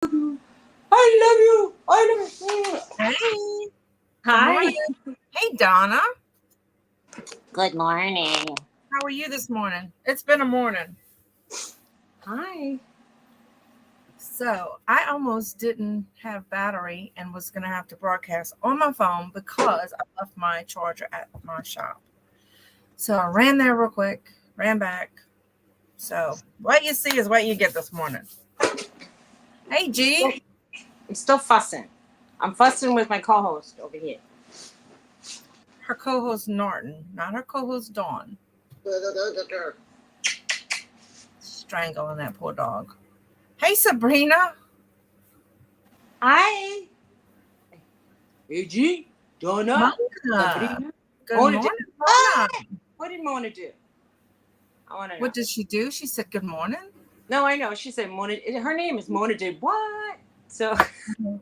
I love you. Hey. Hi. Hey, Donna. Good morning. How are you this morning? It's been a morning. Hi. So I almost didn't have battery and was going to have to broadcast on my phone because I left my charger at my shop. So I ran there real quick, ran back. So what you see is what you get this morning. Hey, G. I'm still fussing. I'm fussing with my co-host over here. Her co-host Norton, not her co-host Dawn. Strangling that poor dog. Hey, Sabrina. Hi. Hey, G. Donna. Mona. Good Mona morning, did- Mona. What did Mona do? I want to know. What did she do? She said good morning. No, I know. She said Mona. Her name is Mona did what? So. Well,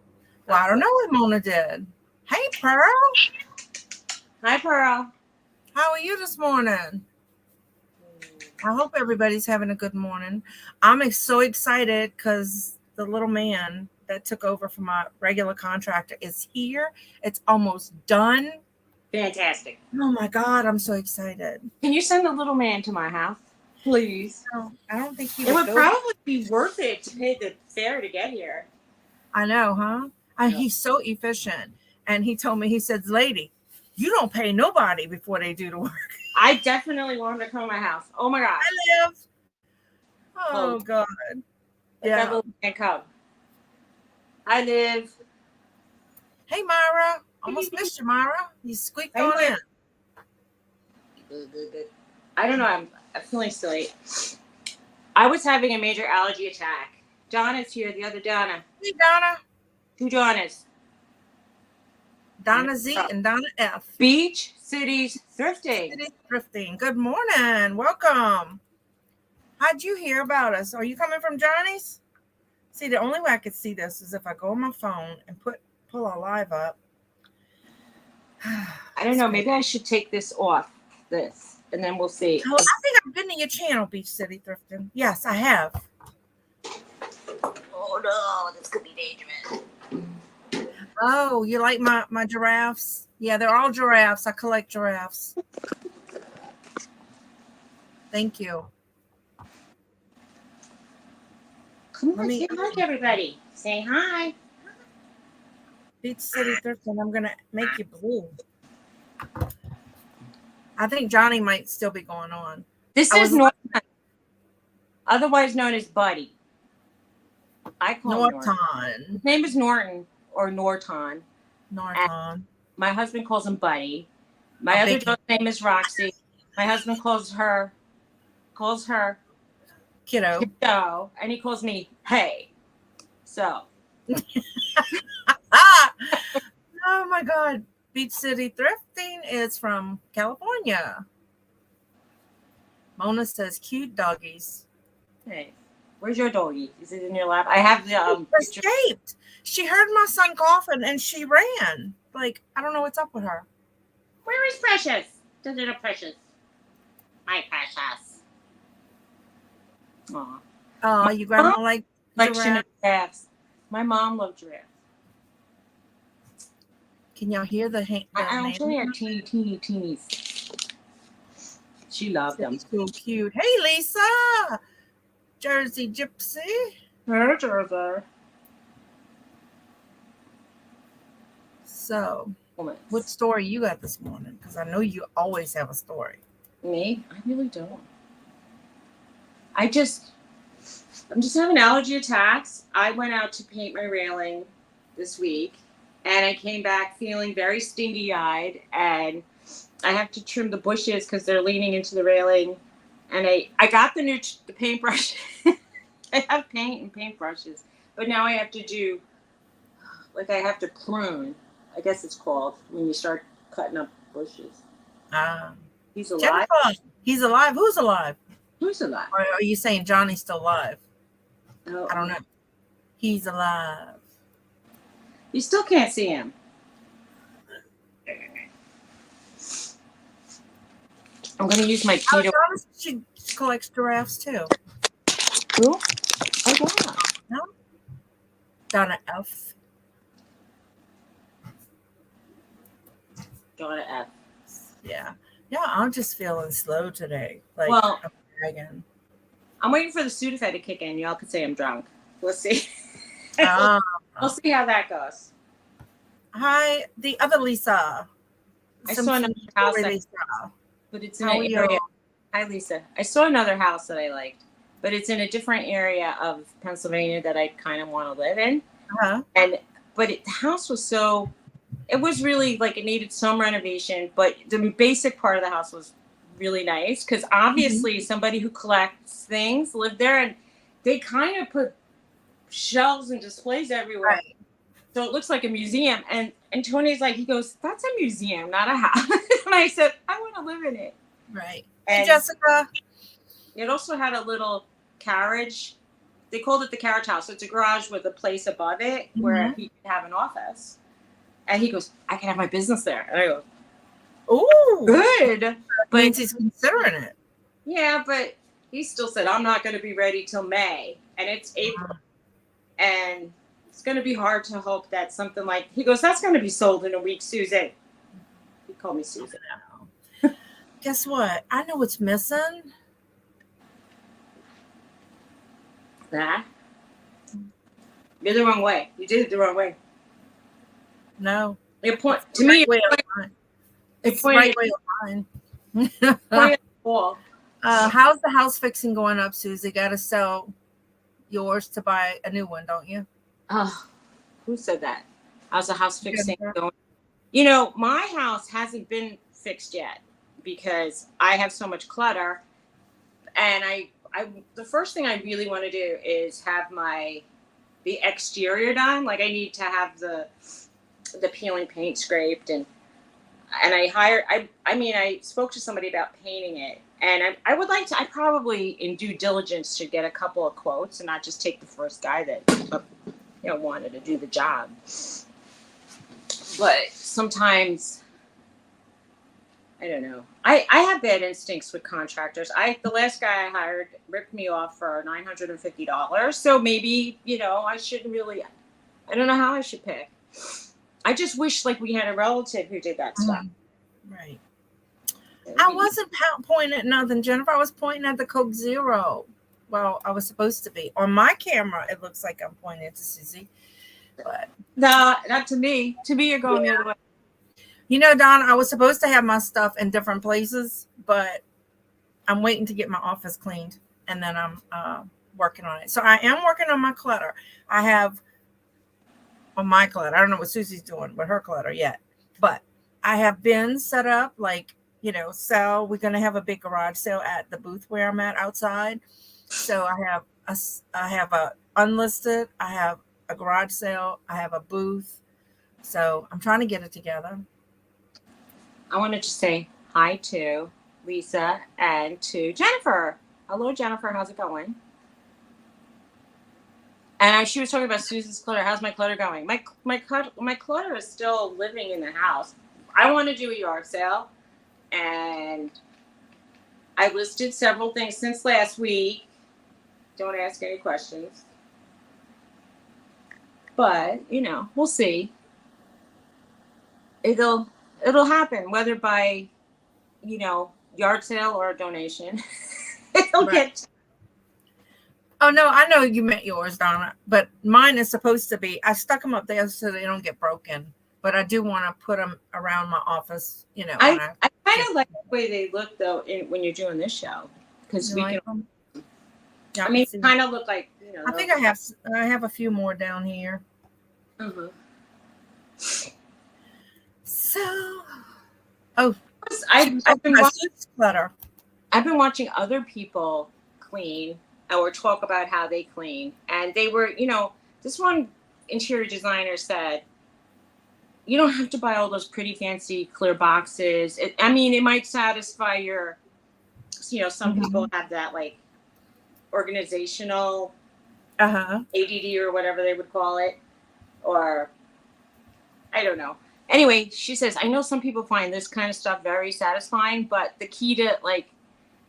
I don't know what Mona did. Hey, Pearl. Hi, Pearl. How are you this morning? I hope everybody's having a good morning. I'm so excited because the little man that took over from my regular contractor is here. It's almost done. Fantastic. Oh my God, I'm so excited. Can you send the little man to my house, please? No, I don't think he It would go. probably be worth it to pay the fare to get here. I know, huh? He's so efficient. And he told me, he said, lady, you don't pay nobody before they do the work. I definitely want him to come to my house. Oh my God. I live. Oh God. Let that little man come. I live. Hey, Myra. Almost missed you, Myra. You squeaked Hey, on Myra. in. Good. I don't know. I'm feeling silly. I was having a major allergy attack. Donna's here. The other Donna. Hey, Donna. Two Donnas. Donna Z and Donna F. Beach Cities Thrifting. City Thrifting. Good morning. Welcome. How'd you hear about us? Are you coming from Johnny's? See, the only way I could see this is if I go on my phone and pull our live up. I don't know. Maybe I should take this off. And then we'll see. Oh, I think I've been to your channel, Beach City Thrifting. Yes, I have. Oh no, this could be dangerous. Oh, you like my giraffes? Yeah, they're all giraffes. I collect giraffes. Thank you. Come on, say hi to everybody. Say hi. Beach City Thrifting. I'm gonna make you blue. I think Johnny might still be going on. This is Norton, otherwise known as Buddy. I call him Norton. His name is Norton or Norton. Norton. My husband calls him Buddy. My other dog's name is Roxy. My husband calls her Kiddo, and he calls me Hey. So. Oh my God. Beach City Thrifting is from California. Mona says cute doggies. Hey, where's your doggie? Is it in your lap? I have the escaped. She heard my son coughing and she ran. Like, I don't know what's up with her. Where is Precious? The little Precious. My Precious. Aw. Oh, you grandma like giraffes. My mom loved giraffes. Can y'all hear the I don't hear teenies. She loved them. So cute. Hey, Lisa. Jersey Gypsy. Hey, Jersey. So, what story you got this morning? Because I know you always have a story. Me? I really don't. I'm just having allergy attacks. I went out to paint my railing this week, and I came back feeling very stingy-eyed, and I have to trim the bushes because they're leaning into the railing. And I got the paintbrush. I have paint and paintbrushes, but now I have to do, I have to prune. I guess it's called when you start cutting up bushes. He's alive. Jennifer, he's alive. Who's alive? Who's alive? Or are you saying Johnny's still alive? Oh, I don't know. He's alive. You still can't see him. I'm going to use my keto. She collects giraffes too. Who? Oh, yeah. No? Donna F. Donna F. Yeah. Yeah, I'm just feeling slow today. Like Well, I'm dragging. I'm waiting for the Sudafed to kick in. Y'all could say I'm drunk. We'll see. Uh, We'll see how that goes. Hi, the other Lisa. I saw another house, Lisa. but it's in How an are area. you? Hi, Lisa. I saw another house that I liked, but it's in a different area of Pennsylvania that I kind of want to live in. Uh-huh. The house was so, it was really like it needed some renovation, but the basic part of the house was really nice because obviously somebody who collects things lived there, and they kind of put shelves and displays everywhere. Right. So it looks like a museum. And Tony's like, he goes, that's a museum, not a house. And I said, I want to live in it. Right. And hey, Jessica. It also had a little carriage. They called it the carriage house. So it's a garage with a place above it where he could have an office. And he goes, I can have my business there. And I go, Ooh. good. But means he's considering it. Yeah, but he still said, I'm not going to be ready till May. And it's April. And it's going to be hard to hope that something like, he goes, that's going to be sold in a week, Susan. He called me Susan. Guess what? I know what's missing. That? You're the wrong way. You did it the wrong way. No. It point to me. It's the right way of mine. How's the house fixing going up, Suzy? Got to sell yours to buy a new one, don't you? Oh, who said that? How's the house fixing going? You know, my house hasn't been fixed yet because I have so much clutter, and I the first thing I really want to do is have the exterior done. Like I need to have the peeling paint scraped, and I spoke to somebody about painting it, and I would like to. I probably in due diligence should get a couple of quotes and not just take the first guy that wanted to do the job. But sometimes I don't know. I have bad instincts with contractors. The last guy I hired ripped me off for $950. So maybe, I shouldn't really, I don't know how I should pick. I just wish like we had a relative who did that stuff. Right. I wasn't pointing at nothing, Jennifer. I was pointing at the Coke Zero. Well, I was supposed to be. On my camera, it looks like I'm pointing at Suzy. But no, not to me. To me, you're going the other way. You know, Don, I was supposed to have my stuff in different places, but I'm waiting to get my office cleaned, and then I'm working on it. So I am working on my clutter. I have on my clutter. I don't know what Suzy's doing with her clutter yet, but I have bins set up, like, sell. We're going to have a big garage sale at the booth where I'm at outside. So I have a unlisted, I have a garage sale, I have a booth. So I'm trying to get it together. I want to just say hi to Lisa and to Jennifer. Hello, Jennifer. How's it going? And she was talking about Susan's clutter. How's my clutter going? My clutter is still living in the house. I want to do a yard sale, and I listed several things since last week. Don't ask any questions. But, we'll see. It'll happen, whether by, yard sale or a donation. It'll get. Oh, no, I know you meant yours, Donna, but mine is supposed to be, I stuck them up there so they don't get broken, but I do want to put them around my office, I kind of like the way they look, though, when you're doing this show, because we can. Them? Yeah, I mean, kind of look like, I think I have a few more down here. Mm-hmm. So, I've been clutter. I've been watching other people clean or talk about how they clean, and they were, this one interior designer said, you don't have to buy all those pretty fancy clear boxes. It might satisfy your, some people have that like organizational ADD or whatever they would call it, or I don't know. Anyway, she says, I know some people find this kind of stuff very satisfying, but the key to like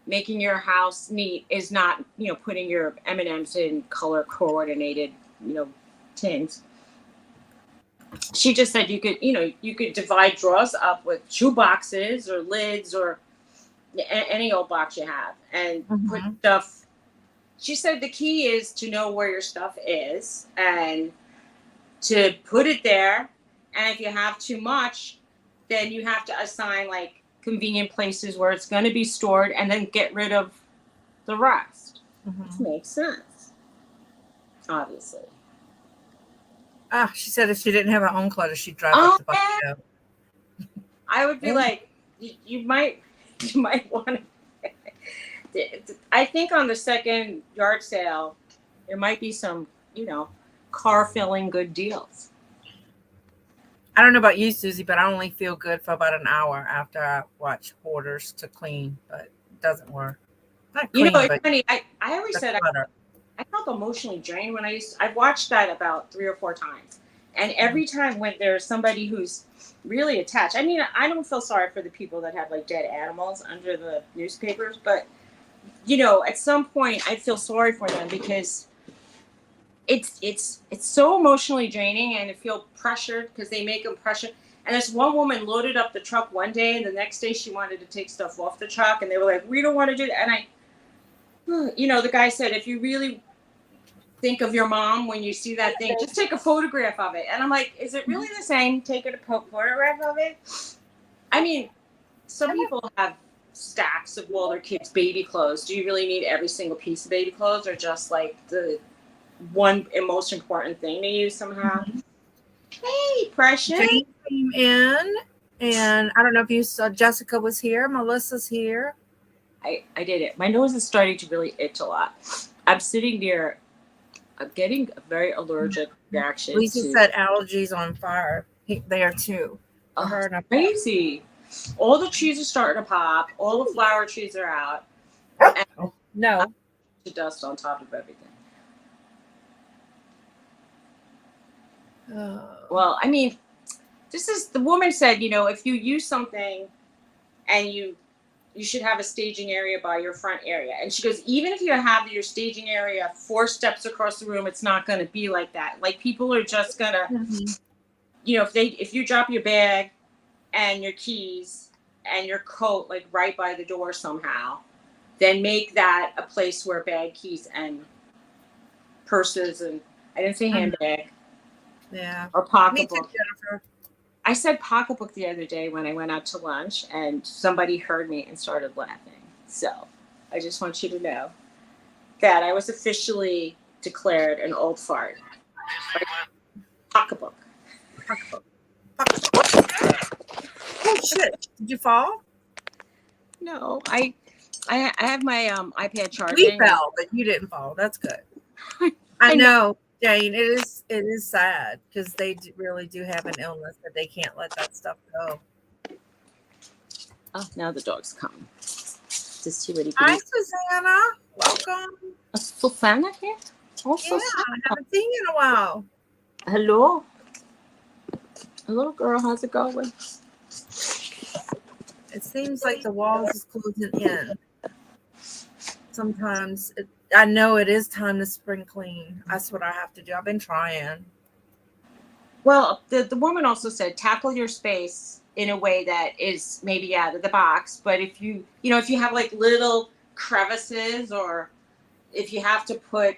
making your house neat is not, putting your M&Ms in color coordinated, tins. She just said you could divide drawers up with shoe boxes or lids or any old box you have and put stuff. She said the key is to know where your stuff is and to put it there. And if you have too much, then you have to assign like convenient places where it's going to be stored and then get rid of the rest. This makes sense, obviously. She said if she didn't have her own clutter, she'd drive up to Buffalo. I would be like, you might want to. I think on the second yard sale, there might be some, car filling good deals. I don't know about you, Susie, but I only feel good for about an hour after I watch Hoarders to clean, but it doesn't work. Not clean, It's funny. I always said I felt emotionally drained when I've watched that about 3 or 4 times. And every time when there's somebody who's really attached, I mean, I don't feel sorry for the people that have like dead animals under the newspapers, but at some point I feel sorry for them because it's so emotionally draining and I feel pressured because they make them pressure. And this one woman loaded up the truck one day and the next day she wanted to take stuff off the truck and they were like, we don't want to do that. And the guy said, if you really think of your mom when you see that thing, just take a photograph of it. And I'm like, is it really the same taking a photograph of it? I mean, some people have stacks of all their kids' baby clothes. Do you really need every single piece of baby clothes or just like the one most important thing to use somehow? Hey, Precious. Jane came in, and I don't know if you saw Jessica was here. Melissa's here. I did it. My nose is starting to really itch a lot. I'm sitting there. I'm getting a very allergic reaction. Lisa said allergies on fire. They are too. Crazy. All the trees are starting to pop. All the flower trees are out. No. The dust on top of everything. Well, I mean, the woman said, if you use something and you should have a staging area by your front area. And she goes, even if you have your staging area 4 steps across the room, it's not going to be like that. Like people are just going to, if you drop your bag and your keys and your coat, like right by the door somehow, then make that a place where bag, keys, and purses, and I didn't say handbag. Yeah. Or pocketbook. Me too, Jennifer. I said pocketbook the other day when I went out to lunch and somebody heard me and started laughing. So I just want you to know that I was officially declared an old fart. Pocketbook. Oh shit! Did you fall? No, I have my iPad charging. We fell, but you didn't fall. That's good. I know, Jane. It is sad because they really do have an illness that they can't let that stuff go. Oh, now the dog's coming to see what he can. Hi, Susanna. Welcome. Susanna here? Also, yeah, I haven't seen you in a while. Hello. Hello, girl. How's it going? It seems like the walls is closing in. Sometimes I know it is time to spring clean. That's what I have to do. I've been trying. Well, the woman also said tackle your space in a way that is maybe out of the box. But if you have like little crevices, or if you have to put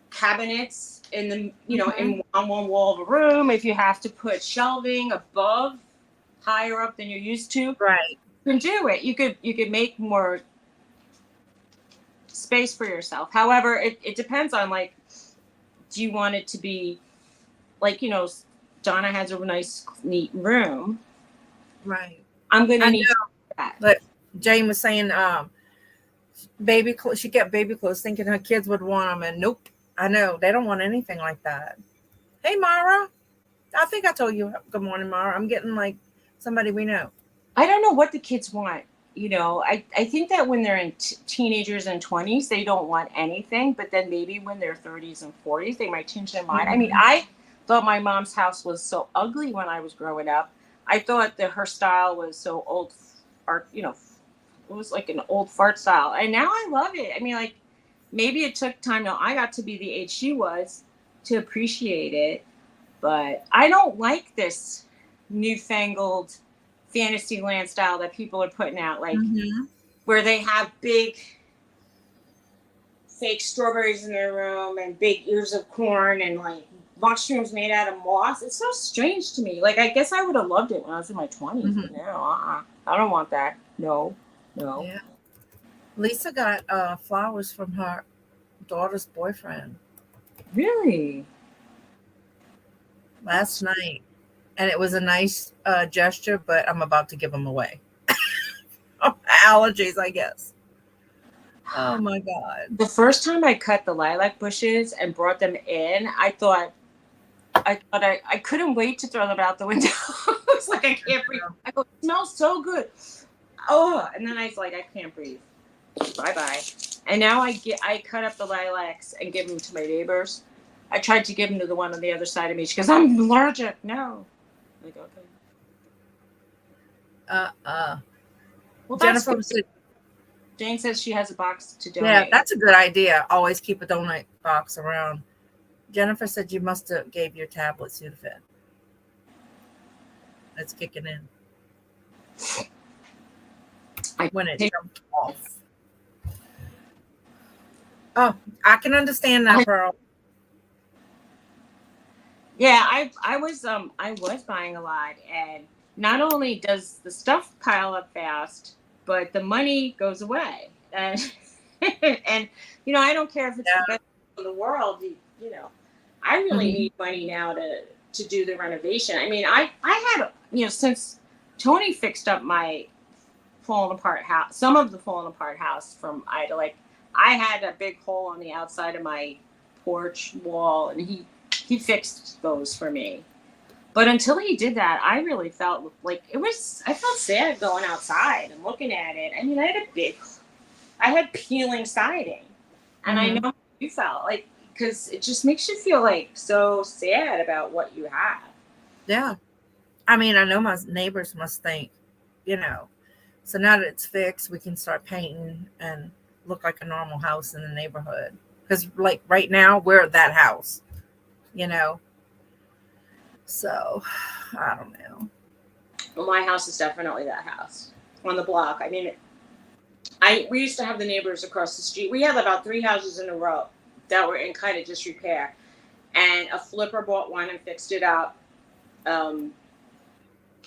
cabinets in the, in on one wall of a room, if you have to put shelving above, higher up than you're used to, right, you can do it. You could make more space for yourself. However, it depends on, like, do you want it to be like, Donna has a nice neat room, right? I'm gonna need that. But Jane was saying baby clothes, she kept baby clothes thinking her kids would want them, and nope, I know they don't want anything like that. Hey Mara, I think I told you good morning, Mara. I'm getting like somebody we know. I don't know what the kids want. I think that when they're in teenagers and 20s, they don't want anything. But then maybe when they're 30s and 40s, they might change their mind. I mean, I thought my mom's house was so ugly when I was growing up. I thought that her style was so old, art, it was like an old fart style. And now I love it. I mean, like, maybe it took time. Now I got to be the age she was to appreciate it. But I don't like this newfangled Fantasyland style that people are putting out, like where they have big fake strawberries in their room and big ears of corn and like mushrooms made out of moss. It's so strange to me. Like, I guess I would have loved it when I was in my 20s, but now, I don't want that. No. Yeah. Lisa got flowers from her daughter's boyfriend. Really? Last night. And it was a nice gesture, but I'm about to give them away. Allergies, I guess. Oh my God. The first time I cut the lilac bushes and brought them in, I thought I couldn't wait to throw them out the window. It's like I can't breathe. I go, it smells so good. Oh, and then I was like, I can't breathe. Bye-bye. And now I cut up the lilacs and give them to my neighbors. I tried to give them to the one on the other side of me. She goes, I'm allergic. No. I'm like, okay. Well, Jennifer said, Jane says she has a box to donate. yeah, that's a good idea. Always keep a donate box around. Jennifer said you must have gave your tablet Sudafed. It's kicking in. When it jumped off. Oh, I can understand that, Pearl. Yeah, I was buying a lot, and not only does the stuff pile up fast, but the money goes away. And and I don't care if it's the best in the world. I really need money now to do the renovation. I mean, I had since Tony fixed up my fallen apart house, some of the fallen apart house from Ida, like I had a big hole on the outside of my porch wall, and he fixed those for me. But until he did that, I really felt like I felt sad going outside and looking at it. I mean, I had peeling siding, and I know how you felt, like, because it just makes you feel like so sad about what you have. Yeah. I mean, I know my neighbors must think, so now that it's fixed, we can start painting and look like a normal house in the neighborhood. Because like right now, we're that house, So, I don't know. Well, my house is definitely that house on the block. I mean, we used to have the neighbors across the street. We had about 3 houses in a row that were in kind of disrepair, and a flipper bought one and fixed it up. I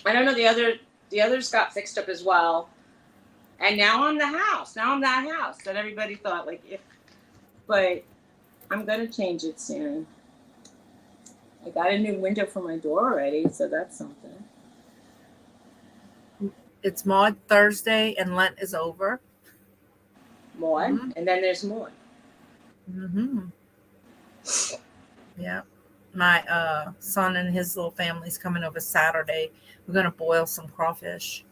don't know, the others got fixed up as well, and now I'm that house that everybody thought, like, but I'm gonna change it soon. I got a new window for my door already, so that's something. It's Maud Thursday and Lent is over. Maud, and then there's Maud. Yeah. My son and his little family's coming over Saturday. We're going to boil some crawfish.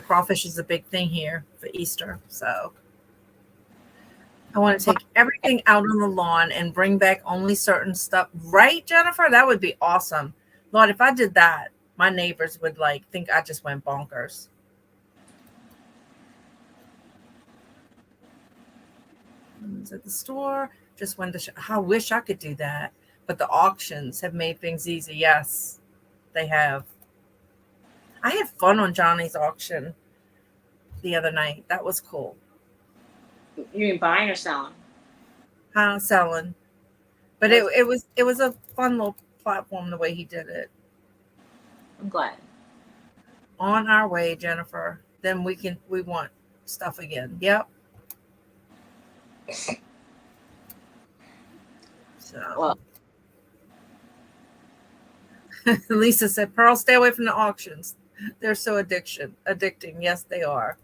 Crawfish is a big thing here for Easter, so I want to take everything out on the lawn and bring back only certain stuff. Right, Jennifer? That would be awesome. Lord, if I did that, my neighbors would think I just went bonkers. I was at the store, just went to I wish I could do that. But the auctions have made things easy. Yes, they have. I had fun on Johnny's auction the other night. That was cool. You mean buying or selling? Selling. But it was a fun little platform the way he did it. I'm glad. On our way, Jennifer. Then we want stuff again. Yep. So Well, Lisa said, Pearl, stay away from the auctions. They're so addicting. Yes, they are.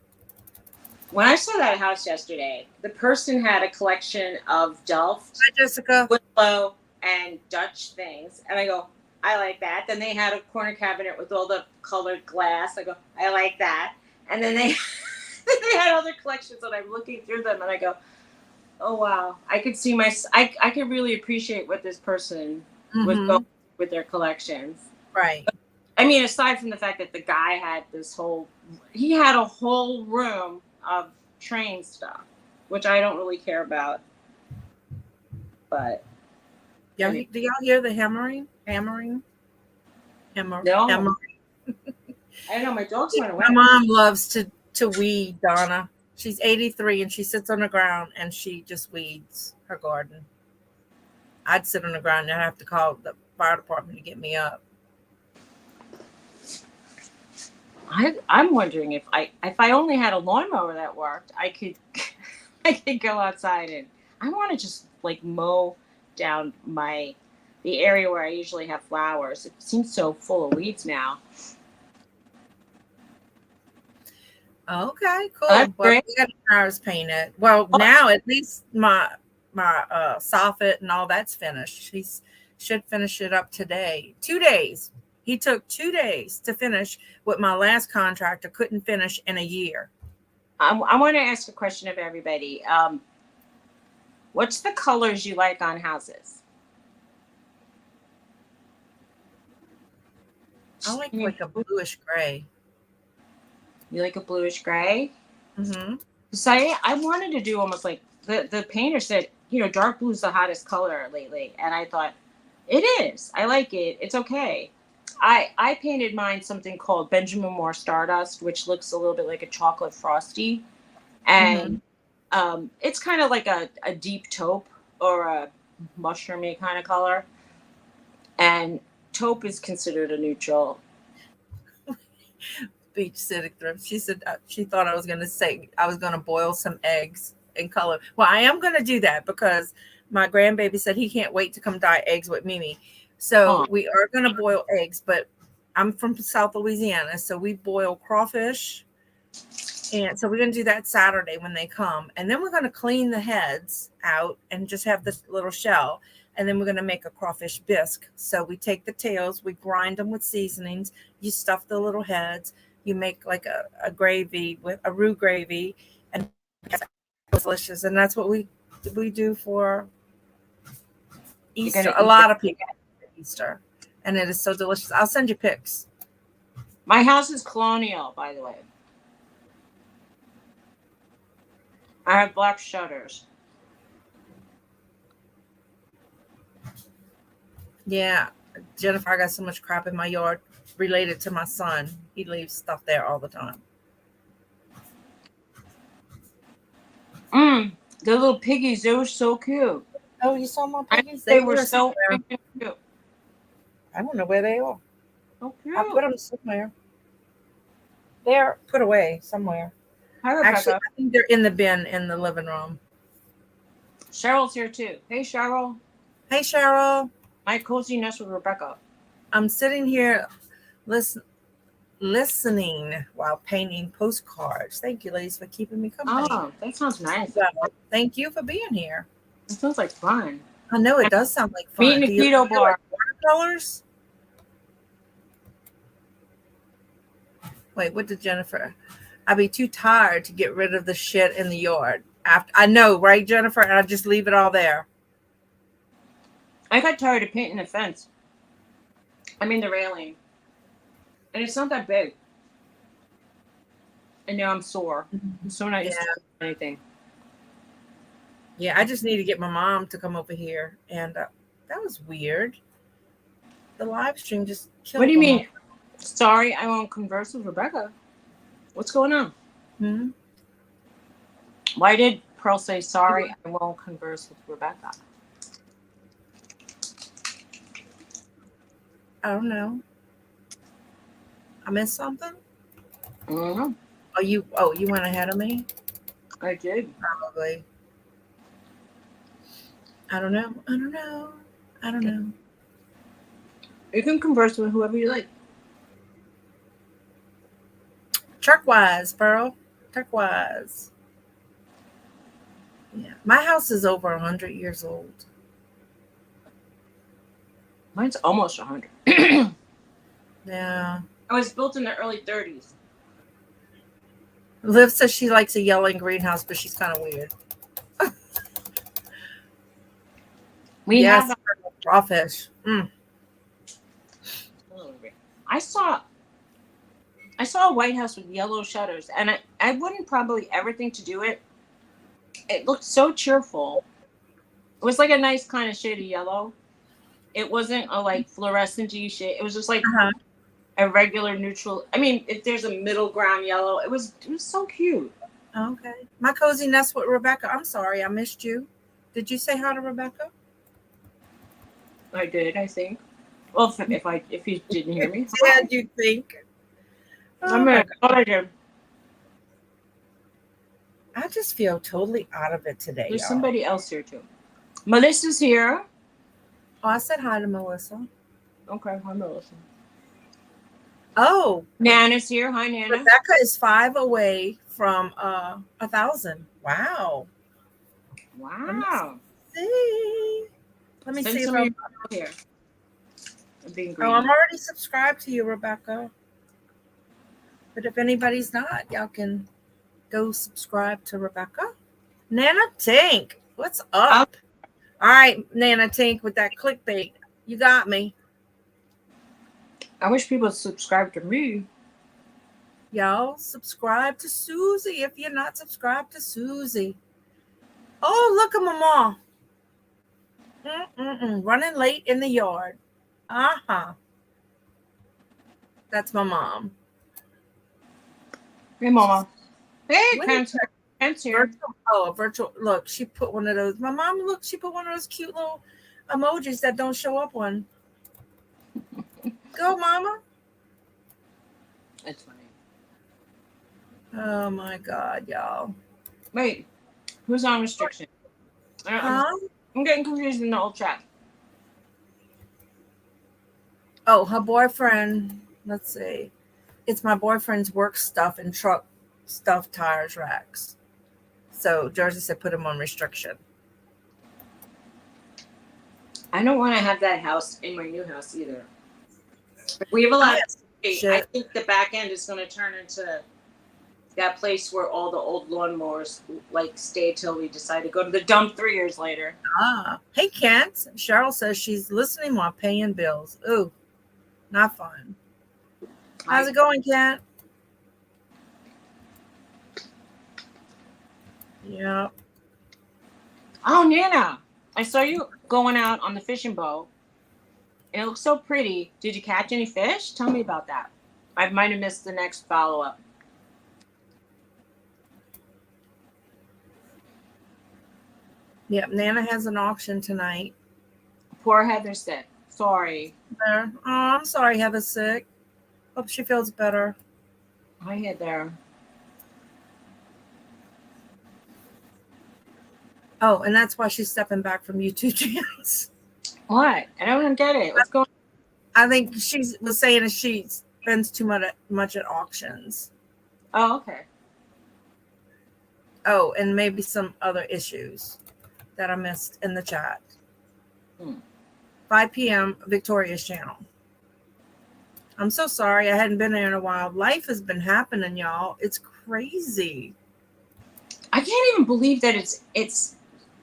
When I saw that house yesterday, the person had a collection of Delft, Hi, Jessica, Willow, and Dutch things. And I go, I like that. Then they had a corner cabinet with all the colored glass. I go, I like that. And then they had other collections, and I'm looking through them, and I go, oh, wow. I could see I could really appreciate what this person was going with their collections. Right. I mean, aside from the fact that the guy had he had a whole room of train stuff. which I don't really care about. But Do anyway. y'all hear the hammering? Hammer. No. I know my dogs went away. My mom loves to weed, Donna. She's 83 and she sits on the ground and she just weeds her garden. I'd sit on the ground and I'd have to call the fire department to get me up. I'm wondering if I only had a lawnmower that worked, I could go outside, and I want to just like mow down the area where I usually have flowers. It seems so full of weeds now. Okay, cool. That's Well, great. we got ours painted. Well, now at least my soffit and all that's finished. He should finish it up today. 2 days. He took 2 days to finish what my last contractor couldn't finish in a year. I want to ask a question of everybody. What's the colors you like on houses? I like a bluish gray. You like a bluish gray? Mm-hmm. So I wanted to do almost like the painter said, dark blue is the hottest color lately. And I thought, it is. I like it. It's okay. I painted mine something called Benjamin Moore Stardust, which looks a little bit like a chocolate frosty. And it's kind of like a deep taupe or a mushroomy kind of color. And taupe is considered a neutral. Beach Civic Thrift. She said she thought I was going to say I was going to boil some eggs in color. Well, I am going to do that because my grandbaby said he can't wait to come dye eggs with Mimi. So we are going to boil eggs, but I'm from South Louisiana, so we boil crawfish. And so we're going to do that Saturday when they come. And then we're going to clean the heads out and just have this little shell. And then we're going to make a crawfish bisque. So we take the tails, we grind them with seasonings. You stuff the little heads. You make like a gravy with a roux gravy. And it's delicious. And that's what we do for Easter. A lot of people Easter. And it is so delicious. I'll send you pics. My house is colonial, by the way. I have black shutters. Yeah, Jennifer, I got so much crap in my yard related to my son. He leaves stuff there all the time. The little piggies, they were so cute. Oh, you saw my piggies? They were so cute. I don't know where they are. So cute. I put them somewhere. They're put away somewhere. Actually, I think they're in the bin in the living room. Cheryl's here too. Hey, Cheryl. Hey, Cheryl. My cozy nest with Rebecca. I'm sitting here listening while painting postcards. Thank you, ladies, for keeping me company. Oh, that sounds nice. So, thank you for being here. It sounds like fun. I know it does sound like fun. Meeting a keto bar. Like watercolors? Wait, what did Jennifer? I'd be too tired to get rid of the shit in the yard. I know, right, Jennifer? And I'd just leave it all there. I got tired of painting the fence. I mean the railing. And it's not that big. And now I'm sore. I'm so not used to anything. Yeah, I just need to get my mom to come over here. And that was weird. The live stream just killed me. What do you mean? Sorry, I won't converse with Rebecca. What's going on? Why did Pearl say, sorry, I won't converse with Rebecca? I don't know. I missed something? I don't know. You went ahead of me? I did. Probably. I don't know. You can converse with whoever you like. Turquoise, Pearl. Turquoise. Yeah. My house is over 100 years old. Mine's almost 100. Yeah. I was built in the early 30s. Liv says she likes a yelling greenhouse, but she's kind of weird. We have crawfish. I saw a White House with yellow shutters, and I wouldn't probably ever think to do it It looked so cheerful. It was like a nice kind of shade of yellow. It wasn't a like fluorescent-y shade. It was just like Uh-huh. a regular neutral. I mean, if there's a middle ground yellow, it was so cute. Okay. My cozy nest with Rebecca. I'm sorry, I missed you. Did you say hi to Rebecca? I did, I think. Well, if you didn't hear me, Yeah, you think? I Oh mean, my God. I did. I just feel totally out of it today, There's y'all. somebody else here too. Melissa's here. Oh, I said hi to Melissa. Okay, hi Melissa. Oh, Nana's here. Hi, Nana. Rebecca is 5 away from 1,000. Wow. Wow. Let me Send see some if of I'm your here. I'm being Oh, greedy. I'm already subscribed to you, Rebecca. But if anybody's not, y'all can go subscribe to Rebecca. Nana Tink, what's up? All right, Nana Tink, with that clickbait. You got me. I wish people would subscribe to me. Y'all subscribe to Suzy if you're not subscribed to Suzy. Oh, look at Mama. Running late in the yard. Uh-huh. That's my mom. Hey, Mama. Hey, What is Kent's here. a virtual. Look, she put one of those. My mom, look, she put one of those cute little emojis that don't show up on. Go, Mama. That's funny. Oh my God, y'all. Wait, who's on restriction? Huh? I'm getting confused in the old chat. Oh, her boyfriend. Let's see. It's my boyfriend's work stuff and truck stuff tires racks. So Jersey said put him on restriction. I don't want to have that house in my new house either. We have a lot of space. I think the back end is going to turn into that place where all the old lawnmowers like stay till we decide to go to the dump 3 years later. Hey, Kent. Cheryl says she's listening while paying bills. Ooh, not fun. How's it going, Kent? Yeah. Oh, Nana, I saw you going out on the fishing boat. It looks so pretty. Did you catch any fish? Tell me about that. I might have missed the next follow-up. Yep, Nana has an auction tonight. Poor Heather's sick. Sorry. There. Oh, I'm sorry Heather's sick. Hope she feels better. Hi, Heather. Oh, and that's why she's stepping back from YouTube channels. What? I don't get it. What's going on? I think she was saying that she spends too much at auctions. Oh, okay. Oh, and maybe some other issues that I missed in the chat. 5 p.m. Victoria's channel. I'm so sorry. I hadn't been there in a while. Life has been happening, y'all. It's crazy. I can't even believe that it's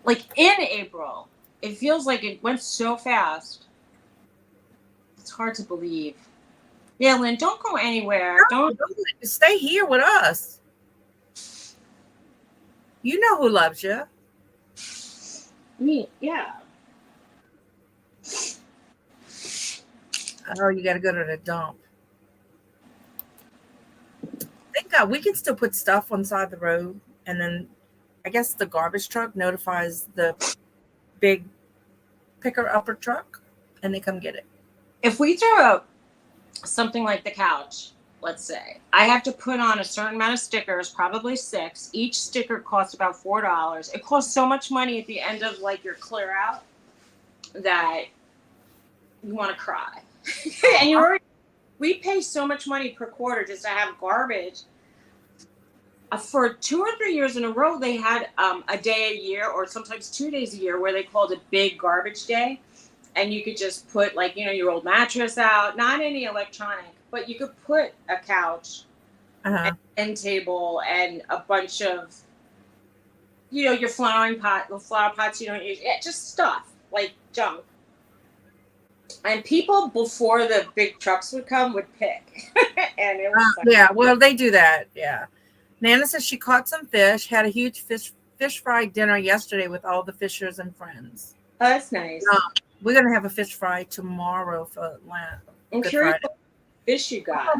like in April. It feels like it went so fast. It's hard to believe. Yeah, Lynn, don't go anywhere. No, don't stay here with us. You know who loves you. Me, yeah. Oh, you got to go to the dump. Thank God we can still put stuff on side the road, and then I guess the garbage truck notifies the big picker-upper truck, and they come get it. If we throw out something like the couch, let's say, I have to put on a certain amount of stickers, probably 6. Each sticker costs about $4. It costs so much money at the end of like your clear out that you want to cry. And we pay so much money per quarter just to have garbage. For 2 or 3 years in a row, they had a day a year, or sometimes 2 days a year, where they called it Big Garbage Day. And you could just put, like, your old mattress out, not any electronic, but you could put a couch, an end table, and a bunch of, your flower pots you don't use. Just stuff, like junk. And people, before the big trucks would come, would pick. And it was yeah, well, they do that, yeah. Nana says she caught some fish, had a huge fish fish fry dinner yesterday with all the fishers and friends. Oh, that's nice. We're gonna have a fish fry tomorrow for I'm Good curious Friday. what fish you got.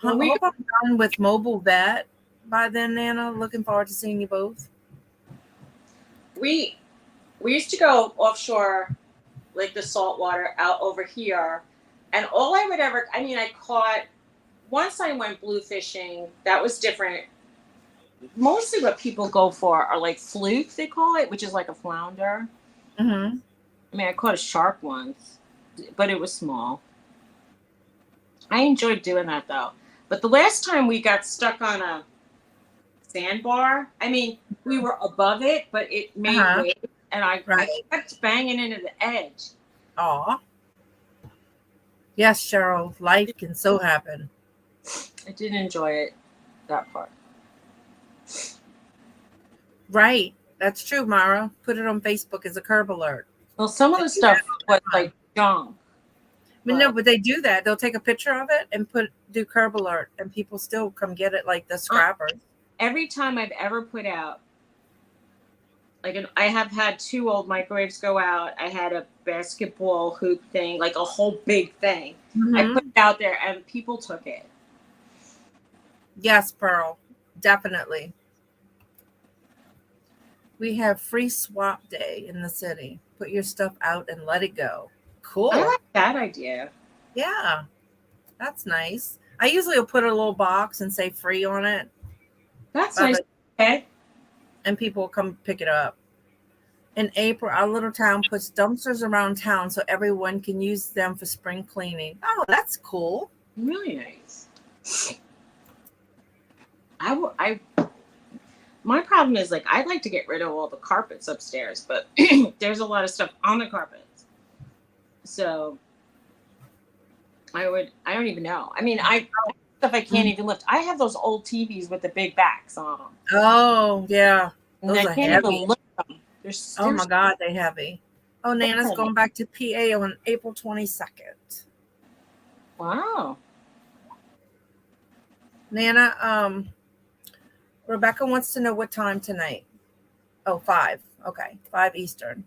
I hope I'm done with Mobile Vet by then, Nana. Looking forward to seeing you both. We used to go offshore, like the saltwater out over here, and all I would ever, I mean, I caught, once I went blue fishing, that was different. Mostly what people go for are like fluke, they call it, which is like a flounder. Mm-hmm. I mean, I caught a shark once, but it was small. I enjoyed doing that though. But the last time we got stuck on a sandbar, I mean, we were above it, but it made waves, and I kept banging into the edge. Aw. Yes, Cheryl, life can so happen. I did enjoy it, that part. Right. That's true, Mara. Put it on Facebook as a curb alert. Well, some of the stuff was like junk. No, but they do that. They'll take a picture of it and do curb alert, and people still come get it, like the scrappers. Every time I've ever put out, I have had 2 old microwaves go out. I had a basketball hoop thing, like a whole big thing. Mm-hmm. I put it out there, and people took it. Yes, Pearl, definitely. We have free swap day in the city. Put your stuff out and let it go. Cool. I like that idea. Yeah, that's nice. I usually will put a little box and say free on it. That's nice. Okay. And people will come pick it up. In April, our little town puts dumpsters around town so everyone can use them for spring cleaning. Oh, that's cool. Really nice. My problem is, like, I'd like to get rid of all the carpets upstairs, but there's a lot of stuff on the carpets. So I don't even know. I mean, stuff I can't even lift. I have those old TVs with the big backs on them. Oh, yeah. And I can't even lift them. Oh my God, they're heavy. Oh, Nana's going back to PA on April 22nd. Wow. Nana, Rebecca wants to know what time tonight. Oh, 5. Okay, 5 Eastern.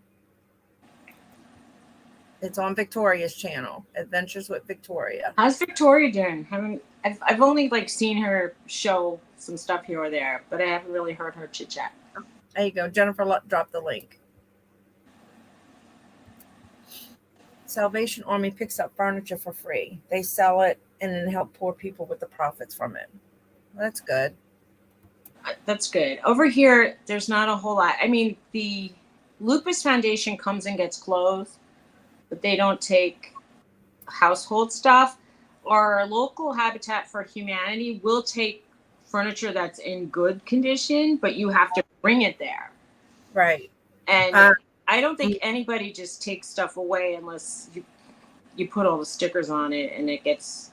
It's on Victoria's channel, Adventures with Victoria. How's Victoria doing? I've only seen her show some stuff here or there, but I haven't really heard her chit-chat. There you go. Jennifer dropped the link. Salvation Army picks up furniture for free. They sell it and then help poor people with the profits from it. That's good. That's good. Over here, there's not a whole lot. I mean, the Lupus Foundation comes and gets clothes, but they don't take household stuff. Our local Habitat for Humanity will take furniture that's in good condition, but you have to bring it there. Right. And I don't think anybody just takes stuff away unless you put all the stickers on it and it gets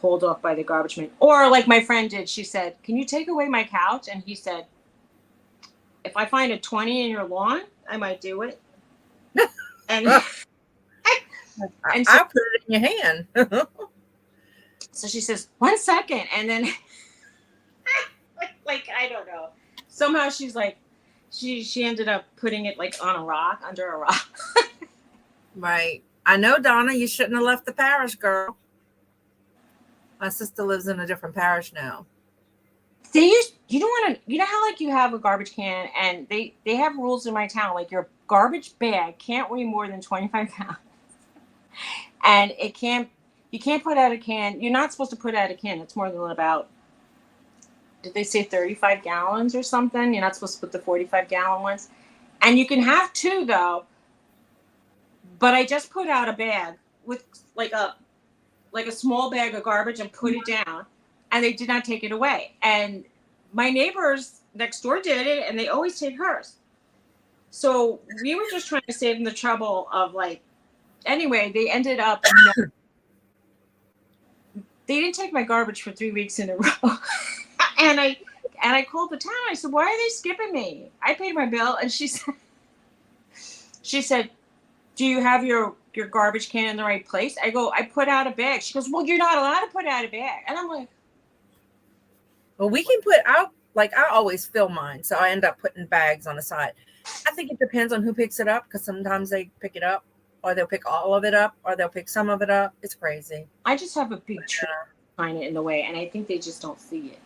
hauled off by the garbage man. Or like my friend did, she said, "Can you take away my couch?" And he said, "If I find a 20 in your lawn, I might do it." And I'll put it in your hand. So she says, "1 second." And then I don't know. Somehow she's like, she ended up putting it on a rock, under a rock. Right. I know, Donna, you shouldn't have left the parish, girl. My sister lives in a different parish now. You don't want to, how you have a garbage can and they have rules in my town, your garbage bag can't weigh more than 25 pounds. And you can't put out a can. You're not supposed to put out a can that's more than about, did they say 35 gallons or something? You're not supposed to put the 45-gallon ones. And you can have 2 though. But I just put out a bag with a small bag of garbage and put it down, and they did not take it away. And my neighbors next door did it, and they always take hers. So we were just trying to save them the trouble of anyway, they ended up, they didn't take my garbage for 3 weeks in a row. And I called the town. I said, "Why are they skipping me? I paid my bill." And she said, "Do you have your garbage can in the right place?" I go, "I put out a bag." She goes, "Well, you're not allowed to put out a bag." And I'm like, well, we can put out like I always fill mine, so I end up putting bags on the side. I think it depends on who picks it up, because sometimes they pick it up, or they'll pick all of it up, or they'll pick some of it up. It's crazy. I just have a big tree behind it in the way, and I think they just don't see it.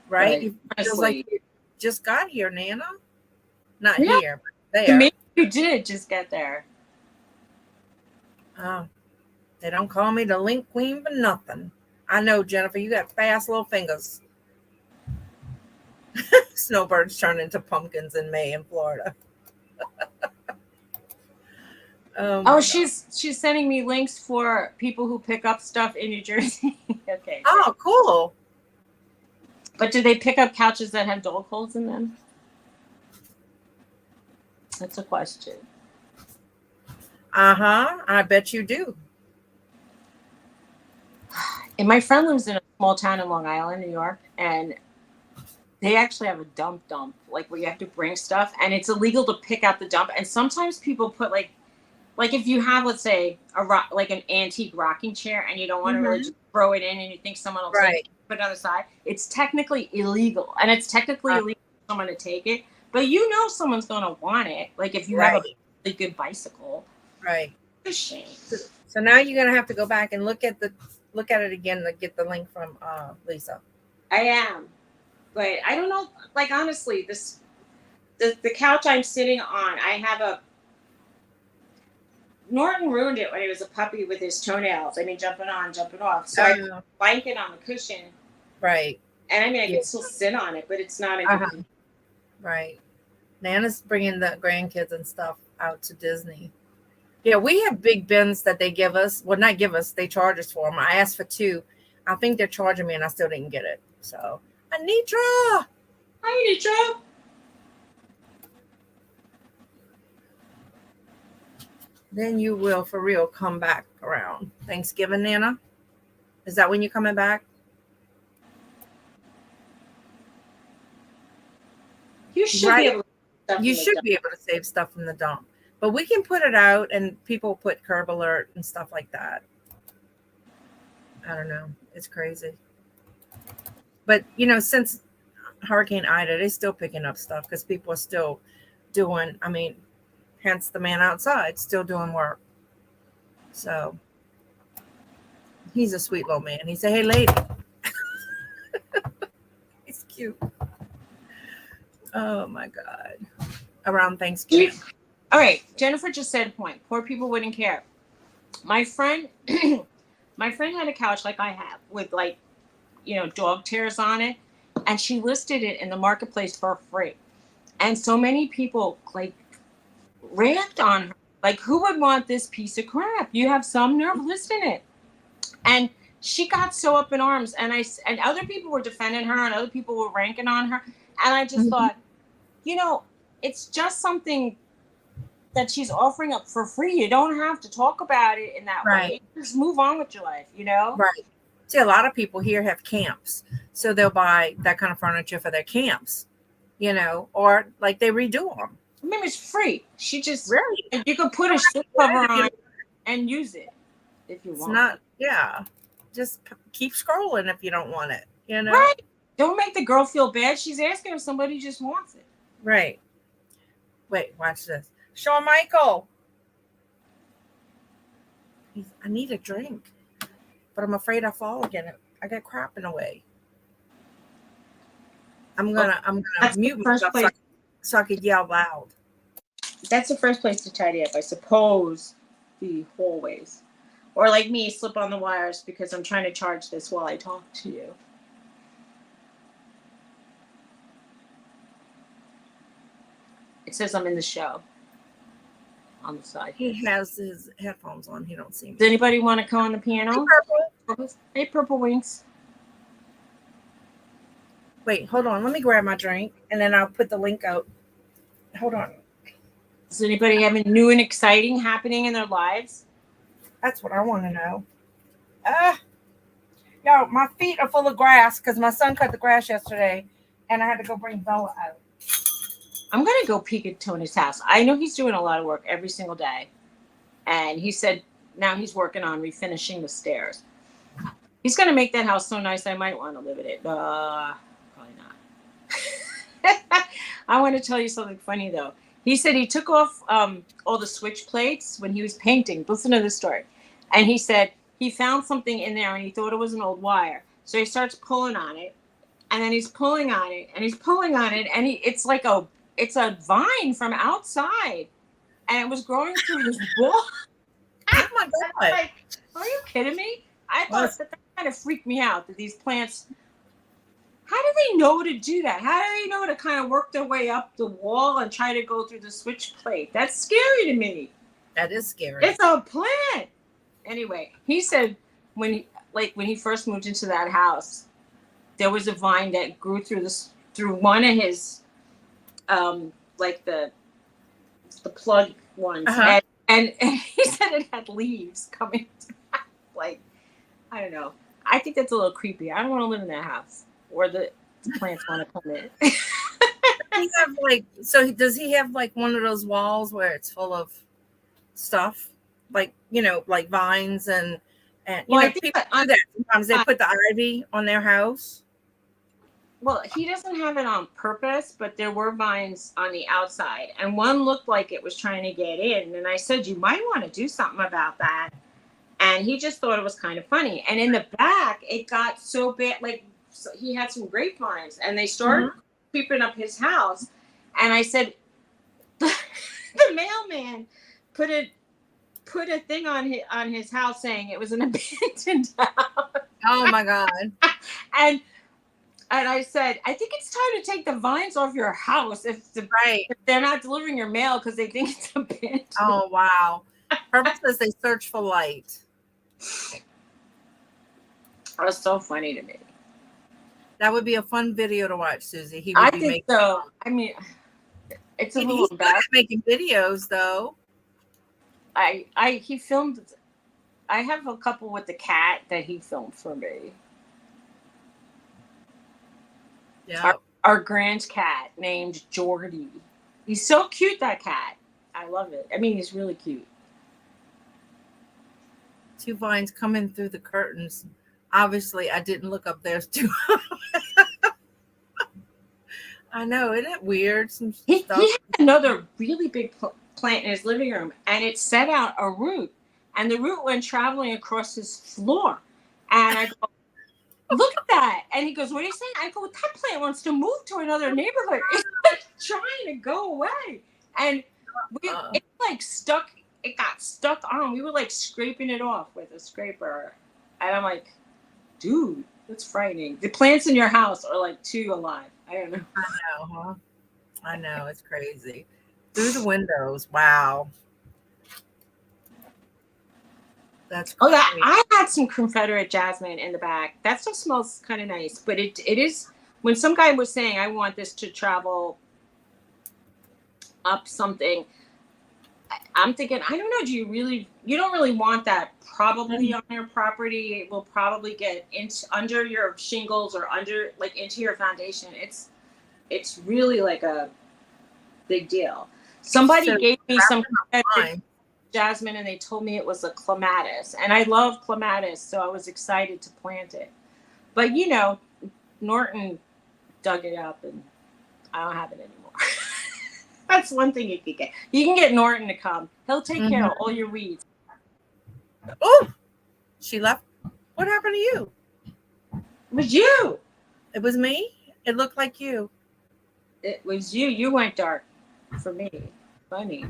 Right? But It feels like you just got here, Nana. Not yeah, here, but there. maybe you did just get there. Oh, they don't call me the link queen for nothing. I know, Jennifer, you got fast little fingers. Snowbirds turn into pumpkins in May in Florida. Oh, she's sending me links for people who pick up stuff in New Jersey. Okay. Oh, cool. But do they pick up couches that have dog holes in them? That's a question. I bet you do. And my friend lives in a small town in Long Island, New York, and they actually have a dump, like where you have to bring stuff, and it's illegal to pick out the dump. And sometimes people put like if you have, let's say, like an antique rocking chair, and you don't want to really just throw it in, and you think someone will take it, put it on the side. It's technically illegal, and it's technically illegal for someone to take it. But you know someone's going to want it. Like if you have a really good bicycle. Right. It's a shame. So now you're going to have to go back and look at it again to get the link from Lisa. I am. But I don't know. Like, honestly, the couch I'm sitting on, I have Norton ruined it when he was a puppy with his toenails. I mean, jumping on, jumping off. So I put a blanket on the cushion. Right. And I mean, I can still sit on it, but it's not a good Right. Nana's bringing the grandkids and stuff out to Disney. Yeah, we have big bins that they give us. Well, not give us. They charge us for them. I asked for 2. I think they're charging me, and I still didn't get it. So, Anitra! Hi, Anitra! Then you will, for real, come back around Thanksgiving, Nana? Is that when you're coming back? You should be able to save stuff from the dump. But we can put it out, and people put curb alert and stuff like that. I don't know. It's crazy. But, since Hurricane Ida, they're still picking up stuff because people are still doing, hence the man outside, still doing work. So he's a sweet little man. He said, "Hey, lady." He's cute. Oh, my God. Around Thanksgiving. All right. Jennifer just said a point. Poor people wouldn't care. My friend had a couch like I have with dog tears on it. And she listed it in the marketplace for free. And so many people rant on her. Like, who would want this piece of crap? You have some nerve listing it. And she got so up in arms. And other people were defending her, and other people were ranking on her. And I just thought, it's just something that she's offering up for free. You don't have to talk about it in that way. Just move on with your life, Right. See, a lot of people here have camps. So they'll buy that kind of furniture for their camps, or like they redo them. I mean, it's free. She just, you could put a slip cover on and use it if you want. It's not, just keep scrolling if you don't want it, Right. Don't make the girl feel bad. She's asking if somebody just wants it. Right. Wait, watch this. Shawn Michael. I need a drink, but I'm afraid I fall again. I got crap in the way. I'm gonna mute myself so I could yell loud. That's the first place to tidy up, I suppose. The hallways, or like me, slip on the wires because I'm trying to charge this while I talk to you. It says I'm in the show on the side. He has his headphones on. He don't see me. Does anybody want to come on the piano? Hey, Purple Wings. Wait, hold on. Let me grab my drink, and then I'll put the link out. Hold on. Does anybody have anything new and exciting happening in their lives? That's what I want to know. Yo, my feet are full of grass because my son cut the grass yesterday, and I had to go bring Bella out. I'm going to go peek at Tony's house. I know he's doing a lot of work every single day. And he said now he's working on refinishing the stairs. He's going to make that house so nice I might want to live in it. Probably not. I want to tell you something funny though. He said he took off all the switch plates when he was painting. Listen to this story. And he said he found something in there and he thought it was an old wire. So he starts pulling on it, and then he's pulling on it, and he's pulling on it, and it's a vine from outside, and it was growing through his wall. Oh my I'm God. like, are you kidding me? I thought that kind of freaked me out that these plants. How do they know to do that? How do they know to kind of work their way up the wall and try to go through the switch plate? That's scary to me. That is scary. It's a plant. Anyway, he said when he first moved into that house, there was a vine that grew through one of his like the plug ones, and he said it had leaves coming. Like, I don't know. I think that's a little creepy. I don't want to live in that house where the plants want to come in. Does he have like one of those walls where it's full of stuff, like like vines and people do that sometimes. They put the ivy on their house. Well, he doesn't have it on purpose, but there were vines on the outside, and one looked like it was trying to get in. And I said, you might want to do something about that. And he just thought it was kind of funny. And in the back, it got so bad. Like, so he had some grapevines, and they started creeping up his house. And I said, the mailman put a thing on his house saying it was an abandoned house. Oh my God! and I said, I think it's time to take the vines off your house if they're not delivering your mail because they think it's abandoned. Oh wow! Purpose says they search for light. That was so funny to me. That would be a fun video to watch, Suzy. I think so. I mean, it's a little embarrassing. Making videos though. He filmed. I have a couple with the cat that he filmed for me. Yeah. Our grand cat named Jordy. He's so cute, that cat. I love it. I mean, he's really cute. Two vines coming through the curtains. Obviously, I didn't look up there too. I know, isn't it weird? He had another really big plant in his living room, and it set out a root, and the root went traveling across his floor. And I go, look at that. And he goes, what are you saying? I go, that plant wants to move to another neighborhood. It's like trying to go away. And it like stuck. It got stuck on. We were like scraping it off with a scraper. And I'm like, dude, that's frightening. The plants in your house are like too alive. I don't know. I know, huh? I know. It's crazy. Through the windows. Wow. That's crazy. Oh, yeah. I had some Confederate jasmine in the back. That stuff smells kind of nice. But it is, when some guy was saying, I want this to travel up something, I'm thinking, I don't know, you don't really want that probably on your property. It will probably get under your shingles or into your foundation. It's really like a big deal. Somebody gave me some jasmine and they told me it was a clematis, and I love clematis, so I was excited to plant it. But Norton dug it up and I don't have it anymore. That's one thing you could get. You can get Norton to come. He'll take care of all your weeds. Oh, she left. What happened to you? It was you. It was me? It looked like you. It was you. You went dark for me. Funny.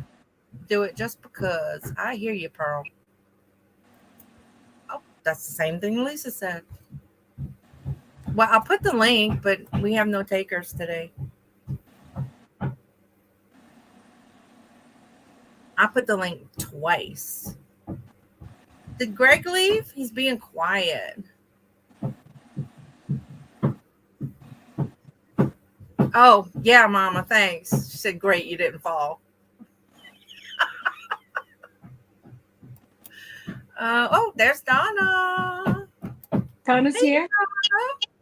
Do it just because. I hear you, Pearl. Oh, that's the same thing Lisa said. Well, I'll put the link, but we have no takers today. I put the link twice. Did Greg leave? He's being quiet. Oh, yeah, Mama, thanks. She said, great, you didn't fall. There's Donna. Donna's here.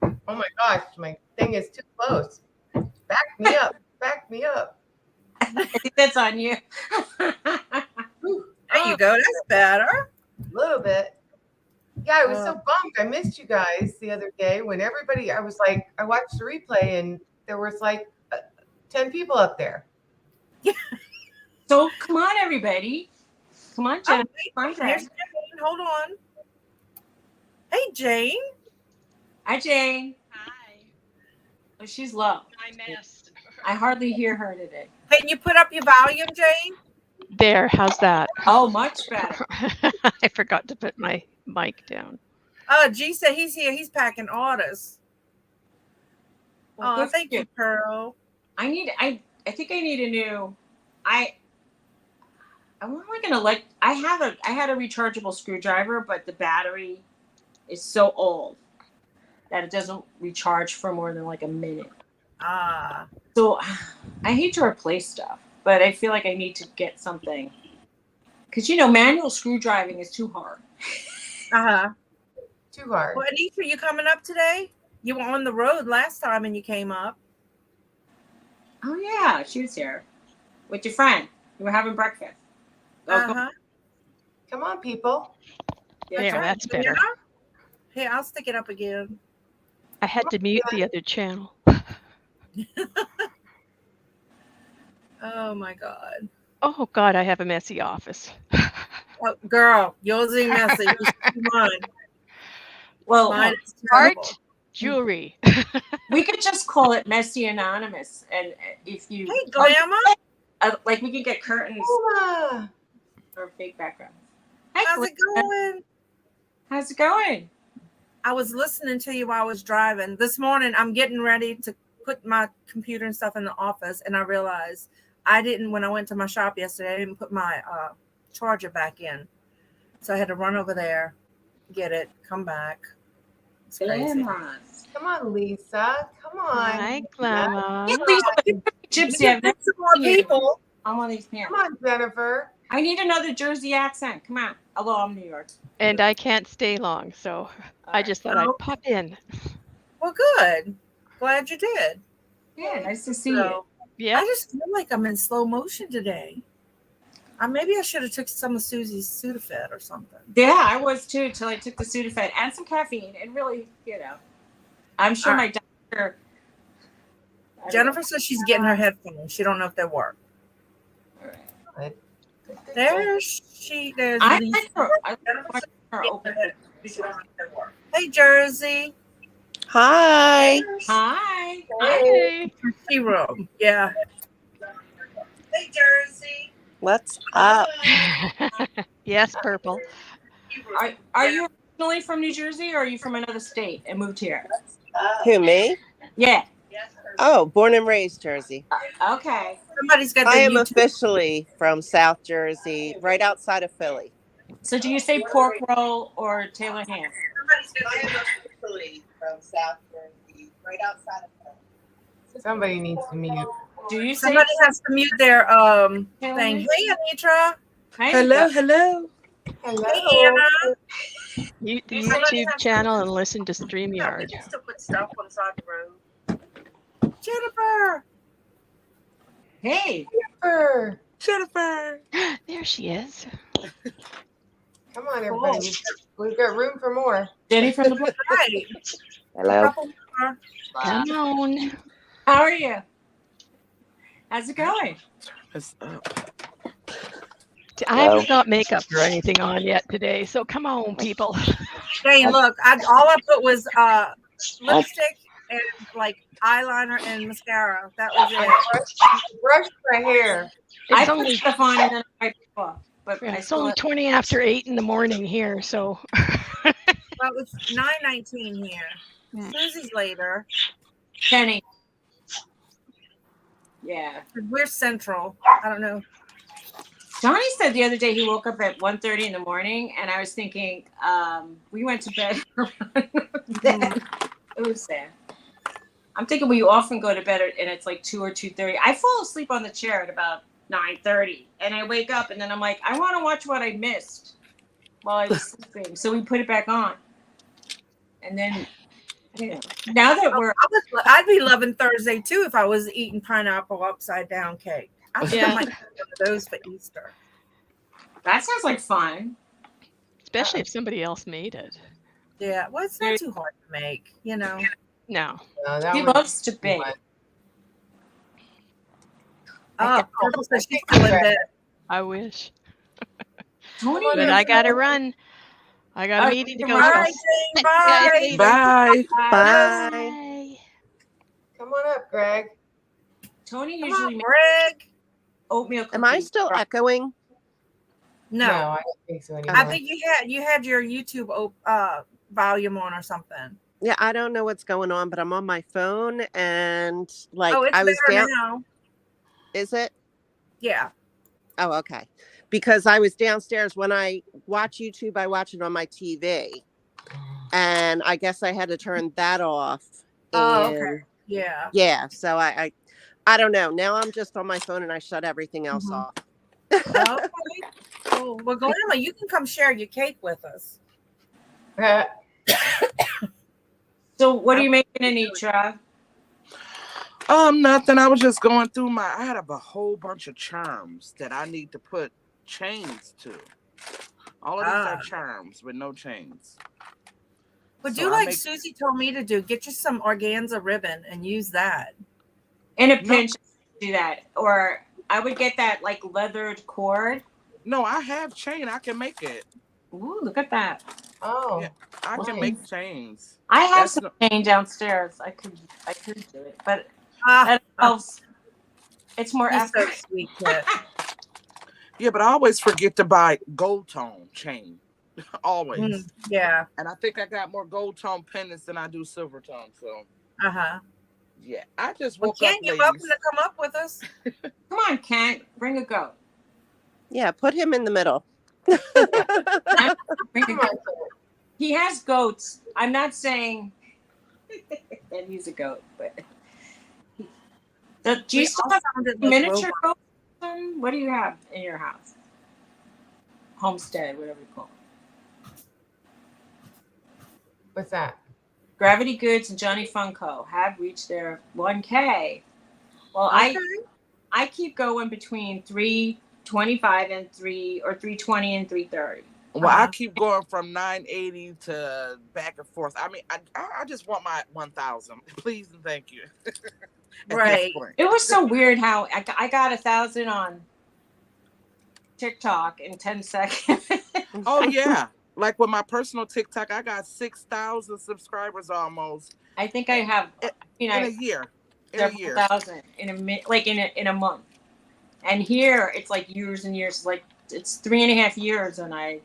Donna. Oh my gosh, my thing is too close. Back me up. Back me up. I think that's on you. There you go. That's better. A little bit. Yeah, I was so bummed. I missed you guys the other day when I was like, I watched the replay and there was like 10 people up there. So come on, everybody. Come on, Jen. Come on, Here's Jen. Jane. Hold on. Hey, Jane. Hi, Jane. Hi, Oh, she's low. my mess. I hardly hear her today. Can you put up your volume, Jane? There, how's that? Oh, much better. I forgot to put my mic down. G said he's here. He's packing orders. Well, Oh, good for thank you, Pearl. I think I need a new. I want like an I had a rechargeable screwdriver, but the battery is so old that it doesn't recharge for more than like a minute. Ah. So I hate to replace stuff, but I feel like I need to get something because manual screwdriving is too hard. Uh-huh. Too hard. Well, Anitra, you coming up today? You were on the road last time and you came up. Oh yeah, she was here with your friend. You were having breakfast. Uh-huh. Come on, people. There, that's better. Here, I'll stick it up again. I had to mute the other channel. Oh my God. Oh God, I have a messy office. Oh, girl, yours ain't messy. You should be mine. Well, Mine is terrible. Art, jewelry. we could just call it Messy Anonymous, and if you Hey, Glamour. like, we can get curtains Hola. or fake backgrounds. Hi, How's it going? How's it going? I was listening to you while I was driving. This morning, I'm getting ready to put my computer and stuff in the office, and I realized when I went to my shop yesterday, I didn't put my charger back in. So I had to run over there, get it, come back. It's crazy. Come on, Lisa. Come on. Hi, Glamour. Gypsy, I've never Some more seen you. people. I'm on these pants. Come on, Jennifer. I need another Jersey accent. Come on. Although I'm New York. And I can't stay long, so I just thought I'd pop in. Well, good. Glad you did. Yeah, nice to see you. Yeah. I just feel like I'm in slow motion today. Maybe I should have took some of Susie's Sudafed or something. Yeah, I was too till I took the Sudafed and some caffeine, and really, I'm sure my doctor. Jennifer says she's getting her headphones. She don't know if they work. All right. There's I Lisa. like her. I like her open. Hey, Jersey. Hi. Hi. Hey. Tea room. Yeah. Hey, Jersey. What's up? Yes, purple. Are you originally from New Jersey, or are you from another state and moved here? Who, me? Yeah. Oh, born and raised Jersey. Okay. Somebody's got I their am YouTube. officially from South Jersey, right outside of Philly. So do you say pork roll or Taylor ham? I am officially from South Jersey, right outside of Philly. Somebody needs to mute. Do you say Somebody has to mute their Taylor thing. ham? Hey, Anitra. Hi, Hello. Hey, Anna. Mute the YouTube channel and listen to StreamYard. We can still put stuff on the side of the road. Jennifer. Hey. Jennifer. There she is. Come on, everybody. We've got room for more. Jenny from the block. Right. Hello. Couple more. Come on. How are you? How's it going? I haven't got makeup or anything on yet today, so come on, people. Hey, look, all I put was lipstick and like eyeliner and mascara. That was it. Brush my hair. I It's put only, stuff on and then I wipe it off, but I it's still only 20 after 8 in the morning here, so. Well, it's 9:19 here. Susie's later. Jenny. Yeah. We're central. I don't know. Johnny said the other day he woke up at 1:30 in the morning, and I was thinking, we went to bed around then. It was sad. I'm thinking we often go to bed and it's like 2 or 2:30. I fall asleep on the chair at about 9:30, and I wake up and then I'm like, I want to watch what I missed while I was sleeping. So we put it back on, and then now that we're I'd be loving Thursday too if I was eating pineapple upside down cake. I think I might do one of those for Easter. that sounds like fun. Especially if somebody else made it. Yeah, well, it's not too hard to make, you know. No. No, that He was loves to bake. fun. Oh, Purple says she's still in bed. I wish. Tony, Come on But in. I gotta run. I got a All meeting to go right, All to. right, Jane. Guys, Bye. later. Bye. Bye. Bye. Come on up, Greg. Tony Come usually on, makes Greg. oatmeal cookies. Am I still echoing? No, I don't think so anymore. I think you had your YouTube volume on or something. Yeah, I don't know what's going on, but I'm on my phone and like Oh, it's I was better down. now. Is it? Yeah. Oh, okay. Because I was downstairs when I watch YouTube, I watch it on my TV. And I guess I had to turn that off. Oh, And okay. Yeah. yeah, so I don't know. Now I'm just on my phone and I shut everything else off. Okay. Well, Glenna, you can come share your cake with us. So what are you making, Anitra? Nothing. I was just going through I have a whole bunch of charms that I need to put chains to. All of these are charms with no chains. But So do I like make- Suzy told me to do. Get you some organza ribbon and use that. In a pinch, do that. Or I would get that like leathered cord. No, I have chain. I can make it. Ooh, look at that. Oh, Yeah, I can nice. make chains. I have That's some chain downstairs. I could do it, but Ah, that helps. It's more you're so effort. sweet, Kit. Yeah, but I always forget to buy gold tone chain. Always. Yeah. And I think I got more gold tone pendants than I do silver tone. So Uh-huh. yeah, I just Well, woke up, Kent, you're ladies. welcome to come up with us. Come on, Kent, bring a goat. Yeah, put him in the middle. Bring a come on. goat. He has goats. I'm not saying that he's a goat, but do you still have miniature goats? What do you have in your house? Homestead, whatever you call it. What's that? Gravity Goods and Johnny Funko have reached their 1K. Well, Okay. I keep going between 325 and 320 and 330. Well, I keep going from 980 to back and forth. I mean, I just want my 1,000. Please and thank you. At this Right. point. It was so weird how I got 1,000 on TikTok in 10 seconds. Oh yeah. Like with my personal TikTok, I got 6,000 subscribers almost I think I have, in a year. In a several year. thousand in a month. And here it's like years and years. Like it's 3.5 years, and I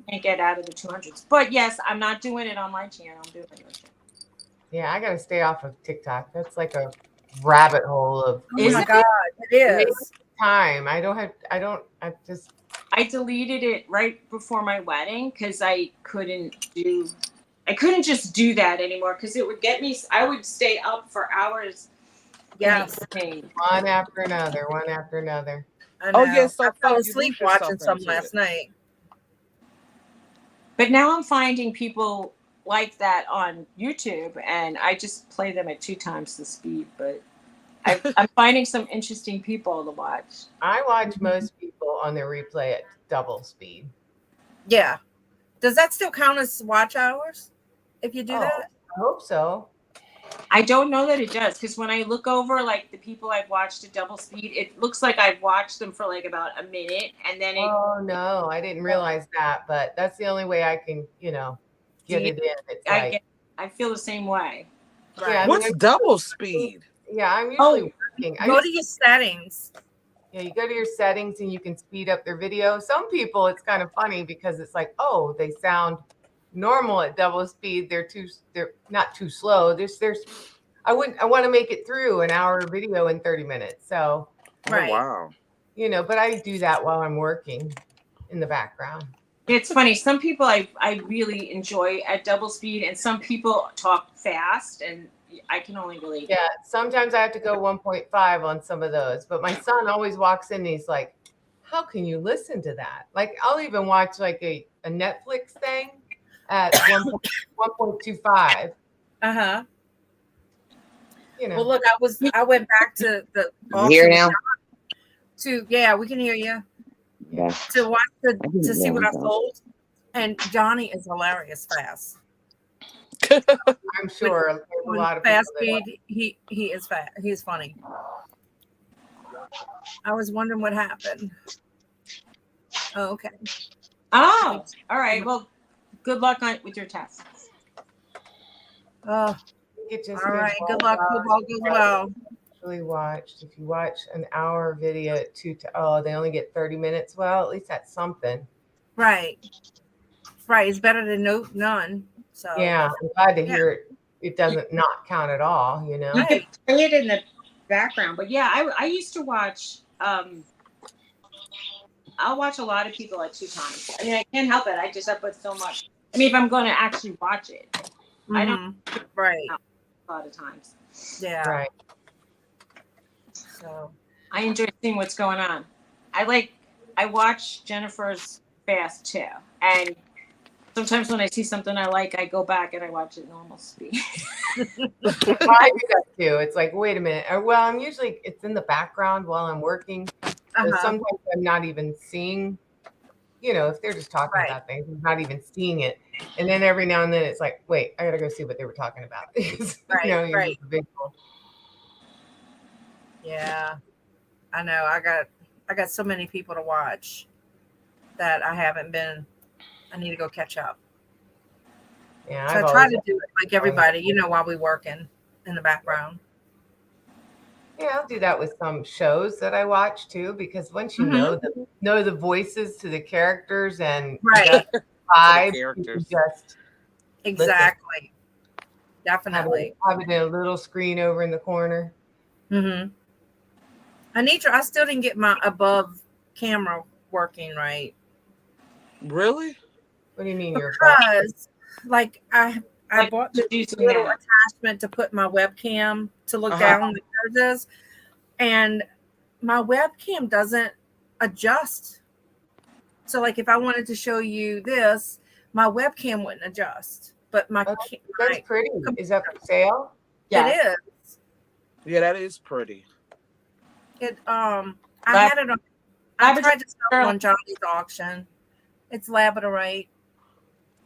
can't get out of the 200s. But yes, I'm not doing it on my channel. I'm doing it on your channel. Yeah, I gotta stay off of TikTok. That's like a rabbit hole of Oh my God, it is. time. I just I deleted it right before my wedding because I couldn't just do that anymore because it would get me. I would stay up for hours. Yes. one after another. I know. Oh yeah, so I fell you asleep lose yourself watching some into last it. night. But now I'm finding people like that on YouTube, and I just play them at 2 times the speed. But I'm finding some interesting people to watch. I watch most people on their replay at double speed. Yeah. Does that still count as watch hours if you do that? I hope so. I don't know that it does because when I look over like the people I've watched at double speed, it looks like I've watched them for like about a minute, and then Oh no, I didn't realize that, but that's the only way I can, get it in. It's I feel the same way. yeah, What's double speed? Yeah, I'm usually working. Go to your settings. Yeah, you go to your settings and you can speed up their video. Some people, it's kind of funny because it's like, oh, they sound normal at double speed. They're not too slow. I want to make it through an hour video in 30 minutes. So, Right. Oh, wow. But I do that while I'm working in the background. It's funny. Some people I really enjoy at double speed, and some people talk fast, and I can only relate. Yeah, sometimes I have to go 1.5 on some of those, but my son always walks in and he's like, how can you listen to that? Like, I'll even watch like a Netflix thing at 1.25. Uh-huh. Well, look, I went back to the Here now? yeah, we can hear you. Yeah. To watch to see what I sold. And Johnny is hilarious fast. I'm sure there's a lot of fast people speed. He is fast. He's funny. I was wondering what happened. Oh, okay. Oh, all right. Well, good luck with your tests. Oh, It just all goes right. Good luck. well. Hope all goes well. Actually watched. If you watch an hour video at they only get 30 minutes. Well, at least that's something. Right. Right. It's better than none. So Yeah, I'm glad to Yeah. hear it. It doesn't not count at all, you know. You could Right. play it in the background, but yeah, I used to watch. I'll watch a lot of people at 2 times. I mean, I can't help it. I just up with so much. I mean, if I'm going to actually watch it, I don't Right. a lot of times. Yeah. Right. So I enjoy seeing what's going on. I watch Jennifer's Fast too, and sometimes when I see something I like, I go back and I watch it normal speed. I do that too. It's like, wait a minute. Well, it's in the background while I'm working. So sometimes I'm not even seeing, if they're just talking Right. about things, I'm not even seeing it. And then every now and then it's like, wait, I gotta go see what they were talking about. Right, You're right. just a visual. Yeah. I know. I got so many people to watch that I haven't been. I need to go catch up. Yeah, So I try to do it like everybody, while we working in the background. Yeah, I'll do that with some shows that I watch too, because once you Mhm. know the voices to the characters and Right. the vibe, you characters. can just Exactly. Definitely. have it in a little screen over in the corner. Mm-hmm. I still didn't get my above camera working right. Really? What do you mean you're Because like I Like, bought the using little that. attachment to put my webcam to look Uh-huh. down like yours is, and my webcam doesn't adjust. So like if I wanted to show you this, my webcam wouldn't adjust. But my That's pretty. Is that for sale? Yes. it is. Yeah, that is pretty. I had it on. I Labrador- tried to sell it on Johnny's auction. It's labradorite,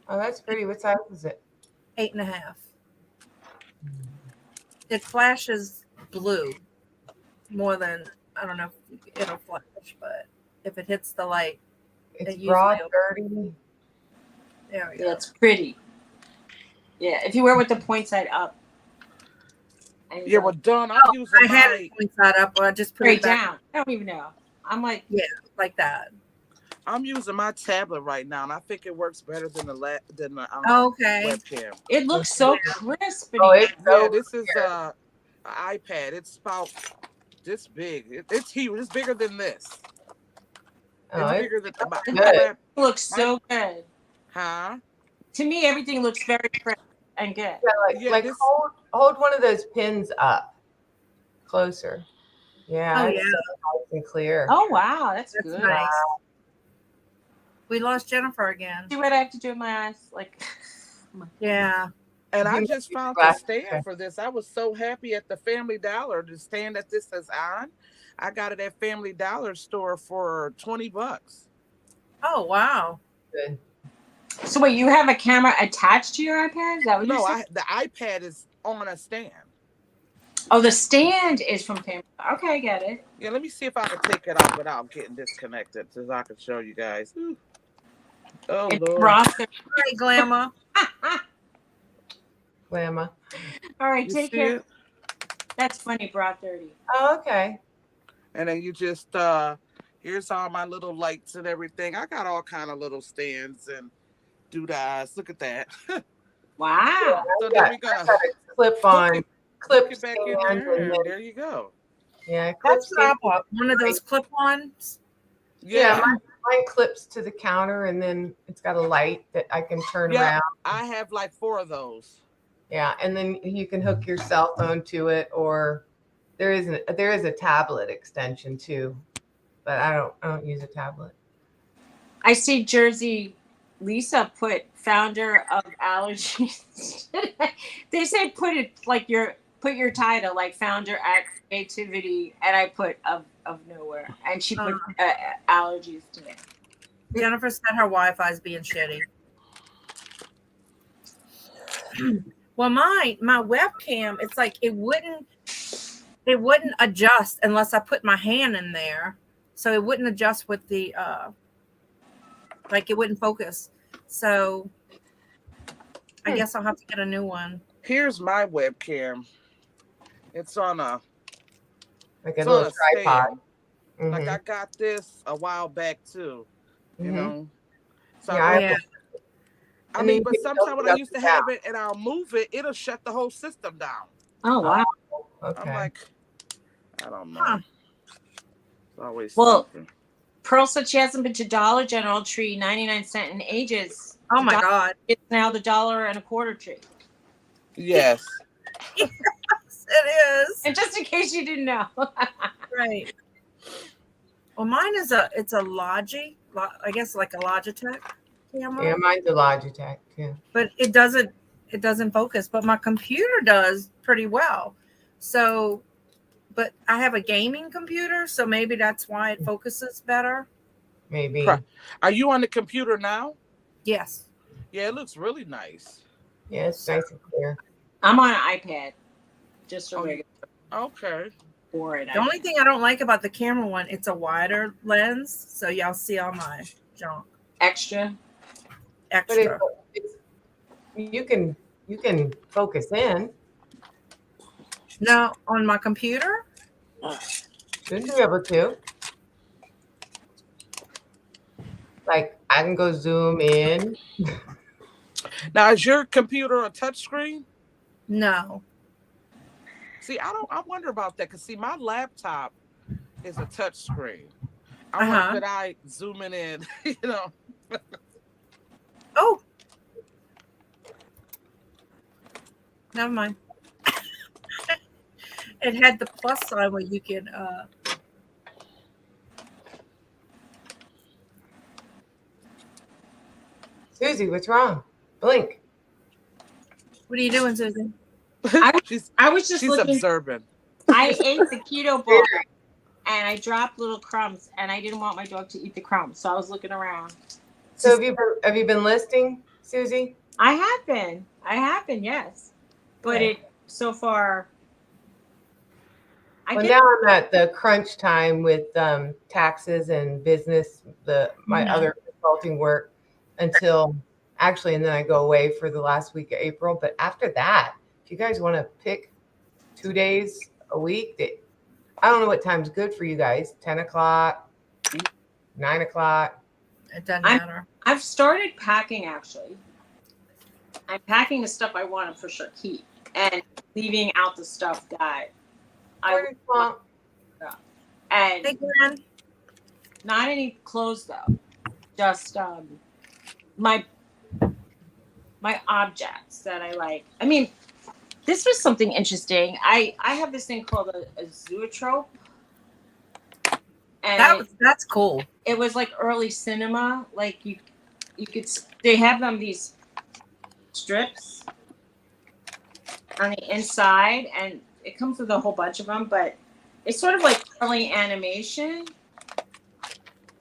Oh, that's pretty. What size is it? 8.5. It flashes blue more than, I don't know if it'll flash, but if it hits the light, It's It broad, usually- 30. there we Yeah, go. it's pretty. Yeah, if you wear it with the point side up. And Yeah, go well, Dawn, I'm using I had my it point side up, but I just put straight it back down. I don't even know. I'm like, like that. I'm using my tablet right now, and I think it works better than the Okay. webcam. it looks so crisp. And Oh, it's Yeah, so this is an iPad. It's about this big. It's huge. It's bigger than this. Oh, It's bigger than good. it looks so good. Huh? To me, everything looks very crisp and good. Yeah, like hold one of those pins up closer. Yeah, Oh, it's yeah. so nice and clear. Oh wow, that's That's good. nice. We lost Jennifer again. See what I have to do with my eyes? Like, Yeah. And I You just know, found you the got- stand for this. I was so happy at the Family Dollar. The stand that this is on, I got it at Family Dollar store for $20. Oh, wow. Good. so wait, you have a camera attached to your iPad? Is that what No, you're saying? the iPad is on a stand. Oh, the stand is from Family. Okay, I get it. Yeah, let me see if I can take it off without getting disconnected, so I can show you guys. Ooh. Oh It's Lord! Ross. Hi, Glamour. Llama. All right, You take see care. it? That's funny, bra 30. Oh, okay. And then you just here's all my little lights and everything. I got all kind of little stands and doodads. Look at that. Wow. So Yeah, then we're gonna I got a clip clip it back stand, in there, and and then- there you go. Yeah, clip That's what I stand. bought. One of those clip-ons. Yeah, mine clips to the counter, and then it's got a light that I can turn Yeah. around. I have like 4 of those. Yeah, and then you can hook your cell phone to it, or there is a tablet extension too, but I don't use a tablet. I see Jersey Lisa put founder of allergies. They say put your title like founder at creativity, and I put of nowhere, and she put allergies today. Jennifer said her Wi-Fi is being shitty. Well, my webcam, it's like it wouldn't it wouldn't adjust unless I put my hand in there. So it wouldn't adjust with the like it wouldn't focus. So I guess I'll have to get a new one. Here's my webcam. It's on a Like a it's on little a tripod. stand. Like Mhm. I got this a while back too. You Mhm. know. So Yeah, I, Yeah. I and mean, then but you can sometimes open when I up used the to have tab. it and I'll move it, it'll shut the whole system down. Oh wow. I'm Okay. like, I don't know. Huh. It's always Well, something. Pearl said she hasn't been to Dollar General tree 99 cent in ages. Oh The my dollar- God. It's now the $1.25 tree. Yes. Yes, it is. And just in case you didn't know. Right. Well, mine is it's a I guess like a Logitech camera, Yeah, mine's a Logitech too. but it doesn't focus. But my computer does pretty well. So, but I have a gaming computer, so maybe that's why it focuses better. Maybe. Are you on the computer now? Yes. Yeah, it looks really nice. Yeah, it's nice and clear. I'm on an iPad. Just a Oh, regular Okay. board. The only thing I don't like about the camera one, it's a wider lens, so y'all see all my junk Extra. But extra. you can focus in. No, on my computer. Shouldn't be able to. Like I can go zoom in. Now, is your computer a touchscreen? No. See, I wonder about that because see, my laptop is a touchscreen. I Uh-huh. wonder could I zoom it in? You know. Oh. Never mind. It had the plus sign where you can Suzy, what's wrong? Blink. what are you doing, Susan? I was just She's looking. observing. I ate the keto bar and I dropped little crumbs and I didn't want my dog to eat the crumbs. So I was looking around. So have you been listing, Suzy? I have been, yes. But Good. it so far Well, now I'm at the crunch time with taxes and business, my Mhm. other consulting work until actually, and then I go away for the last week of April. But after that, if you guys want to pick 2 days a week, I don't know what time's good for you guys. 10 o'clock, 9 o'clock. It doesn't matter. I've started packing actually. I'm packing the stuff I want to for sure keep and leaving out the stuff that I want. and Hey, Glenn. not any clothes though. Just my objects that I like. I mean, this was something interesting. I have this thing called a zoetrope. And That's cool. it was like early cinema. Like you could they have them these strips on the inside and it comes with a whole bunch of them, but it's sort of like early animation.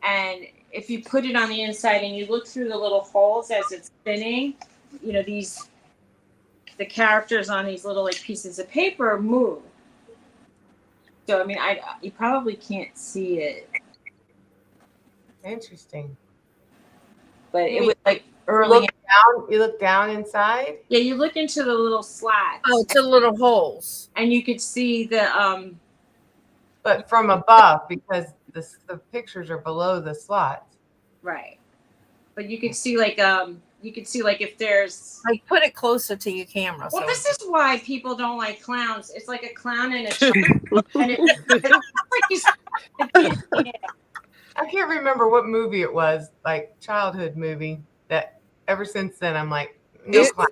And if you put it on the inside and you look through the little holes as it's spinning, you know, the characters on these little like pieces of paper move. So I mean, you probably can't see it, Interesting. but it was like early. You look down inside. Yeah, you look into the little slats. Oh, to little holes. And you could see the But from above, because the pictures are below the slots. right. But you could see like if there's Like put it closer to your camera. well, so this is why people don't like clowns. It's like a clown in a shirt, and it's like he's. I can't remember what movie it was, like childhood movie. That ever since then, I'm like, no It, clown.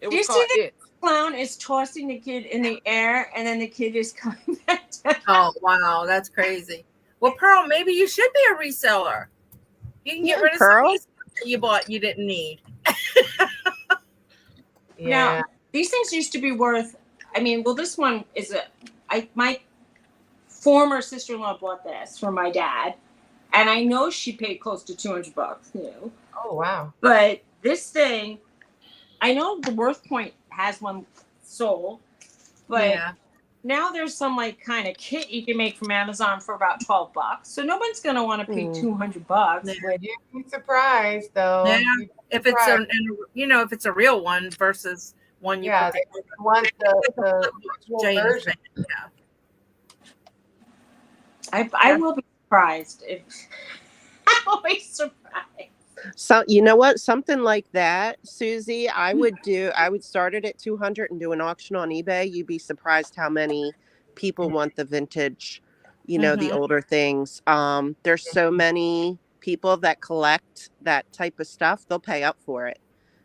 it Do you was see called the It. clown is tossing the kid in the air, and then the kid is coming back down? Oh wow, that's crazy. Well, Pearl, maybe you should be a reseller. You can get rid of some Pearl? pieces that you bought you didn't need. Yeah. Now, these things used to be worth. I mean, well, this one is my former sister-in-law bought this for my dad, and I know she paid close to $200 new. Oh wow. But this thing, I know the Worth Point has one sold, but Yeah. now there's some like kind of kit you can make from Amazon for about $12. So nobody's gonna want to pay $200. Yeah. Well, you'd be surprised though. Yeah. You'd be If it's surprised. if it's a real one versus one you Yeah, put they want the virtual James version. saying, yeah. I will be surprised if I'm always surprised. So you know what? Something like that, Susie, I would start it at 200 and do an auction on eBay. You'd be surprised how many people want the vintage, the older things. There's so many people that collect that type of stuff, they'll pay up for it.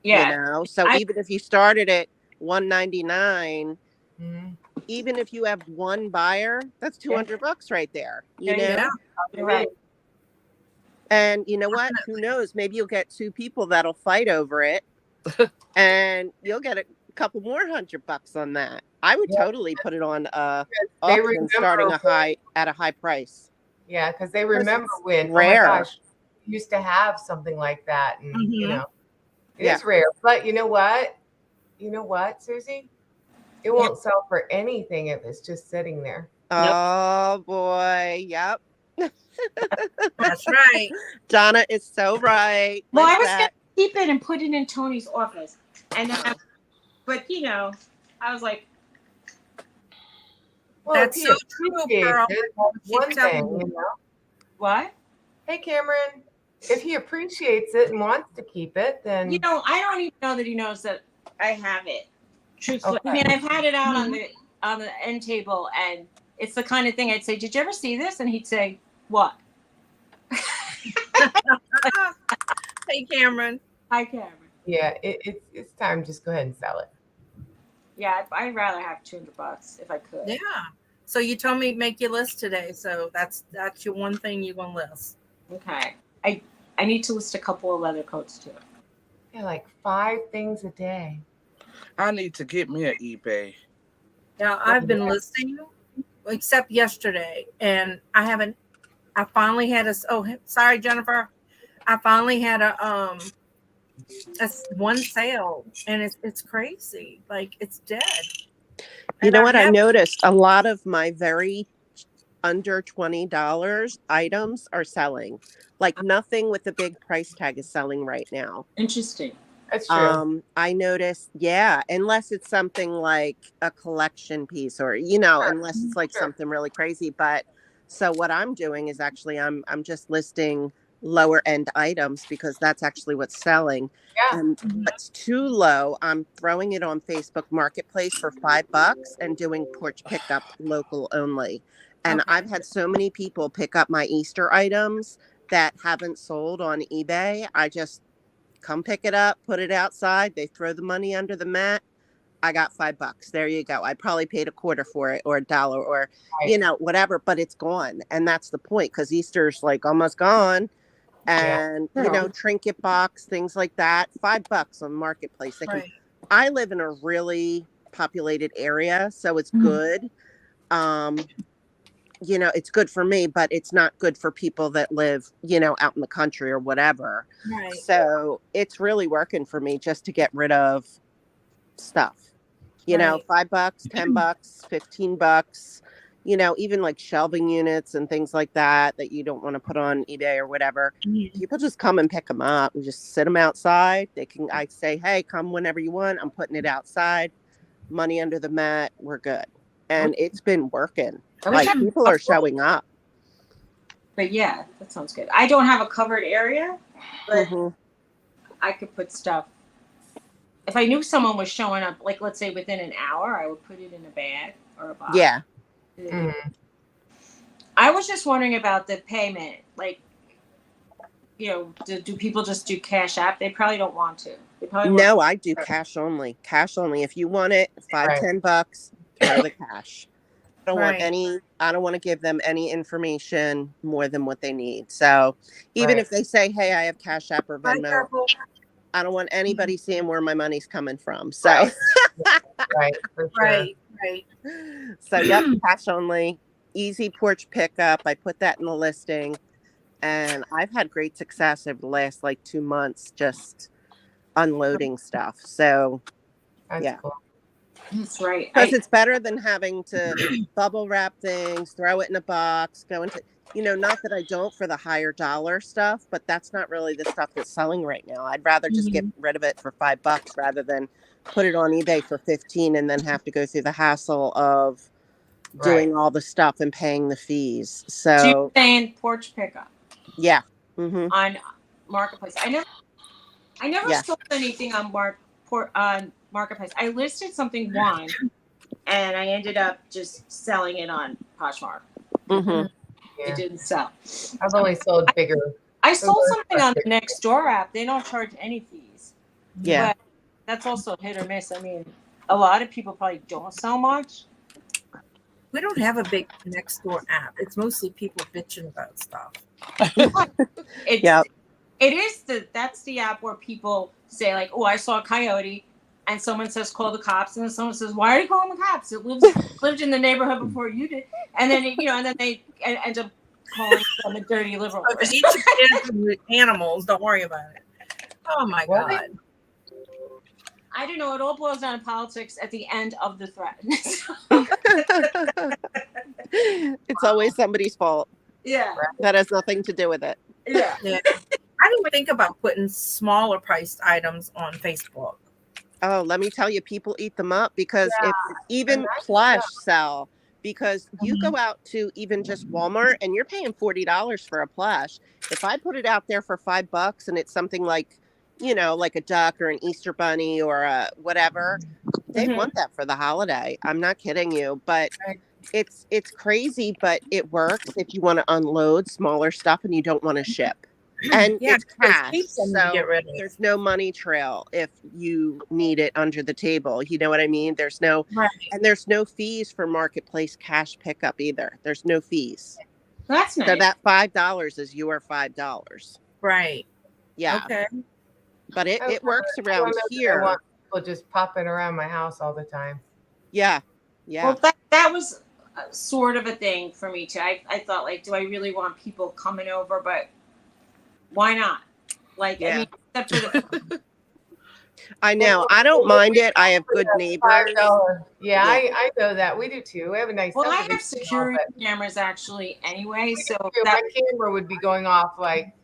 Yeah. So even if you started at 199, Mhm. even if you have one buyer, that's $200 right there. Yeah. You're right. And you know what? Who knows? Maybe you'll get two people that'll fight over it, and you'll get a couple more $100 on that. I would totally put it on They auction starting at a high price. Yeah, because they remember it's when rare. Oh my gosh, we used to have something like that, and Mhm. it is rare. But you know what? Susie? It won't sell for anything if it's just sitting there. Oh boy, yep. That's right. Donna is so right. Well, Like I was that. gonna keep it and put it in Tony's office, and then, but I was like, Well, That's if he so true, appreciates girl. it, that's one telling thing, me. what? Hey, Cameron, if he appreciates it and wants to keep it, then I don't even know that he knows that I have it. Truthfully, Okay. I mean, I've had it out on the end table, and it's the kind of thing I'd say, "Did you ever see this?" And he'd say, "What?" Hey, Cameron. Hi, Cameron. yeah, it's time. Just go ahead and sell it. Yeah, I'd rather have $200 if I could. Yeah. So you told me make your list today. So that's your one thing you're gonna list. Okay. I need to list a couple of leather coats too. Yeah, like 5 things a day. I need to get me an eBay. Now I've been listing, except yesterday, and I finally had sorry, Jennifer. I finally had a one sale, and it's crazy. Like it's dead. You know what? I noticed a lot of my very under $20 items are selling. Like nothing with a big price tag is selling right now. Interesting. That's true. I noticed, unless it's something like a collection piece or, unless it's like something really crazy. But so what I'm doing is actually I'm just listing lower end items because that's actually what's selling. Yeah. And what's too low, I'm throwing it on Facebook Marketplace for $5 and doing porch pickup local only. And I've had so many people pick up my Easter items that haven't sold on eBay. I just come pick it up, put it outside. They throw the money under the mat. I got $5. There you go. I probably paid a quarter for it or $1 or, whatever, but it's gone. And that's the point because Easter's like almost gone. And, trinket box, things like that, $5 on Marketplace. I live in a really populated area, so it's good. It's good for me, but it's not good for people that live, out in the country or whatever. Right. So it's really working for me just to get rid of stuff, $5, $10, $15, even like shelving units and things like that you don't want to put on eBay or whatever. People just come and pick them up and just sit them outside. I say, hey, come whenever you want. I'm putting it outside, money under the mat. We're good. And it's been working. Like people are showing up. But yeah, that sounds good. I don't have a covered area, but I could put stuff. If I knew someone was showing up, like let's say within an hour, I would put it in a bag or a box. Yeah. I was just wondering about the payment. Like, do people just do Cash App? They probably don't want to. No, I do cash only. Cash only. If you want it, $5-10, throw the cash. I don't want to give them any information more than what they need. So even if they say, hey, I have Cash App or Venmo, I don't want anybody seeing where my money's coming from. So Right. So cash only, easy porch pickup. I put that in the listing and I've had great success over the last 2 months just unloading stuff. So That's cool. That's right. Because it's better than having to bubble wrap things, throw it in a box, go into, not that I don't for the higher dollar stuff, but that's not really the stuff that's selling right now. I'd rather just get rid of it for $5 rather than put it on eBay for 15 and then have to go through the hassle of doing all the stuff and paying the fees. So you're So saying porch pickup yeah. on Marketplace. I never sold anything on Marketplace. I listed something once, and I ended up just selling it on Poshmark. It didn't sell. I've only sold bigger. I sold something on the Nextdoor app. They don't charge any fees. Yeah. But that's also hit or miss. I mean, a lot of people probably don't sell much. We don't have a big Nextdoor app. It's mostly people bitching about stuff. That's the app where people say like, oh, I saw a coyote, and someone says call the cops, and then someone says, why are you calling the cops? It lived in the neighborhood before you did, and then and then they end up calling them a dirty liberal. So eat your kids and animals. Don't worry about it. Oh my God. I don't know. It all boils down to politics at the end of the thread. It's always somebody's fault. Yeah. That has nothing to do with it. Yeah. I didn't think about putting smaller priced items on Facebook. Oh, let me tell you, people eat them up because if even plush sell, because you go out to even just Walmart and you're paying $40 for a plush. If I put it out there for $5 and it's something like, like a duck or an Easter bunny or a whatever, they want that for the holiday. I'm not kidding you, but it's crazy, but it works if you want to unload smaller stuff and you don't want to ship. And it's cash, so there's no money trail if you need it under the table. You know what I mean? There's no, and there's no fees for Marketplace cash pickup either. There's no fees. That's nice. So that $5 is your $5. Right. Yeah. Okay. But it works around here. I want people just popping around my house all the time. Yeah. Yeah. Well, that was sort of a thing for me too. I thought like, do I really want people coming over? But why not? Like, I mean, except for the I know. I don't mind it. I have good neighbors. Yeah, I know that. We do too. We have a nice. Well, I have security cameras actually anyway, so my camera would be going off like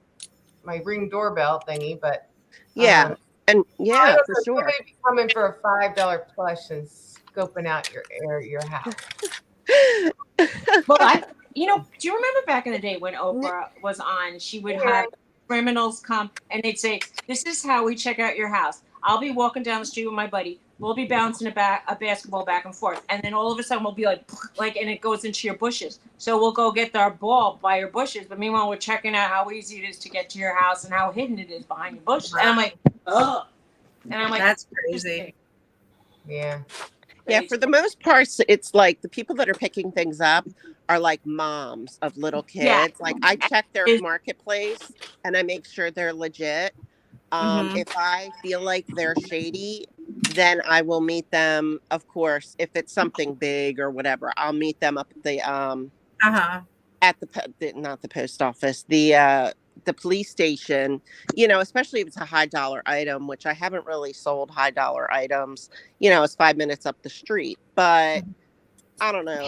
my Ring doorbell thingy, but and for sure. Somebody be coming for a $5 plush and scoping out your house. Well, do you remember back in the day when Oprah was on? She would have criminals come and they'd say, "This is how we check out your house. I'll be walking down the street with my buddy. We'll be bouncing a basketball back and forth, and then all of a sudden we'll be like, and it goes into your bushes. So we'll go get our ball by your bushes, but meanwhile we're checking out how easy it is to get to your house and how hidden it is behind your bushes." And I'm like, oh, and I'm like, that's crazy. Yeah. Yeah, for the most part, it's like the people that are picking things up are like moms of little kids. Yeah. Like I check their Marketplace and I make sure they're legit. If I feel like they're shady, then I will meet them. Of course, if it's something big or whatever, I'll meet them up at the at not the post office, the police station. Especially if it's a high dollar item, which I haven't really sold high dollar items. It's 5 minutes up the street, but I don't know.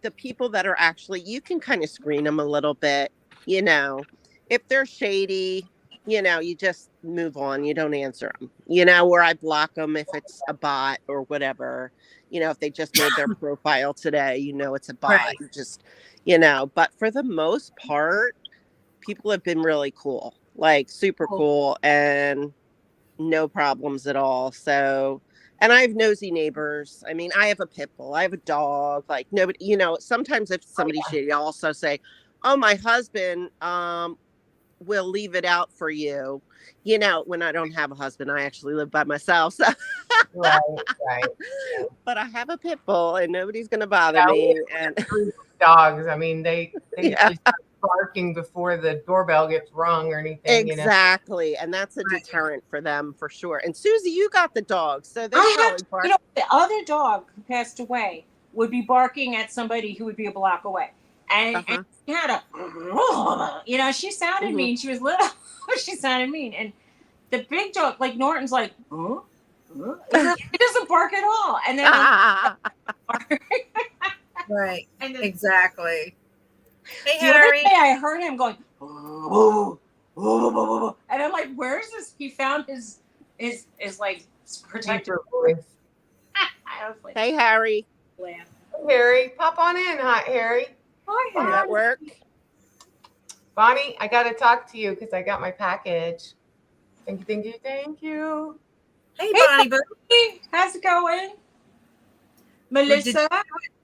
The people that are actually, you can kind of screen them a little bit. If they're shady, you just move on. You don't answer them, or I block them if it's a bot or whatever. If they just made their profile today, it's a bot. Right. You just, but for the most part, people have been really cool, like super cool and no problems at all. So, and I have nosy neighbors. I mean, I have a pit bull. I have a dog. Like nobody, sometimes if somebody's shady, I'll also say, oh, my husband, will leave it out for you. When I don't have a husband, I actually live by myself. So. Right. But I have a pit bull, and nobody's going to bother me. And dogs, I mean, they just start barking before the doorbell gets rung or anything. Exactly, and that's a deterrent for them for sure. And Suzy, you got the dog, so they're probably barking. The other dog who passed away would be barking at somebody who would be a block away. And she had a, she sounded mean. She was little. She sounded mean. And the big dog, like Norton's like, huh? He doesn't bark at all. And then Right. and then Exactly. Hey, the other Harry. day I heard him going, "Oh, oh," and I'm like, where is this? He found his like protective. Deeper voice. I was like, Hey, Harry. laugh. Harry, pop on in, hot Harry. Hi, You Harry. at work? Bonnie, I got to talk to you because I got my package. Thank you, thank you, thank you. Hey, Bonnie Boo. Hey, how's it going? Melissa,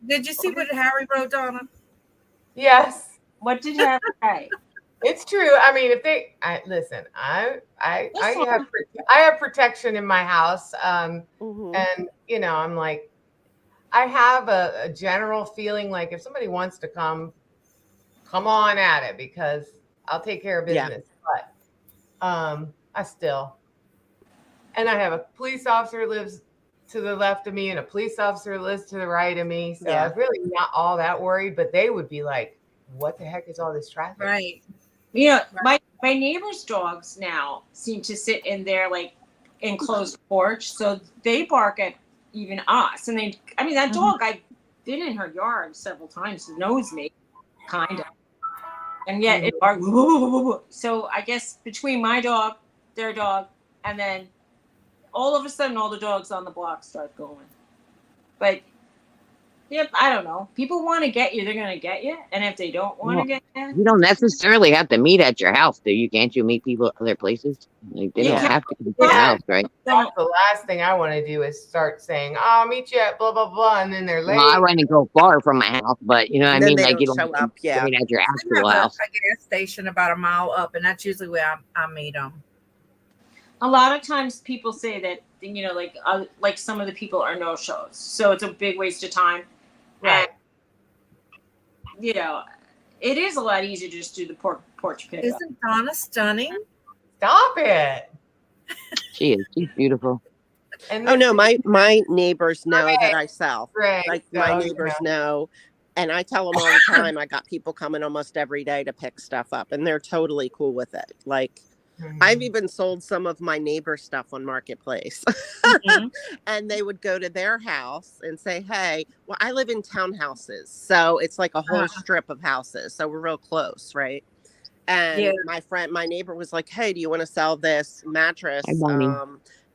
Did you see what Harry wrote, Donna? Yes, what did you have to say? it's true. I mean, if they listen, I have protection in my house, Mhm. and I'm like, I have a general feeling like if somebody wants to come on at it because I'll take care of Yeah. business. But I still, and I have a police officer lives to the left of me and a police officer lives to the right of me. So Yeah. I'm really not all that worried, but they would be like, what the heck is all this traffic? Right. You know, my neighbor's dogs now seem to sit in their like enclosed porch, so they bark at even us. And that dog, I've been in her yard several times, knows me, kind of, and yet it barks. So I guess between my dog, their dog, and then all of a sudden all the dogs on the block start going. But yep, I don't know. People want to get you, they're gonna get you, and if they don't want to get you, You don't necessarily have to meet at your house, do you? Can't you meet people at other places? Like, they You don't can. have to come to your Yeah. house, right? That's the last thing I want to do is start saying, I'll meet you at blah, blah, blah. And then they're late. Well, I wouldn't go far from my house, but you know what I And then mean? they Like, you don't don't show have up. to Yeah. meet at your We actual have a house. gas station about a mile up, and that's usually where I meet them. a lot of times people say that like some of the people are no shows, so it's a big waste of time. Right. And it is a lot easier to just do the porch pickup. Isn't Donna stunning? Stop it. She is. She's beautiful. And Oh this no, is my neighbors know Okay. that I sell. great. Like So, my neighbors know, and I tell them all the time. I got people coming almost every day to pick stuff up, and they're totally cool with it. Like I've even sold some of my neighbor stuff on Marketplace. And they would go to their house and say, hey, well, I live in townhouses. So it's like a whole strip of houses. So we're real close, right? And Yeah. my neighbor was like, hey, do you want to sell this mattress? Hi, Bonnie.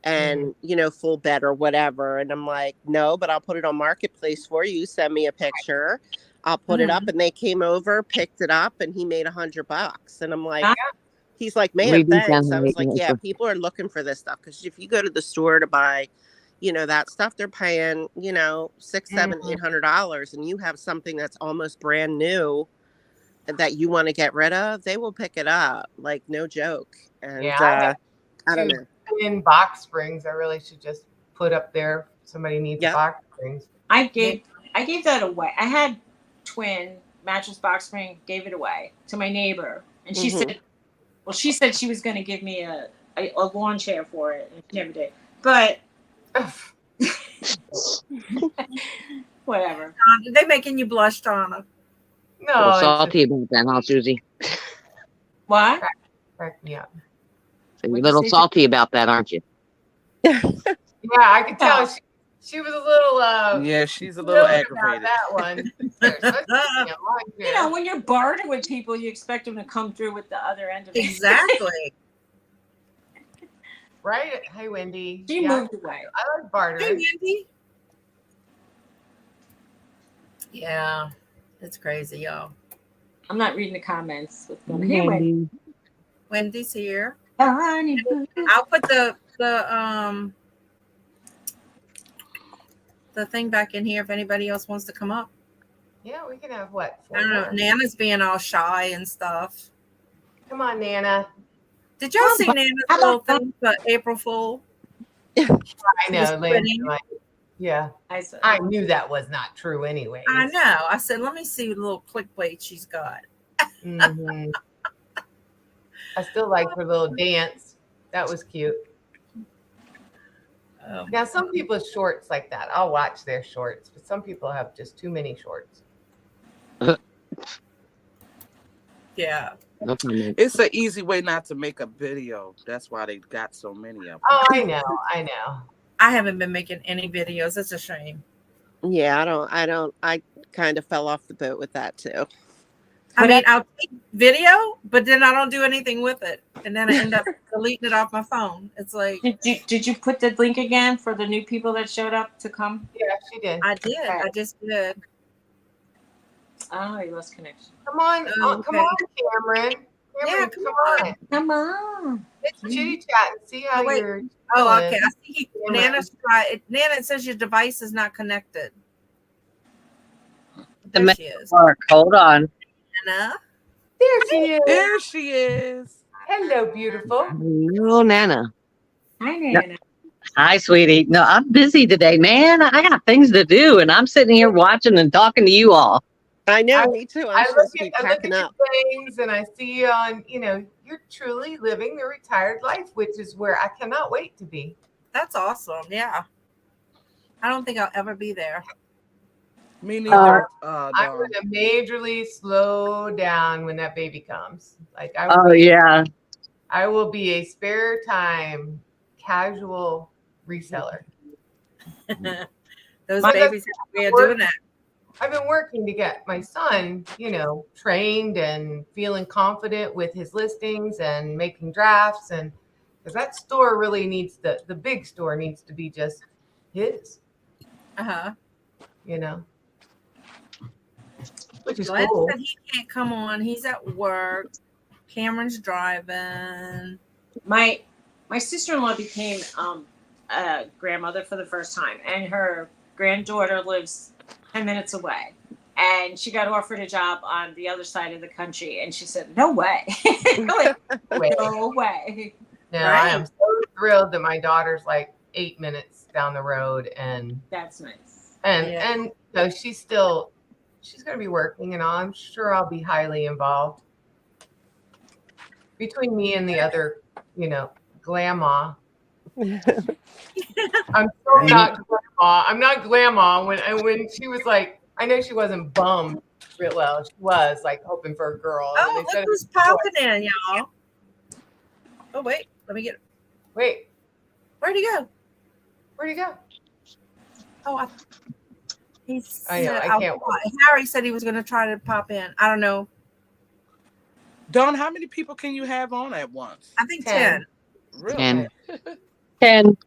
And full bed or whatever. And I'm like, no, but I'll put it on Marketplace for you. Send me a picture. I'll put it up. And they came over, picked it up, and he made $100. And I'm like, he's like, man, Redo thanks. down I was the like, way, yeah, people are looking for this stuff. Because if you go to the store to buy, that stuff, they're paying, $600, $700, $800, and you have something that's almost brand new that you want to get rid of, they will pick it up. Like, no joke. And I don't know. In box springs, I really should just put up there. Somebody needs Yep. box springs. I gave that away. I had twin mattress box spring, gave it away to my neighbor, and she said she was going to give me a lawn chair for it, and she never did. But whatever. They making you blush, Donna. No, a little it's salty about that, huh, Suzy? What? crack me up. So you're a little salty about that, aren't you? Yeah, I could tell she was a little Yeah, she's a little thrilled about aggravated. that one. There's supposed to be a line here. When you're bartering with people, you expect them to come through with the other end of it. Exactly. Right? Hey, Wendy. She moved away. I like Hey, bartering. Wendy. Yeah, it's crazy, y'all. I'm not reading the comments. What's going on? Hey, Wendy. Wendy's here. Honey. I'll put the thing back in here if anybody else wants to come up. Yeah, we can have what? I don't know. more? Nana's being all shy and stuff. Come on, Nana. Did y'all see Nana's little thing for April Fool? I know. Just Lance, quitting. yeah. I I knew that was not true anyway. I know. I said, let me see the little clickbait she's got. Mhm. I still like her little dance. That was cute. Now, some people's shorts like that, I'll watch their shorts, but some people have just too many shorts. Yeah. No comment. It's an easy way not to make a video. That's why they got so many of them. Oh, I know. I haven't been making any videos. It's a shame. Yeah, I kind of fell off the boat with that too. I mean, I'll take video, but then I don't do anything with it, and then I end up deleting it off my phone. It's like, Did you put the link again for the new people that showed up to come? Yeah, she did. I did. I just did. Oh, you lost connection. Come on, Oh, come okay. on, Cameron. Yeah, Come on. Come on. It's Chit-chat and see how Oh, wait. you're Oh, doing. okay. I see. Nana's try. Nana, it says your device is not connected. There she is. Mark, hold on. Nana. There she is. There she is. Hello, beautiful. No, Nana. Hi, Nana. Hi, sweetie. No, I'm busy today, man. I got things to do, and I'm sitting here watching and talking to you all. I know, me too. I'm I supposed look to be at packing your up. things and I see you on, you're truly living the retired life, which is where I cannot wait to be. That's awesome. Yeah. I don't think I'll ever be there. Me neither. I'm Dawn. going to majorly slow down when that baby comes. Like Oh, yeah. I will be a spare time casual reseller. Those My babies have a way of doing that. I've been working to get my son, trained and feeling confident with his listings and making drafts, and because that store really needs the big store needs to be just his, which is Glenn cool. said he can't come on. He's at work. Cameron's driving. My sister-in-law became a grandmother for the first time, and her granddaughter lives 10 minutes away. And she got offered a job on the other side of the country, and she said, "No way, like, no way." No, Right. I am so thrilled that my daughter's like 8 minutes down the road, and That's nice. and she's going to be working, and I'm sure I'll be highly involved. Between me and the other, glamma. I'm so not grandma. I'm not grandma. When she was like, I know she wasn't bummed. Well, she was like hoping for a girl. Oh, And they look said, who's popping in, y'all. Oh, wait. Let me get. wait, Where'd he go? where'd he go? Oh, he's. I know, I can't Harry said he was going to try to pop in. I don't know. Dawn, how many people can you have on at once? I think 10. 10. Really? 10. 10,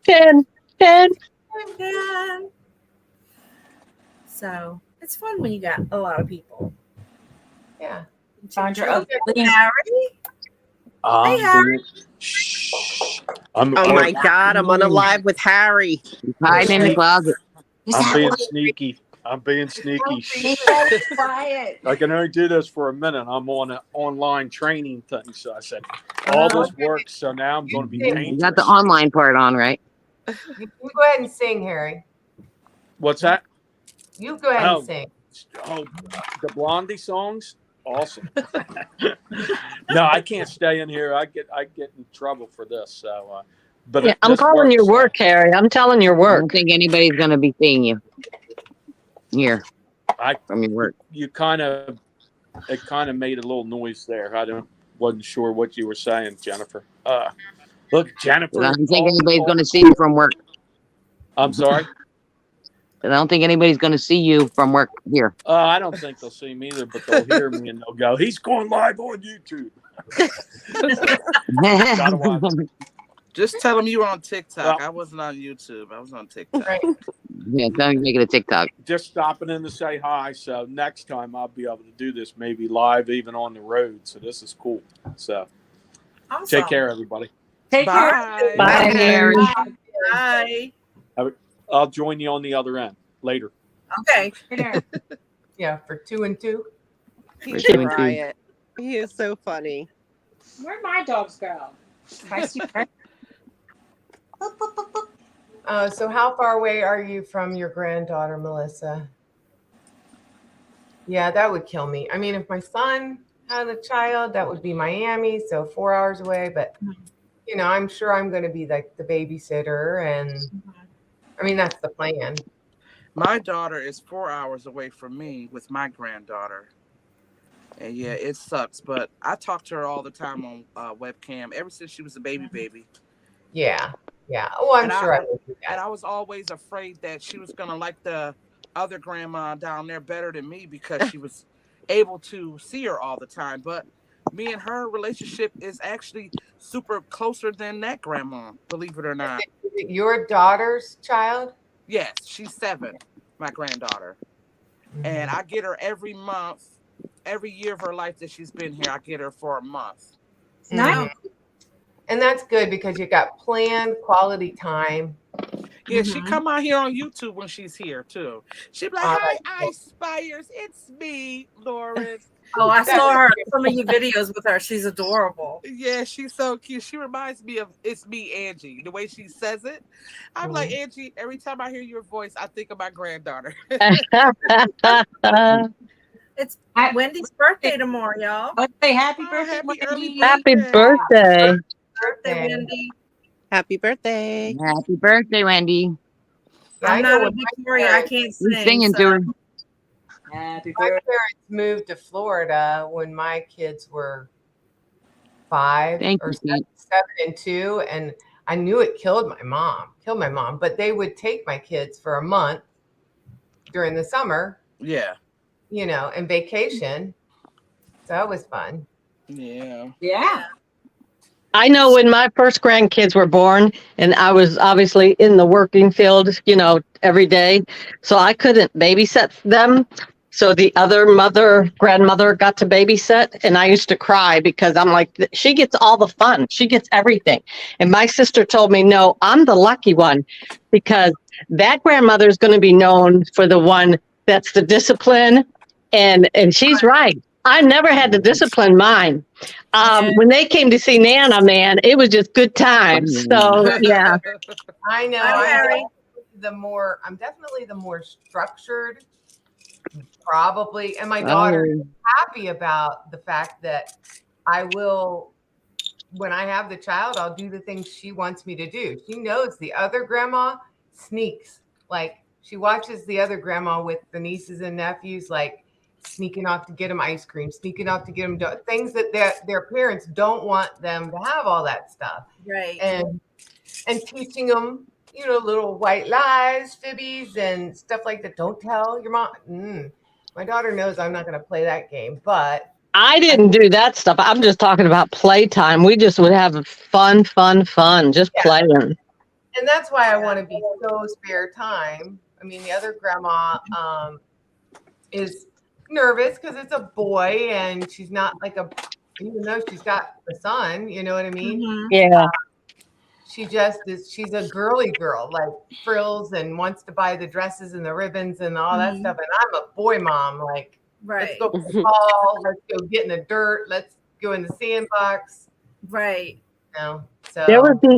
10, 10. 10. So it's fun when you got a lot of people. Yeah. Sandra, Harry. Hey, Harry. I'm Oh my God, I'm on a live with Harry. Hiding in the closet. I'm being sneaky. I'm being sneaky. quiet. I can only do this for a minute. I'm on an online training thing. So I said, all this works. So now I'm going to be You dangerous. got the online part on, right? You go ahead and sing, Harry. What's that? You go ahead and sing. Oh, the Blondie songs? Awesome. No, I can't stay in here. I get in trouble for this. So, but Yeah, I'm this calling works, your so. work, Harry. I'm telling your I work. don't think anybody's going to be seeing you here I from your work. it kind of made a little noise there. Wasn't sure what you were saying, Jennifer. Look, Jennifer. I don't think anybody's going to see you from work. I'm sorry. I don't think anybody's going to see you from work here. I don't think they'll see me either, but they'll hear me and they'll go, "He's going live on YouTube." Gotta watch. Just tell them you were on TikTok. Well- I wasn't on YouTube. I was on TikTok. Right. Yeah, don't make it a TikTok. Just stopping in to say hi. So next time I'll be able to do this maybe live, even on the road. So this is cool. So Awesome. take care, everybody. Take care. Bye. Bye, Harry. Bye. I'll join you on the other end later. Okay. Yeah, for 2 and 2. He's Two and a two. riot. He is so funny. Where'd my dogs go? I see So how far away are you from your granddaughter, Melissa? Yeah, that would kill me. I mean, if my son had a child, that would be Miami, so 4 hours away. But, I'm sure I'm going to be like the babysitter. And I mean, that's the plan. My daughter is 4 hours away from me with my granddaughter. And yeah, it sucks. But I talk to her all the time on webcam ever since she was a baby. Yeah. Yeah. Oh, I'm And sure I would do and that. I was always afraid that she was gonna like the other grandma down there better than me because she was able to see her all the time. But me and her relationship is actually super closer than that grandma, believe it or not. Is it your daughter's child? Yes, she's 7, my granddaughter. And I get her every month, every year of her life that she's been here, I get her for a month. Nice. And that's good because you got planned quality time. Yeah, she come out here on YouTube when she's here too. She be like, Oh, "Hi, that's cool. Ice Spires, it's me, Lauren." Oh, I saw her some of your videos with her. She's adorable. Yeah, she's so cute. She reminds me of "It's me, Angie." The way she says it, I'm like, Angie. Every time I hear your voice, I think of my granddaughter. It's Wendy's birthday tomorrow, y'all. Let's say happy birthday, happy early Wendy. Happy birthday. Birthday, Wendy. Happy birthday. Happy birthday, Wendy. Yeah, I I'm know not a when my Victoria. I can't You're sing. singing to her. Happy my birthday. parents moved to Florida when my kids were 5 Thank or you, 7, Pete. 7 and 2, and I knew it killed my mom. But they would take my kids for a month during the summer, Yeah, and vacation. So that was fun. yeah. Yeah. I know when my first grandkids were born, and I was obviously in the working field, every day. So I couldn't babysit them. So the other grandmother got to babysit, and I used to cry because I'm like, she gets all the fun. She gets everything. And my sister told me, no, I'm the lucky one because that grandmother is going to be known for the one that's the discipline. And she's right. I never had to discipline mine. When they came to see Nana, man, it was just good times. So yeah. I know. Hi, Harry. I'm definitely the more structured, probably. And my daughter is happy about the fact that I will, when I have the child, I'll do the things she wants me to do. She knows the other grandma sneaks. Like she watches the other grandma with the nieces and nephews, like sneaking off to get them ice cream, sneaking off to get them things that their parents don't want them to have, all that stuff. Right. And teaching them, little white lies, fibbies, and stuff like that. Don't tell your mom. My daughter knows I'm not going to play that game, but I didn't do that stuff. I'm just talking about playtime. We just would have fun, just playing. And that's why I want to be so spare time. I mean, the other grandma is nervous because it's a boy and she's not like even though she's got the son, you know what I mean? Yeah. She's a girly girl, like frills, and wants to buy the dresses and the ribbons and all that stuff. And I'm a boy mom, like, let's go play ball, let's go get in the dirt, let's go in the sandbox. Right. So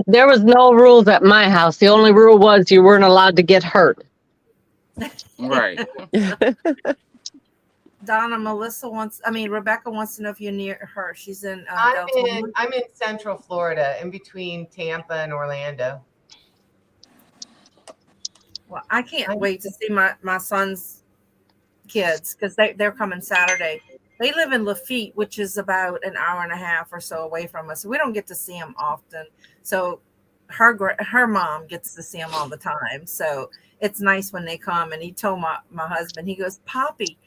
there was no rules at my house. The only rule was you weren't allowed to get hurt. Right. Rebecca wants to know if you're near her. She's in I'm in Central Florida, in between Tampa and Orlando. Well, I can't wait to see my son's kids because they're coming Saturday. They live in Lafitte, which is about an hour and a half or so away from us. So we don't get to see them often. So her mom gets to see them all the time. So it's nice when they come. And he told my husband, he goes, Poppy,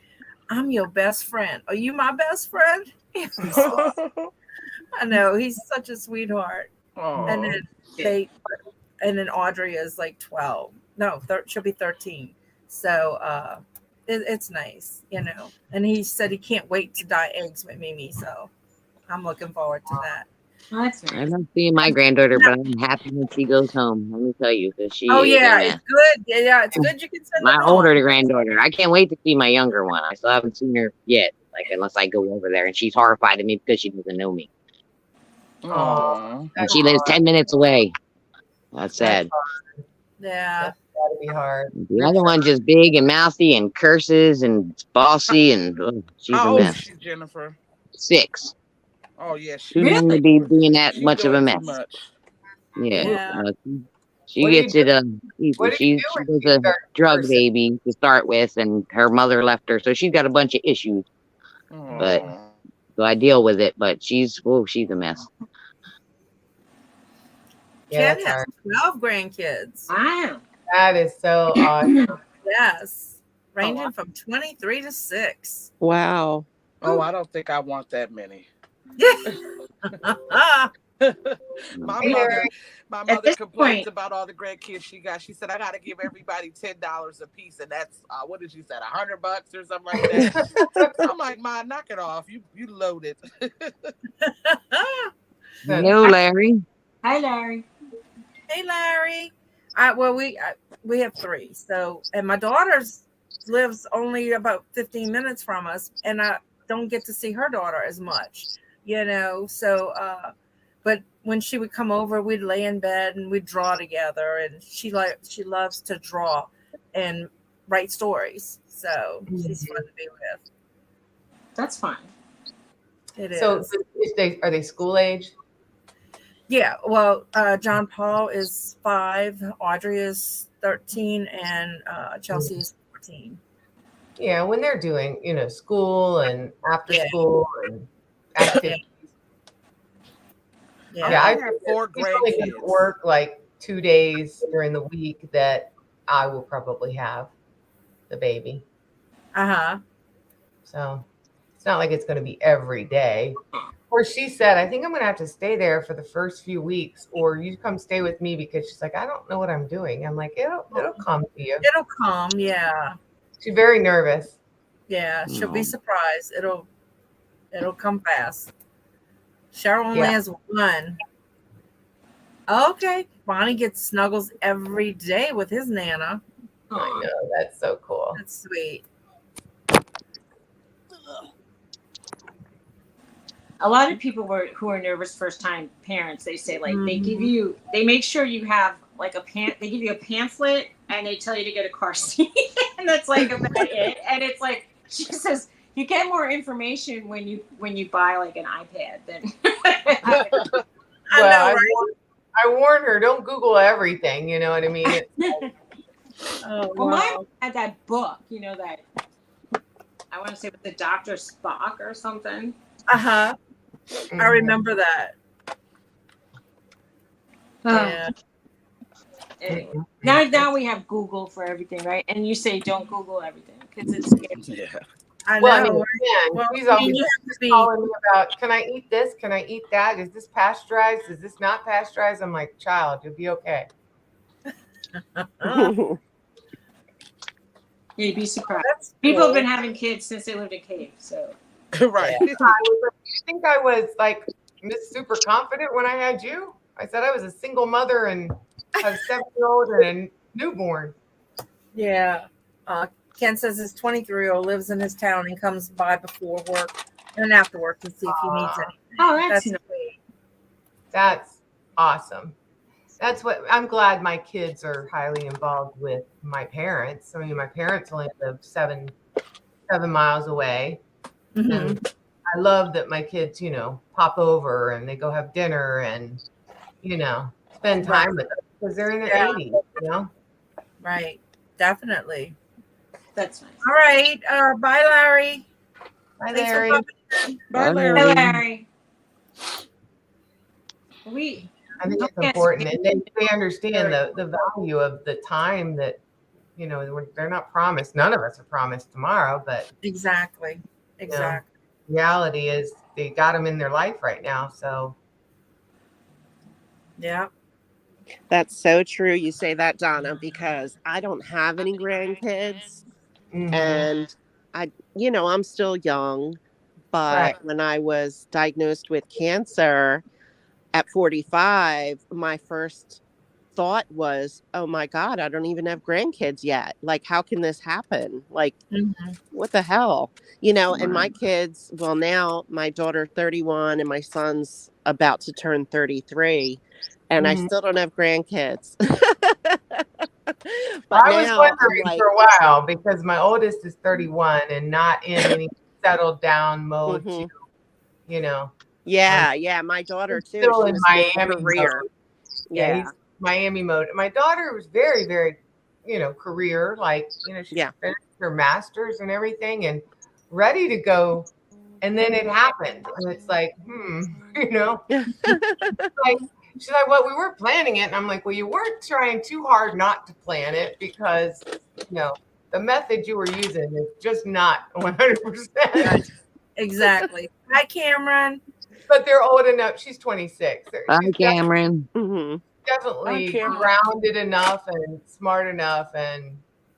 I'm your best friend. Are you my best friend? I know, he's such a sweetheart. And then Audrey is like 12. No, she'll be 13. So it's nice, And he said he can't wait to dye eggs with Mimi. So I'm looking forward to that. That's nice. I don't see my granddaughter, but I'm happy when she goes home. Let me tell you, because she. Oh is yeah, a mess. it's good. Yeah, it's good. You can send My them older on. granddaughter. I can't wait to see my younger one. I still haven't seen her yet, unless I go over there, and she's horrified of me because she doesn't know me. Oh, And she lives 10 minutes away. That's sad. Yeah, that's gotta be hard. The other one's just big and mouthy and curses and bossy, and she's How a old is mess. she, Jennifer? 6. Oh yeah, Too young to be being that she's much of a doing mess. too much. Yeah. She What do you gets do? it. What do She you do when was you a start drug cursing? baby to start with, and her mother left her, so she's got a bunch of issues. But so I deal with it. But she's a mess. Yeah, Ken that's has hard. 12 grandkids. Wow. That is so awesome. Yes. Oh, Ranging from 23 to 6. Wow. Oh, I don't think I want that many. Yeah. my Hey, mother, Larry. my At mother this complains point, about all the grandkids she got. She said I got to give everybody $10 a piece, and that's what did she say, $100 or something like that. I'm like, Ma, knock it off. You loaded. No, Larry. hi Larry. Hey, Larry. We have 3. So, and my daughter's lives only about 15 minutes from us, and I don't get to see her daughter as much, So, but when she would come over, we'd lay in bed and we'd draw together, and she loves to draw and write stories. So she's fun to be with. That's fine. It is. So are they school age? Yeah, well, John Paul is 5, Audrey is 13, and Chelsea is 14. Yeah, when they're doing, school and after Yeah. school and activities. Yeah. I I have 4 He's only going to grandkids. work like 2 days during the week that I will probably have the baby. Uh-huh. So it's not like it's going to be every day. Or she said, I think I'm going to have to stay there for the first few weeks, or you come stay with me, because she's like, I don't know what I'm doing. I'm like, it'll come to you. It'll come, yeah. She's very nervous. Yeah, she'll be No. surprised. It'll come fast. Cheryl only has 1. Okay. Bonnie gets snuggles every day with his Nana. I know, that's so cool. That's sweet. A lot of people who are nervous first time parents, they say like they make sure you have like they give you a pamphlet and they tell you to get a car seat and that's like about it. And it's like she says you get more information when you buy like an iPad than I know, right? I warn her, don't Google everything. You know what I mean? Oh, well, wow. mine had that book, that I want to say with the Dr. Spock or something. Uh-huh. I remember that. Yeah. Anyway, now we have Google for everything, right? And you say don't Google everything because it's scary. Yeah. I know. Well, I mean, Well, she's always you have to be. calling me about, can I eat this? Can I eat that? Is this pasteurized? Is this not pasteurized? I'm like, child, you'll be okay. You'd be surprised. That's People cool. have been having kids since they lived in caves, so. Right. I was like, you think I was like Miss Super Confident when I had you? I said I was a single mother and have a 7-year-old and a newborn. Yeah. Ken says his 23-year-old lives in his town and comes by before work and after work to see if he needs anything. Oh, that's sweet. That's awesome. That's what I'm glad my kids are highly involved with my parents. I mean, my parents only live 7 miles away. Mm-hmm. And I love that my kids, pop over and they go have dinner and, spend time with them because they're in their 80s, Right. Definitely. That's nice. All right. Bye, Larry. Bye, Thanks for Larry. coming. Bye, Bye, Larry. Hey, Larry. I think it's important, and they understand the value of the time that, they're not promised. None of us are promised tomorrow, but Exactly. reality is they got them in their life right now. So Yeah. That's so true. You say that, Donna, because I don't have any grandkids and I'm still young, but when I was diagnosed with cancer at 45, my first thought was, oh my God, I don't even have grandkids yet. Like, how can this happen? Like, what the hell? And my kids, well, now my daughter 31 and my son's about to turn 33 and I still don't have grandkids. But I was wondering for a while because my oldest is 31 and not in any settled down mode to, Yeah, my daughter too. Still She in was Miami career. mode. Yeah, he's Miami mode. My daughter was very, very, career, like, she finished her master's and everything and ready to go. And then it happened. And it's like, like, She's like, well, we were planning it. And I'm like, well, you weren't trying too hard not to plan it because, the method you were using is just not 100%. Exactly. Hi, Cameron. But they're old enough. She's 26. Hi, She's Cameron. definitely Hi, Cameron. grounded enough and smart enough,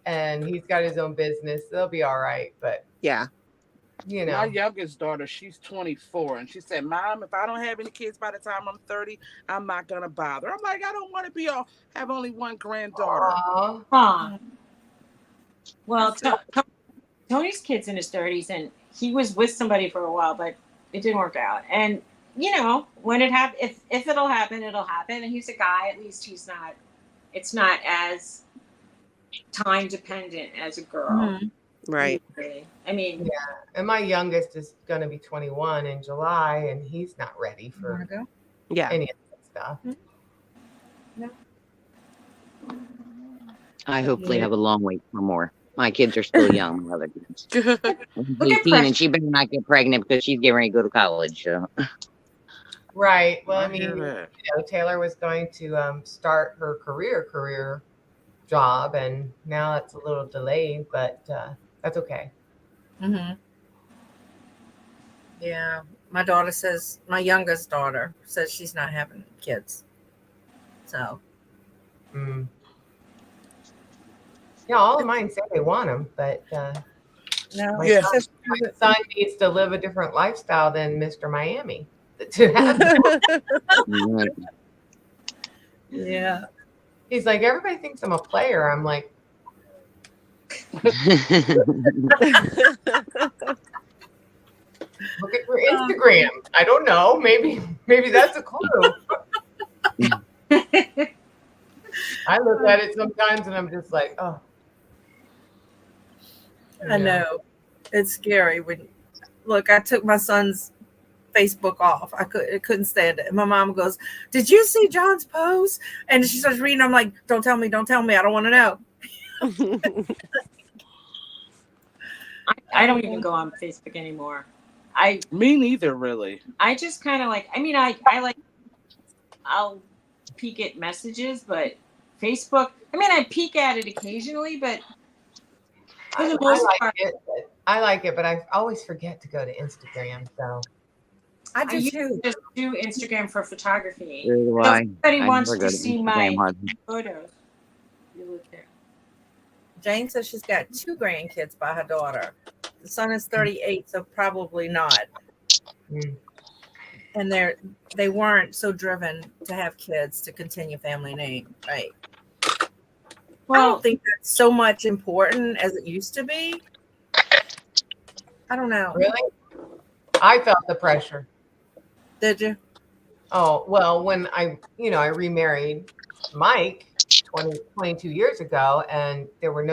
and he's got his own business. They'll be all right. But Yeah. My youngest daughter, she's 24, and she said, Mom, if I don't have any kids by the time I'm 30, I'm not gonna bother. I'm like, I don't want to have only one granddaughter. Huh. Well, Tony's kid's in his 30s, and he was with somebody for a while, but it didn't work out. And when it happens, if it'll happen, it'll happen. And he's a guy. At least it's not as time dependent as a girl. Mm-hmm. Right. I mean, yeah. And my youngest is going to be 21 in July, and he's not ready for any of that stuff. No. I hopefully have a long wait for more. My kids are still young. My other kids. She's 18, and she better not get pregnant because she's getting ready to go to college. So. Right. Well, I hear mean, that. Taylor was going to start her career job, and now it's a little delayed, but that's okay. Mm-hmm. Yeah. My youngest daughter says she's not having kids. So. Yeah, all of mine say they want them, but No. my Yeah. son needs to live a different lifestyle than Mr. Miami to have them. Yeah. He's like, everybody thinks I'm a player. I'm like, look at your Instagram. I don't know. Maybe that's a clue. I look at it sometimes and I'm just like, oh. I know. It's scary look, I took my son's Facebook off. I couldn't stand it. And my mom goes, "Did you see John's post?" And she starts reading. I'm like, don't tell me. I don't want to know. I don't even go on Facebook anymore. Me neither, really. I just kind of I'll peek at messages, but Facebook, I peek at it occasionally, but for the most part, I like it, but I always forget to go to Instagram. So I I used do. to just do Instagram for photography. So do If I. anybody I wants never go to to see Instagram my hardly. photos, you look there. Jane says she's got 2 grandkids by her daughter. The son is 38, so probably not. And they weren't so driven to have kids to continue family name, right? I don't think that's so much important as it used to be. I don't know. really, I felt the pressure. Did you? Oh, well, when I remarried Mike 22 years ago, and there were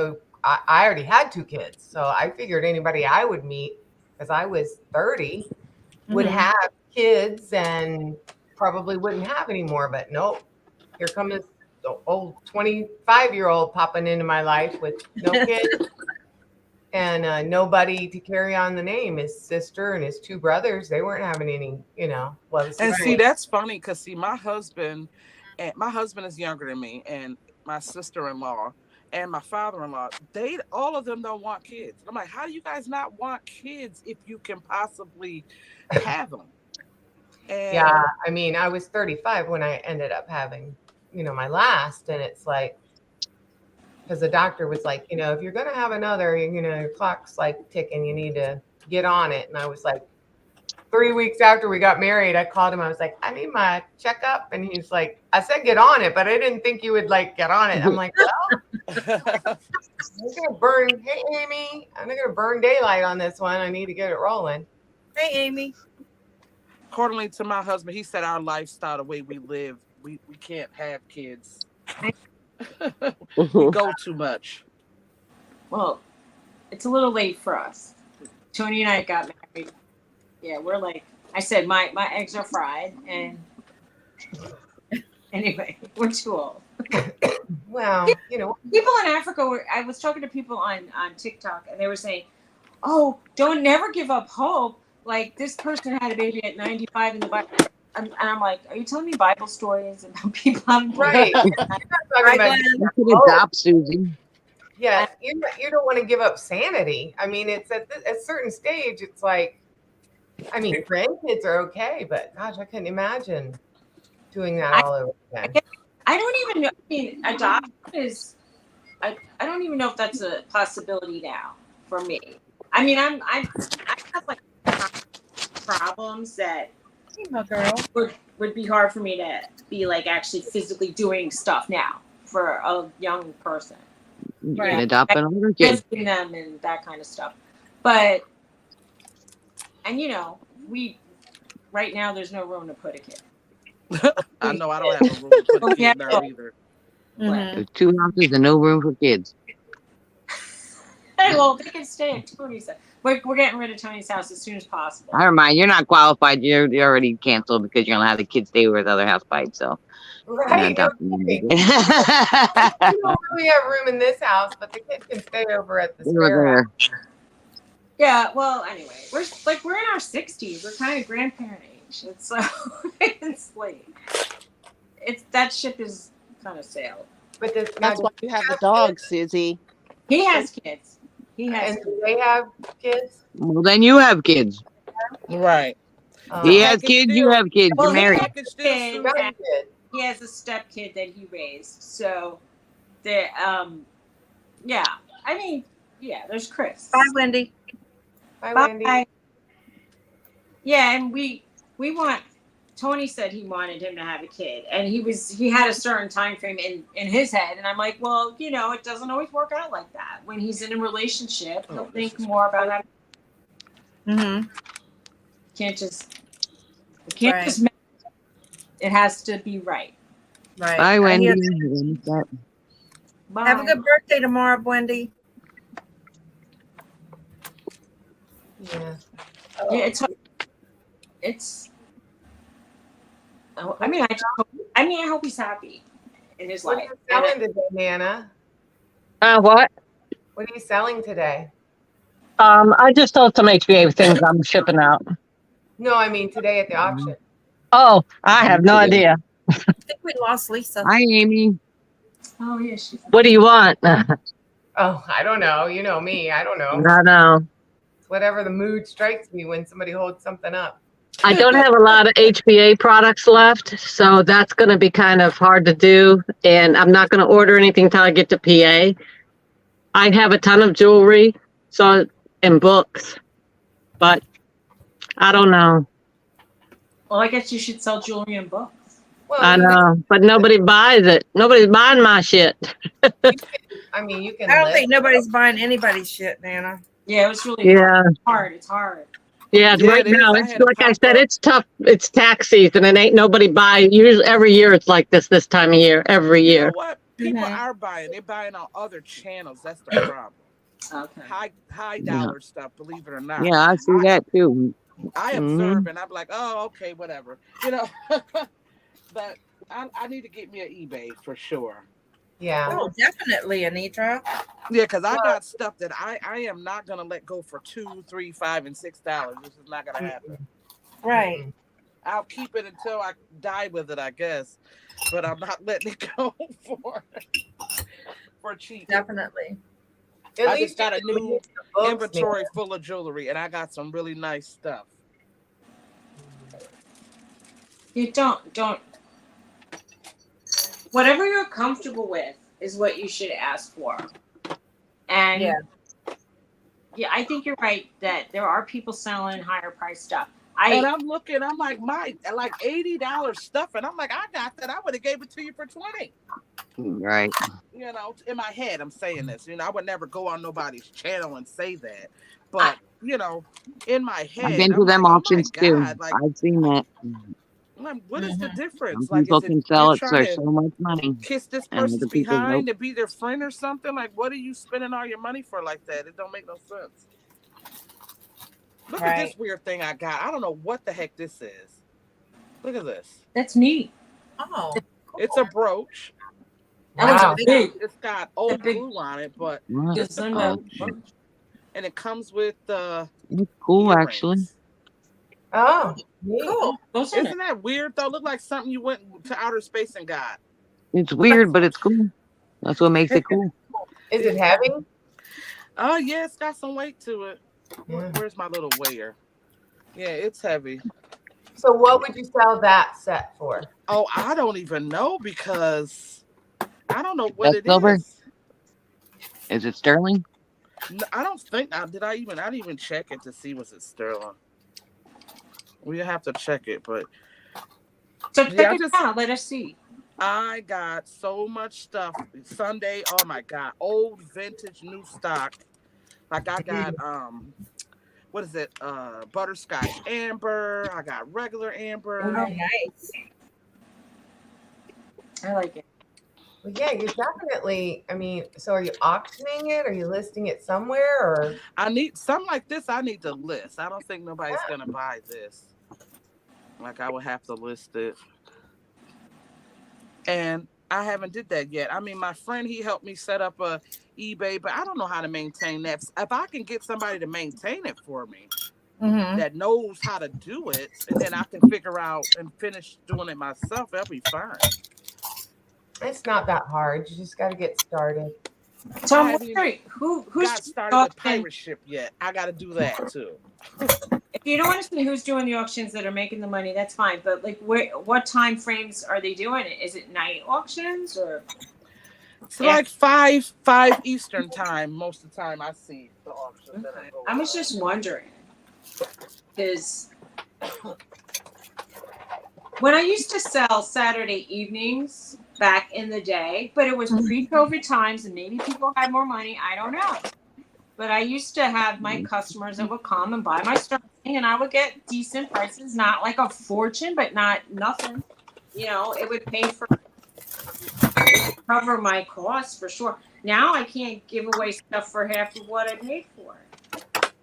I already had 2 kids. So I figured anybody I would meet, because I was 30, would have kids and probably wouldn't have any more. But nope, here comes this old 25-year-old popping into my life with no kids and nobody to carry on the name. His sister and his 2 brothers, they weren't having any, See, that's funny because my husband is younger than me, and my sister-in-law and my father-in-law, all of them don't want kids. I'm like, how do you guys not want kids if you can possibly have them? And yeah, I was 35 when I ended up having, my last, and it's like, because the doctor was like, if you're going to have another, your clock's like ticking, you need to get on it. And I was like, 3 weeks after we got married, I called him. I was like, I need my checkup. And he's like, I said, get on it, but I didn't think you would get on it. I'm like, well, I'm hey, Amy, I'm going to burn daylight on this one. I need to get it rolling. Hey, Amy. according to my husband, he said our lifestyle, the way we live, we can't have kids. We go too much. Well, it's a little late for us. Tony and I got married. Yeah, we're like, I said, my eggs are fried, and anyway, we're too old. Well, people in Africa I was talking to people on TikTok, and they were saying, "Oh, don't never give up hope. Like this person had a baby at 95 in the Bible." I'm like, are you telling me Bible stories about people I'm Right. You're not talking Right, about Glenn? You could adopt Suzy. yeah, you don't want to give up sanity. I mean, it's at a certain stage, it's like, I mean, grandkids are okay, but gosh, I couldn't imagine doing that all over again. I don't even know. I mean, adoption is. I don't even know if that's a possibility now for me. I mean, I have like problems that Hey, my girl. would be hard for me to be like actually physically doing stuff now for a young person. You Right. can adopt an older kid. Visiting them and that kind of stuff. But and you know, right now there's no room to put a kid. I know I don't have a room to put a kid now either. Mhm. There's 2 houses and no room for kids. Hey, well, they can stay at Tony's. We're getting rid of Tony's house as soon as possible. Never mind. You're not qualified. You're already canceled because you're gonna have the kids stay with other housemates. So Right. you're No adopting them. kidding. We don't really have room in this house, but the kid can stay over at the They were spare house. there. Yeah, well, anyway, we're in our 60s. We're kind of grandparent age. It's it's like that ship is kind of sailed. But That's why you have the dog, Suzy. He has kids. He has And kids. do they have kids? Well, then you have kids. Right. He Oh, has kids. You have kids. Well, You're married. he has kids very and good. he has a step kid that he raised. So, the yeah. I mean, yeah. There's Chris. Bye, Wendy. Bye, Bye. Wendy. Yeah, and we want. Tony said he wanted him to have a kid, and he had a certain time frame in his head, and I'm like, well, you know, it doesn't always work out like that. When he's in a relationship, he'll think more about that. Mm-hmm. Can't just it has to be right. Right. Bye, I Wendy. hear- Bye. Have a good birthday tomorrow, Wendy. Yeah. Yeah, it's. I mean, I hope he's happy in his What are life. you selling today, Nana? What? What are you selling today? I just sold some HVA things I'm shipping out. No, I mean today at the auction. Oh, I have no idea. I think we lost Lisa. Hi, Amy. Oh yeah, she's. What do you want? Oh, I don't know. You know me. I don't know. No. It's whatever the mood strikes me when somebody holds something up. I don't have a lot of HVA products left, so that's going to be kind of hard to do. And I'm not going to order anything till I get to PA. I have a ton of jewelry, and books, but I don't know. Well, I guess you should sell jewelry and books. Well, I know, but nobody buys it. Nobody's buying my shit. I mean, you can. I don't live. think nobody's buying anybody's shit, Nana. Yeah, it was really Yeah. hard. It's hard. Yeah, Yeah, right it is. now, I it's had to like I pop said, up. it's tough. It's tax season and ain't nobody buying. Usually every year it's like this time of year, every You year. know what? People Mhm. are buying. They're buying on other channels. That's the problem. Okay. High dollar stuff, believe it or not. Yeah, I see that too. I observe and I'm like, oh, okay, whatever. You know. But I need to get me an eBay for sure. Yeah. Oh, definitely, Anitra. Yeah, because I got stuff that I am not gonna let go for $2, $3, $5, and $6. This is not gonna happen. Right. I'll keep it until I die with it, I guess. But I'm not letting it go for cheap. Definitely. At I least just got a you can new use the books, inventory Nana. full of jewelry, and I got some really nice stuff. You don't. Whatever you're comfortable with is what you should ask for. And yeah, I think you're right that there are people selling higher price stuff. And I'm looking, I'm like, like $80 stuff, and I'm like, I got that. I would have gave it to you for $20. Right. You know, in my head, I'm saying this. You know, I would never go on nobody's channel and say that. But, you know, in my head, I've been to I'm them like, auctions oh my too. God, like, I've seen that. like, what is the Some difference? Like, people is it can sell you're it for trying so to much money, kiss this and person's other people nope. behind to be their friend or something? Like, what are you spending all your money for like that? It don't make no sense. Look at this weird thing I got. I don't know what the heck this is. Look at this. That's neat. Oh, It's a brooch. Wow. It's got old glue on it, but What? it's a brooch. And it comes with It's cool, actually. earrings. Oh, neat. Cool. Those are Isn't that weird though? Look like something you went to outer space and got. It's weird, but it's cool. That's what makes it cool. Is it heavy? Oh yeah, it's got some weight to it. Yeah. Where's my little weigher? Yeah, it's heavy. So what would you sell that set for? Oh, I don't even know because I don't know what That's it silver? is. Is it sterling? No, I don't think I didn't even check it to see was it sterling. We have to check it, but So pick yeah, it down. Let us see. I got so much stuff. Sunday, oh my god, old vintage new stock. Like I got what is it? Butterscotch amber. I got regular amber. Oh, nice. I like it. Well, yeah, you're definitely. I mean, so are you auctioning it? Are you listing it somewhere? Or I need something like this. I need to list. I don't think nobody's gonna buy this. Like I would have to list it, and I haven't did that yet. I mean, my friend he helped me set up a eBay, but I don't know how to maintain that. If I can get somebody to maintain it for me that knows how to do it, and then I can figure out and finish doing it myself, that'll be fine. it's not that hard. You just got to get started. So I'm I haven't wondering who's got started with pirate ship yet. I got to do that too. If you don't want to say who's doing the auctions that are making the money, that's fine. But like, what time frames are they doing it? Is it night auctions or? It's like 5 Eastern time most of the time I see the auction. That I was just wondering because when I used to sell Saturday evenings back in the day, but it was pre-COVID times and maybe people had more money. I don't know. But I used to have my customers that would come and buy my stuff, and I would get decent prices, not like a fortune, but not nothing. You know, it would pay for cover my costs for sure. Now I can't give away stuff for half of what I paid for it.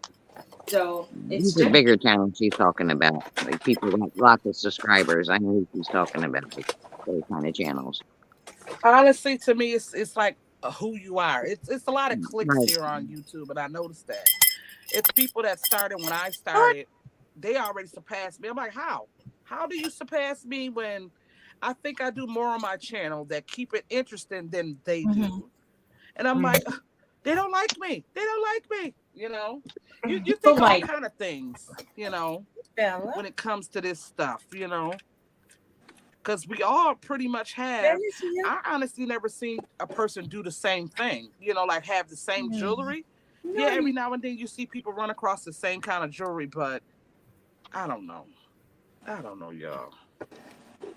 So it's These are bigger channels she's talking about. Like people with lots of subscribers. I know who she's talking about. Like those kind of channels. Honestly, to me, it's like who you are. It's a lot of clicks Right. here on YouTube, and I noticed that. It's people that started when I started. They already surpassed me. I'm like, how? How do you surpass me when I think I do more on my channel that keep it interesting than they do? And I'm like, they don't like me. They don't like me. You know, you think all kind of things, you know, when it comes to this stuff, you know, because we all pretty much have. I honestly never seen a person do the same thing, you know, like have the same jewelry. Yeah, every now and then you see people run across the same kind of jewelry, but I don't know. I don't know, y'all.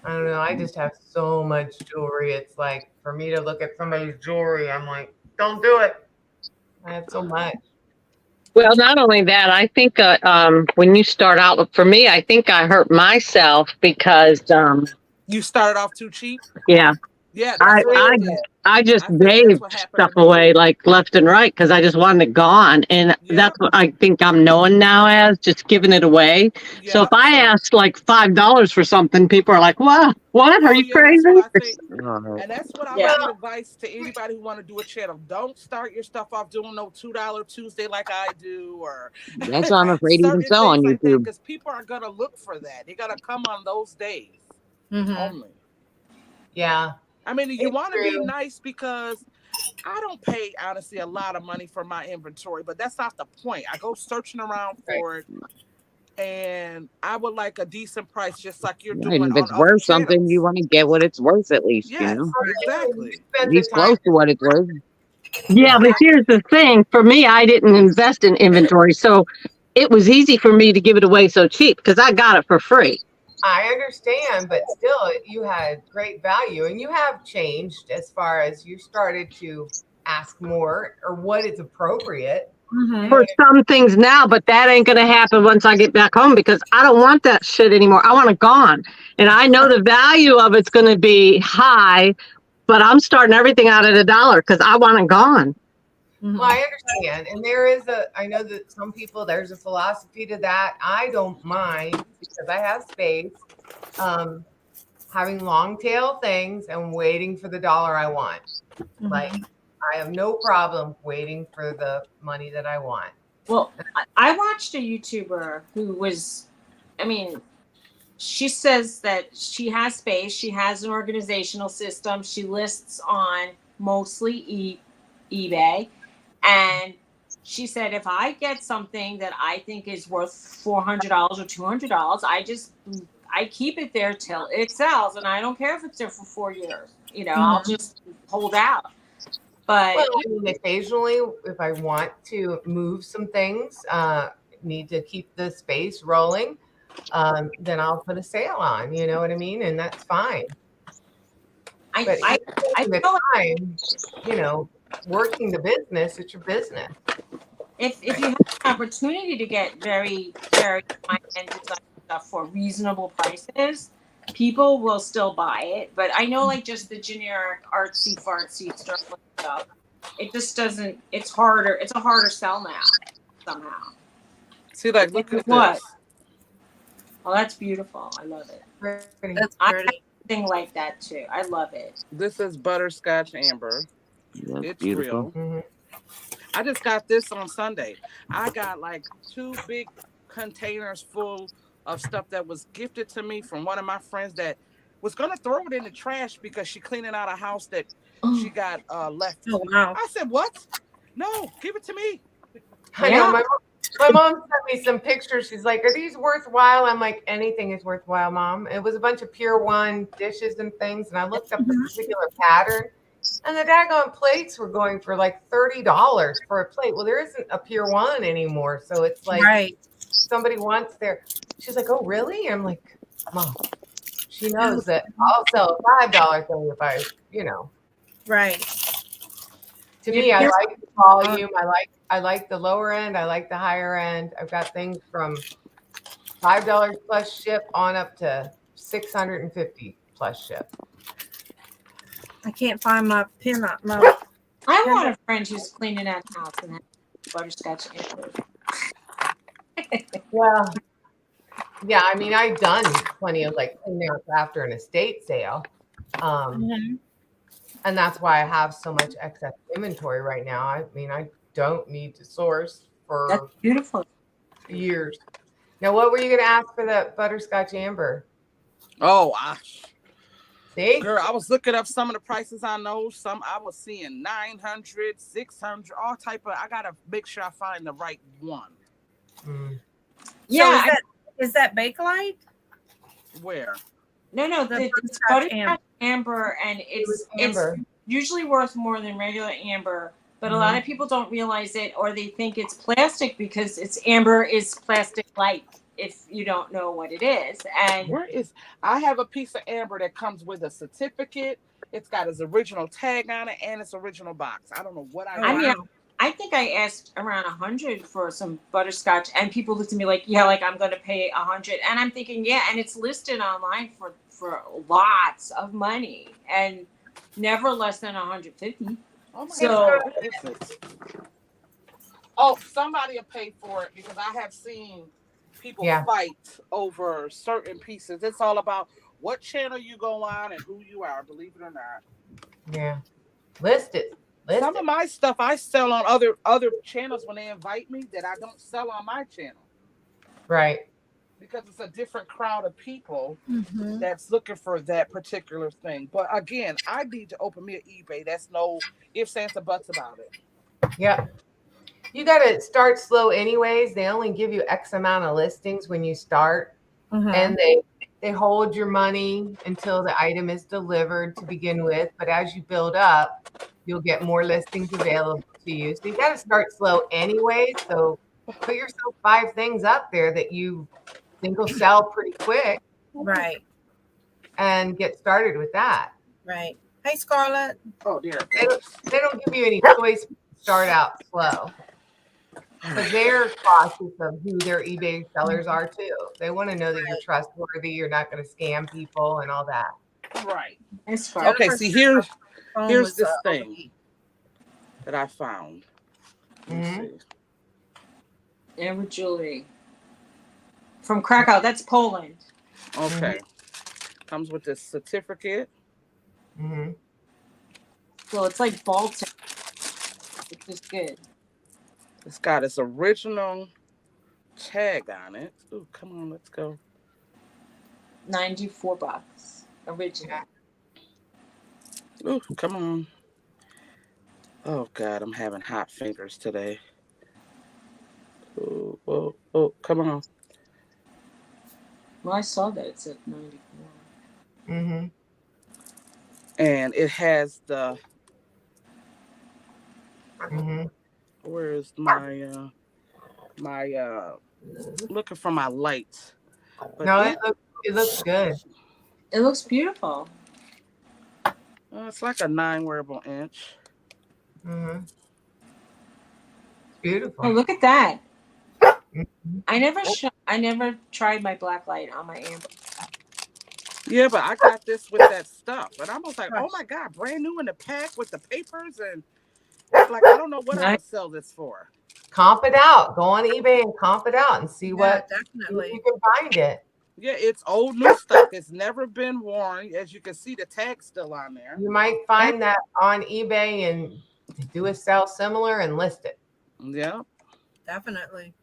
I don't know. I just have so much jewelry. It's like for me to look at somebody's jewelry, I'm like, don't do it. I have so much. Well, not only that, I think when you start out, for me, I think I hurt myself because you started off too cheap. Yeah. Yeah, I just gave stuff away like left and right because I just wanted it gone, and that's what I think I'm known now as, just giving it away. So if I ask like $5 for something, people are like, "What? What? Are you crazy?" And that's what I would give advice to anybody who want to do a channel. Don't start your stuff off doing no $2 Tuesday like I do, or That's what I'm afraid to even sell on YouTube. Because people are gonna look for that. They're gonna come on those days only. Yeah. I mean, you want to be nice because I don't pay, honestly, a lot of money for my inventory, but that's not the point. I go searching around for it, and I would like a decent price, just like you're doing. And if it's worth something, you want to get what it's worth at least, you know? Exactly. At least close to what it's worth. Yeah, but here's the thing. For me, I didn't invest in inventory, so it was easy for me to give it away so cheap because I got it for free. I understand, but still, you had great value, and you have changed as far as you started to ask more or what is appropriate. For some things now, but that ain't going to happen once I get back home because I don't want that shit anymore. I want it gone. And I know the value of it's going to be high, but I'm starting everything out at $1 because I want it gone. Well, I understand. And I know that some people, there's a philosophy to that. I don't mind because I have space, having long tail things and waiting for the dollar I want. Like, I have no problem waiting for the money that I want. Well, I watched a YouTuber who was I mean, she says that she has space, she has an organizational system, she lists on mostly eBay, and she said if I get something that I think is worth $400 or $200, I keep it there till it sells, and I don't care if it's there for 4 years. I'll just hold out. But Well, I mean, occasionally, if I want to move some things, need to keep the space rolling, then I'll put a sale on. You know what I mean? And that's fine. But I the feel like time, working the business, it's your business. if you have an opportunity to get very, very high-end design stuff for reasonable prices, people will still buy it. But I know, like, just the generic artsy fartsy stuff, it just doesn't. It's harder. It's a harder sell now somehow. See, like, look at What? this. Oh, that's beautiful. I love it. That's I pretty. have a thing like that too. I love it. This is butterscotch amber. That's It's beautiful. real. I just got this on Sunday. I got like 2 big containers full of stuff that was gifted to me from one of my friends that was going to throw it in the trash because she cleaning out a house that she got left. Oh, wow. I said, what? No, give it to me. I know. My mom sent me some pictures. She's like, are these worthwhile? I'm like, anything is worthwhile, Mom. It was a bunch of Pier 1 dishes and things. And I looked up the particular pattern. And the daggone plates were going for like $30 for a plate. Well, there isn't a Pier 1 anymore. So it's like somebody wants their. She's like, oh, really? I'm like, Mom, she knows that I'll sell a $5 thing if I, Right. To me, I like the volume. I like the lower end. I like the higher end. I've got things from $5 plus ship on up to $650 plus ship. I can't find my pin up. No. I want a friend who's cleaning that house and has butterscotch amber. Well, yeah, I mean, I've done plenty of like cleanouts after an estate sale. And that's why I have so much excess inventory right now. I mean, I don't need to source for That's beautiful. years. Now, what were you going to ask for the butterscotch amber? Oh, see, girl, I was looking up some of the prices. I know some. I was seeing 900, 600, all type of. I gotta make sure I find the right one. Yeah, so is that Bakelite? Where? No, the butterscotch amber, and it's usually worth more than regular amber. But a lot of people don't realize it, or they think it's plastic because amber is plastic-like. If you don't know what it is, and I have a piece of amber that comes with a certificate. It's got its original tag on it and its original box. I don't know what I think I asked around 100 for some butterscotch, and people looked at me like, yeah, like I'm going to pay 100, and I'm thinking, yeah, and it's listed online for lots of money, and never less than 150. Oh my so, God. Somebody will pay for it because I have seen people fight over certain pieces. It's all about what channel you go on and who you are, believe it or not. Yeah. List it. Some of my stuff I sell on other channels when they invite me that I don't sell on my channel. Right. Because it's a different crowd of people that's looking for that particular thing. But again, I need to open me an eBay. That's no ifs, ands, or buts about it. Yep. You got to start slow anyways. They only give you X amount of listings when you start. And they hold your money until the item is delivered to begin with. But as you build up, you'll get more listings available to you. So you got to start slow anyway. So put yourself 5 things up there that you think will sell pretty quick. Right. And get started with that. Right. Hey, Scarlett. Oh, dear. They don't give you any choice to start out slow. But they're cautious of who their eBay sellers are too. They want to know that you're trustworthy, you're not going to scam people and all that. Right. Okay, see here's this thing that I found. Amber jewelry from Krakow. That's Poland. Okay. Comes with this certificate. So it's like Baltic, which is good. It's got its original tag on it. Ooh, come on, let's go. $94 original. Ooh, come on. Oh God, I'm having hot fingers today. Oh, come on. Well, I saw that it said 94. Mm-hmm. And it has the. Mm-hmm. Where's my looking for my lights. But No, it looks good. It looks beautiful. It's like a 9 wearable inch. Mm-hmm. Beautiful. Oh, look at that. Mhm. I never tried my black light on my Amber. Yeah, but I got this with that stuff. And I was like, oh my God, brand new in the pack with the papers. And like, I don't know what I would sell this for. Comp it out. Go on eBay and comp it out and see what definitely you can find it. Yeah, it's old new stock. It's never been worn. As you can see, the tag's still on there. You might find that on eBay and do a sell similar and list it. Yeah. definitely.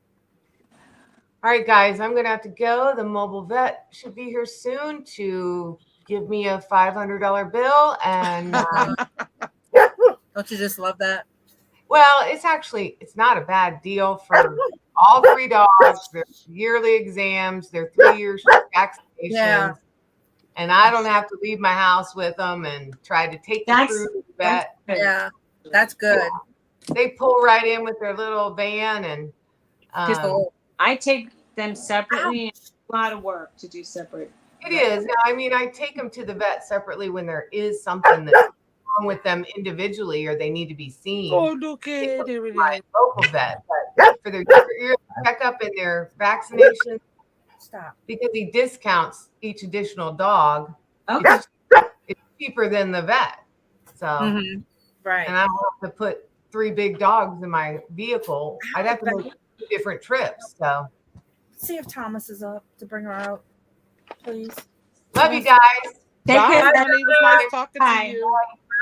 All right, guys, I'm going to have to go. The mobile vet should be here soon to give me a $500 bill. And Don't you just love that? well, it's not a bad deal for all 3 dogs. Their yearly exams, their 3-year vaccinations. Yeah. And I don't have to leave my house with them and try to take them through the vet. Yeah, that's good. They pull right in with their little van and I take them separately. It's a lot of work to do separate. it is. I mean, I take them to the vet separately when there is something that's wrong with them individually or they need to be seen. Oh, look at it. My local vet, but for their yearly checkup and their vaccination. Stop. Because he discounts each additional dog. Okay. It's cheaper than the vet. So, right. And I don't have to put 3 big dogs in my vehicle. I'd have to make 2 different trips. So, See if Thomas is up to bring her out, please. love you guys. Take Bye, care. honey. It was nice talking Bye. to you.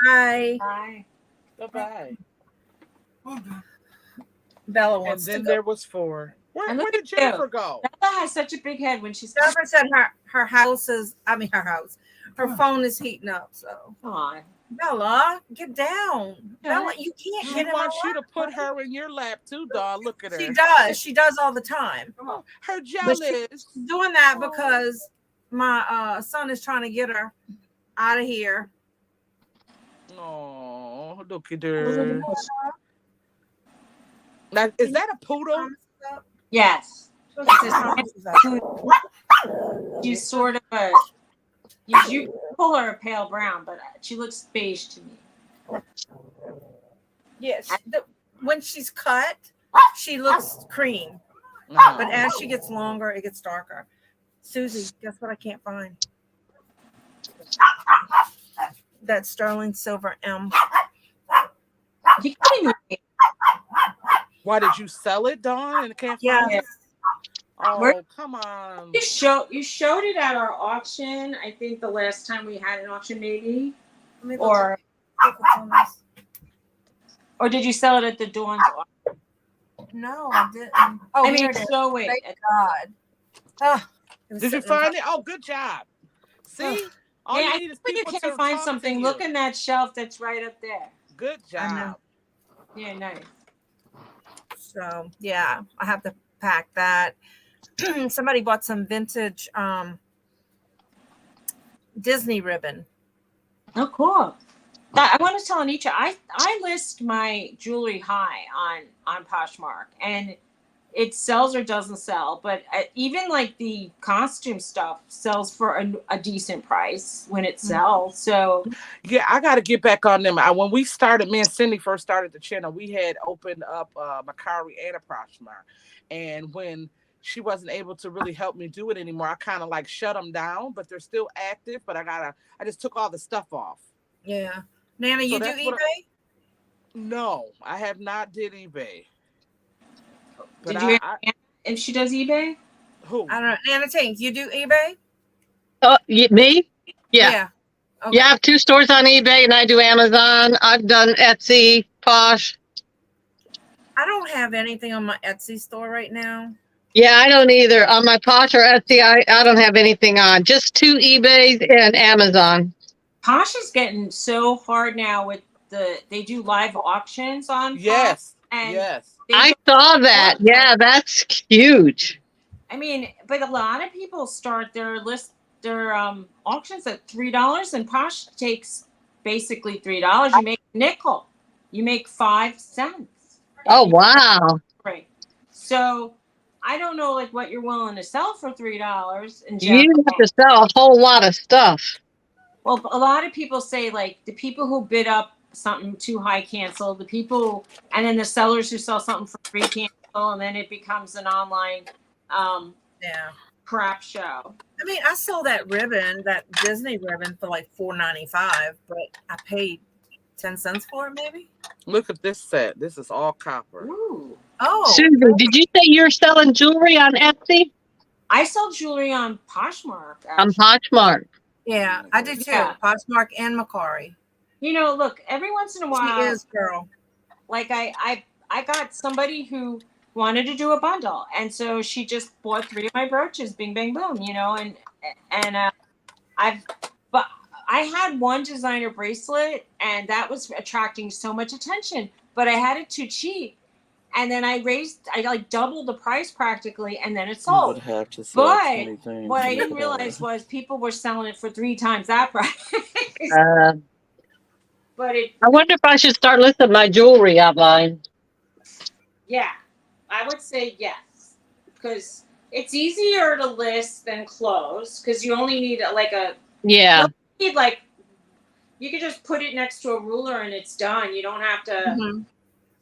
Bye. Bye. Bye-bye. Bella And wants to then go. there was 4. Where And look did at you. Jennifer go? Bella has such a big head when she's. Jennifer said her house is, her phone is heating up. So, Aw. Bella, get down. Bella, you can't She get in wants my you to lap. put her in your lap too, dog. Look at her. She does. She does all the time. Her But jealous. she's doing that because my son is trying to get her out of here. Oh, look at her. Now, is that a poodle? Yes. Thomas is up. She's sort of a. You pull her a pale brown, but she looks beige to me. Yes. When she's cut, she looks cream. Uh-huh. But as she gets longer, it gets darker. Suzy, guess what I can't find? That sterling silver M. You can't even. Why did you sell it, Dawn? And can't Yeah. find it? Oh, Where- come on. You showed it at our auction. I think the last time we had an auction, maybe, Let me go or check what's on this. or did you sell it at the Dawn's auction? No, I didn't. Oh, I mean, here it is. so wait. Thank God. Ah, it was Did you sitting on find top. it? Oh, good job. See? All Hey, you I need is think you people can't to find talk something. to you. Look in that shelf that's right up there. Good job. Yeah, nice. So yeah, I have to pack that. Somebody bought some vintage Disney ribbon. Oh, cool. I want to tell Anitra, I list my jewelry high on Poshmark, and it sells or doesn't sell. But even like the costume stuff sells for a decent price when it sells. So Yeah, I got to get back on them. When we started, me and Cindy first started the channel, we had opened up Macari and a Poshmark. And when she wasn't able to really help me do it anymore, I kind of like shut them down, but they're still active. But I just took all the stuff off. Yeah. Nana, you do that's what eBay? No, I have not did eBay. But did you ask if she does eBay? Who? I don't know. Nana Tink, you do eBay? Me? Yeah. Okay. Yeah, I have 2 stores on eBay and I do Amazon. I've done Etsy, Posh. I don't have anything on my Etsy store right now. Yeah, I don't either. On my Posh or Etsy, I don't have anything on. Just 2 eBays and Amazon. Posh is getting so hard now with they do live auctions on Posh, Yes. and Yes. they I don't saw that. work. Yeah, that's huge. I mean, but a lot of people start their auctions at $3, and Posh takes basically $3. You make a nickel, you make 5 cents. Oh, wow. Right. So I don't know like what you're willing to sell for $3 in You general. have to sell a whole lot of stuff. Well, a lot of people say like the people who bid up something too high cancel, the people, and then the sellers who sell something for free cancel, and then it becomes an online Yeah. crap show. I mean, I saw that ribbon, that Disney ribbon, for like $4.95, but I paid 10 cents for it, maybe. Look at this set. This is all copper. Ooh. Oh, Suzy, did you say you're selling jewelry on Etsy? I sell jewelry on Poshmark. On Actually. Poshmark. yeah, I do too. Yeah. Poshmark and Macari. You know, look, every once in a while, She is, girl. like I got somebody who wanted to do a bundle, and so she just bought 3 of my brooches, bing bang boom, you know, and but I had one designer bracelet, and that was attracting so much attention, but I had it too cheap, and then I like doubled the price practically, and then it You sold. would have to sell But 20 things what I to didn't make it realize all. was people were selling it for 3 times that price. But I wonder if I should start listing my jewelry online. yeah, I would say yes, because it's easier to list than close, because you only need Yeah. you could just put it next to a ruler and it's done. You don't have to Mhm.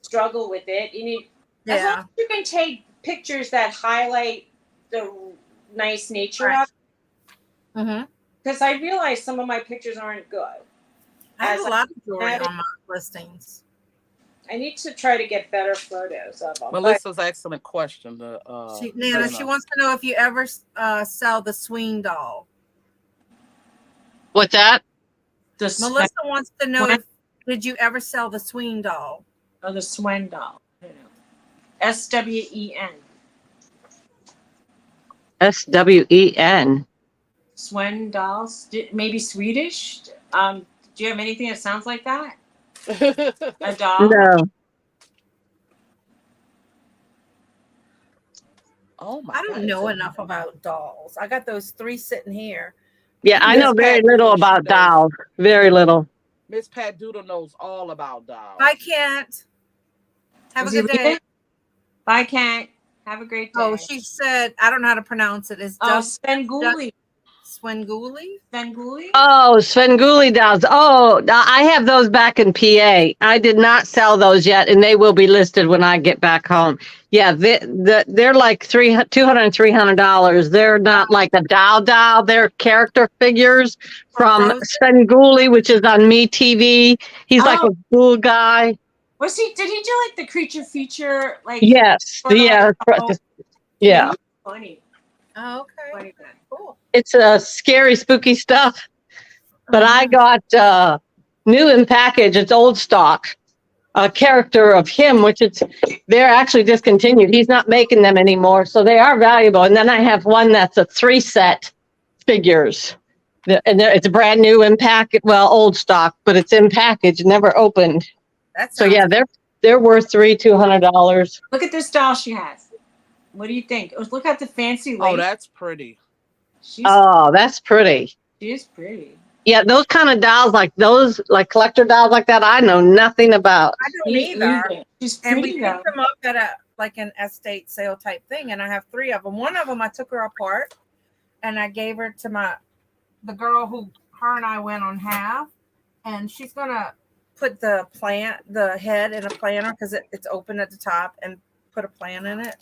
struggle with it. You need as long Yeah. as you can take pictures that highlight the nice nature Right. of it. Mm-hmm. Because I realize some of my pictures aren't good. I have As a lot of jewelry had it- on my listings. I need to try to get better photos of them. Melissa's excellent question. Nana, she wants to know if you ever sell the swing doll. What's that? Melissa wants to know did you ever sell the swing doll? Oh, the Swen doll. I don't know. SWEN. SWEN. Swen dolls. Maybe Swedish. Do you have anything that sounds like that? A doll? No. Oh my! I don't know enough about dolls. I got those 3 sitting here. Yeah, I know very little about dolls. Very little. Miss Pat Doodle knows all about dolls. I can't. Have a good day. Bye, Kent. Have a great day. Oh, she said, I don't know how to pronounce it. It's Svengoolie. Svengoolie? Svengoolie? Oh, Svengoolie dolls. Oh, I have those back in PA. I did not sell those yet, and they will be listed when I get back home. Yeah, they're like $200 and $300. They're not like a doll. They're character figures from Svengoolie, which is on Me TV. He's like a cool guy. Did he do like the creature feature? Like Yes. Yeah. Yeah. Funny. Oh, okay. Funny. Cool. It's scary, spooky stuff. But I got new in package. It's old stock. A character of him, which they're actually discontinued. He's not making them anymore, so they are valuable. And then I have one that's a 3-set figures, and it's brand new in package. Well, old stock, but it's in package, never opened. So yeah, they're worth $200. Look at this doll she has. What do you think? Look at the fancy lace. Oh, that's pretty. That's pretty. She is pretty. Yeah, those kind of dolls, like those, like collector dolls like that, I know nothing about. I don't either. She's And pretty we though. picked them up at an estate sale type thing, and I have 3 of them. One of them I took her apart, and I gave her to the girl who her and I went on half, and she's gonna put the head in a planner because it's open at the top, and put a plan in it.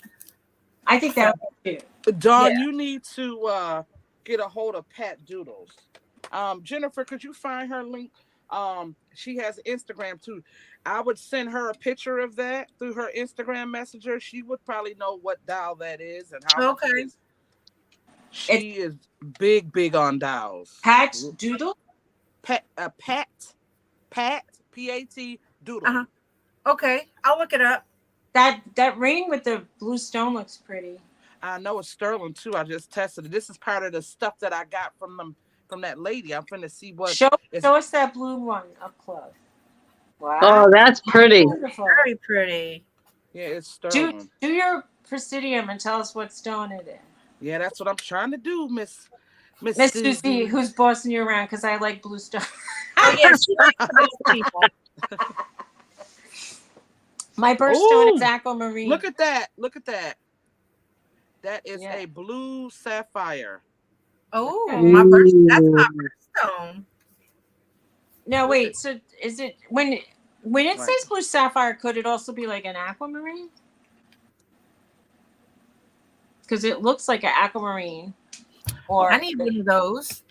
I think that would be cute. Dawn, Yeah. you need to get a hold of Pat Doodles. Jennifer, could you find her link? She has Instagram too. I would send her a picture of that through her Instagram messenger. She would probably know what doll that is and how much it is. She is big on dolls. Pat Doodle? Pat P-A-T Doodle. Okay, I'll look it up. That ring with the blue stone looks pretty. I know it's sterling too. I just tested it. This is part of the stuff that I got from that lady. I'm finna see what Show is. us that blue one up close. Wow. Oh, that's pretty. Beautiful. Very pretty. Yeah, it's Do sterling. your Presidium and tell us what stone it is. Yeah, that's what I'm trying to do, Miss Suzy, Suzy. who's bossing you around? Because I like blue stone. Oh yeah, she likes those people. My birthstone is Ooh, aquamarine. Look at that. Look at that. That is Yeah. a blue sapphire. Oh, Okay. my birth. That's my birthstone. Now Look wait, at- so is it when it Right. says blue sapphire? Could it also be like an aquamarine? Because it looks like an aquamarine, or I need one of those.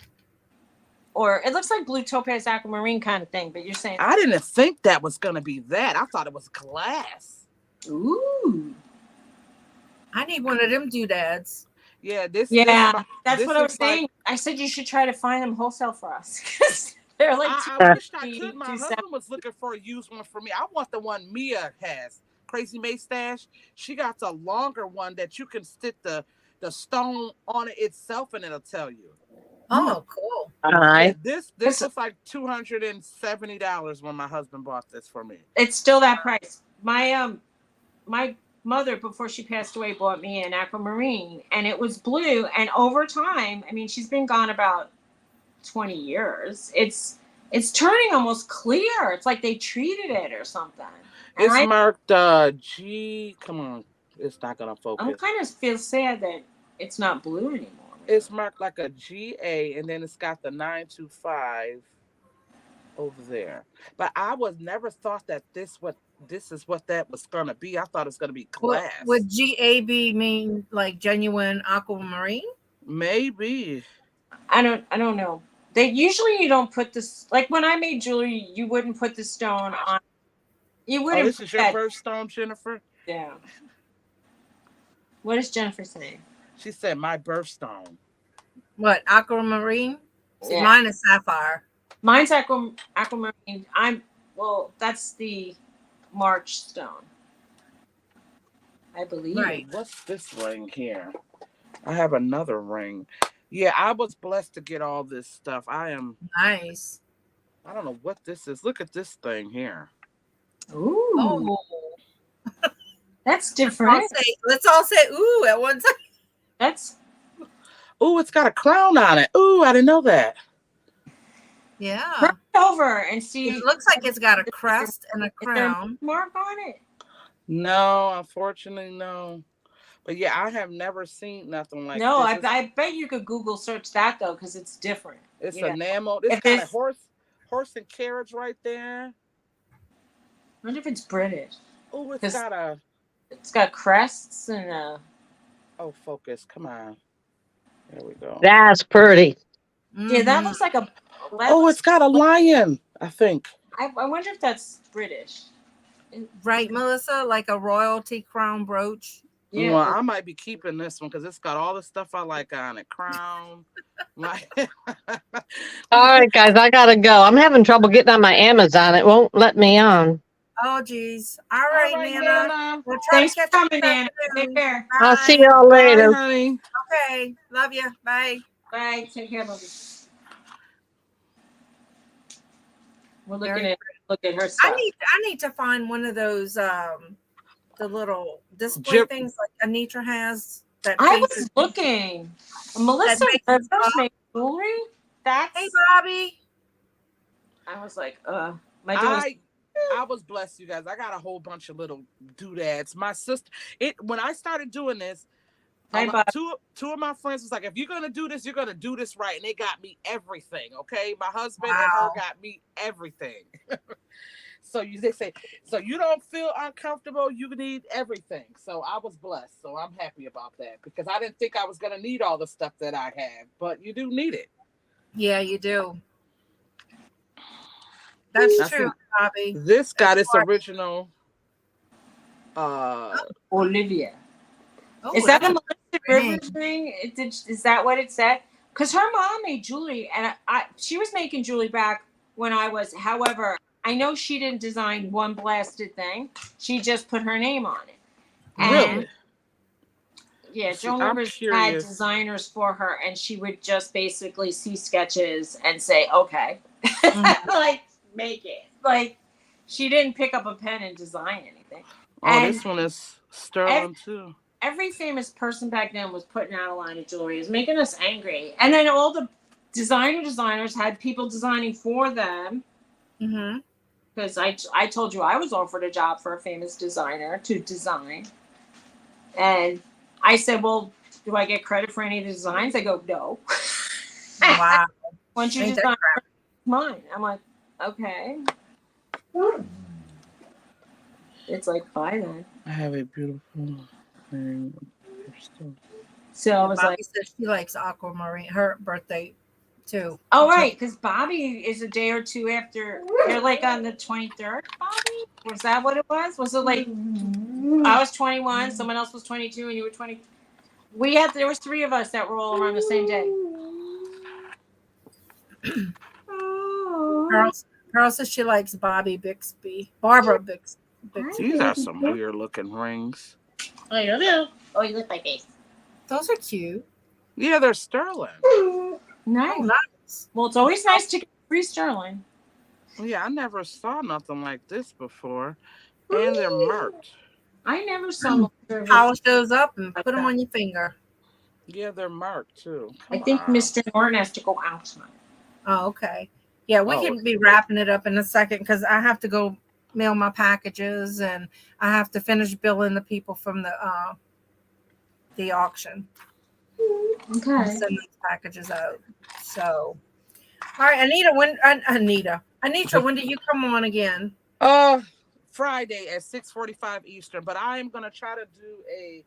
or it looks like blue topaz aquamarine kind of thing. But you're saying, I didn't think that was gonna be that. I thought it was glass. ooh, I need one of them doodads. Yeah, this. yeah, that's this what I was is like- saying. I said you should try to find them wholesale for us because they're like. I wished I $250, could. My $270. husband was looking for a used one for me. I want the one Mia has. Crazy May Stash. She got the longer one that you can stick the stone on it itself and it'll tell you. Oh, cool. All right. Yeah, this was like $270 when my husband bought this for me. It's still that price. My mother, before she passed away, bought me an aquamarine, and it was blue. And over time, I mean, she's been gone about 20 years. It's turning almost clear. It's like they treated it or something. And It's marked G. Come on, it's not gonna focus. I'm kind of feel sad that it's not blue anymore. It's marked like a GA, and then it's got the 925 over there. But I was never thought that this is what that was gonna be. I thought it was gonna be glass. Would GAB mean like genuine aquamarine? Maybe. I don't know. They usually you don't put this like when I made jewelry, you wouldn't put the stone on. You wouldn't. Oh, this is put your that birthstone, Jennifer? Yeah. What is Jennifer saying? She said my birthstone. What, aquamarine? See, Yeah. mine is sapphire. Mine's aquamarine. That's the March stone, I believe. Right. What's this ring here? I have another ring. Yeah, I was blessed to get all this stuff. I Nice. don't know what this is. Look at this thing here. Ooh, Oh, that's different. let's all say ooh at one time. That's Ooh, it's got a crown on it. Ooh, I didn't know that. Yeah. turn it over and see. It looks like it's got a crest and a Is there a crown. mark on it? No, unfortunately, no. But yeah, I have never seen nothing like No, this. I bet you could Google search that though, because it's different. It's Yeah. enamel. It's If got a it's- horse and carriage right there. I wonder if it's British. Oh, it's 'Cause- got a. It's got crests and Oh, focus. Come on. There we go. That's pretty. yeah, that Mhm. looks like a. Oh, it's got a lion, I think. I wonder if that's British. Right, Melissa, like a royalty crown brooch. Yeah. Well, I might be keeping this one because it's got all the stuff I like on it. Crown. Like, All right, guys, I gotta go. I'm having trouble getting on my Amazon. It won't let me on. Oh, geez. All right, Nana. We'll try Thanks to for catch up coming, this Nana. afternoon. Take care. I'll see Bye. y'all Bye, later. honey. Okay. Love you. Bye. Bye. Take care, baby. We're Very looking at her stuff. I need to find one of those the little display Jip- things like Anitra has. That I faces- was looking. Melissa makes Rivers us- make jewelry. That's. Hey, Bobby. I was like, my daughter. I was blessed, you guys. I got a whole bunch of little doodads. My sister, when I started doing this, Hi, Bob. two of my friends was like, if you're gonna do this, you're gonna do this right. And they got me everything. Okay. My husband and her Wow. got me everything. They say, so you don't feel uncomfortable, you need everything. So I was blessed. So I'm happy about that because I didn't think I was gonna need all the stuff that I have, but you do need it. Yeah, you do. That's I true, think Bobby. This got its why- original Olivia. Oh, Is that a that's Melissa Rivers thing? Is that what it said? Because her mom made jewelry, and she was making jewelry back when I was. However, I know she didn't design one blasted thing. She just put her name on it. And really? Yeah, See, Joan I'm Rivers had curious. designers for her, and she would just basically see sketches and say, "Okay," like make it. Like she didn't pick up a pen and design anything. Oh, And this one is sterling too. every famous person back then was putting out a line of jewelry. It was making us angry. And then all the designers had people designing for them. Mm-hmm. Because I told you I was offered a job for a famous designer to design. And I said, well, do I get credit for any of the designs? They go, no. Wow. Once you Ain't that design crap? mine. I'm like, okay. It's like, bye then. I have a beautiful thing. So I was Bobby like, said she likes aquamarine. Her birthday too. oh, right. Because Bobby is a day or two after. You're like on the 23rd, Bobby? Was that what it was? Was it like I was 21, someone else was 22, and you were 20? There was 3 of us that were all around the same day. Carol says she likes Barbara Bixby. These are some weird looking rings. Oh, you do? Oh, you look like Ace. Those are cute. Yeah, they're sterling. Nice. Oh, nice. Well, it's always nice to get free sterling. Yeah, I never saw nothing like this before. And they're marked. I never saw Polish those up and put them on your finger. Yeah, they're marked too. I think Mr. Norton has to go outside. Oh, okay. Yeah, we can be wrapping it up in a second because I have to go mail my packages and I have to finish billing the people from the auction. Okay. Send those packages out. So, all right, Anitra, when do you come on again? Friday at 6:45 Eastern. But I am gonna try to do a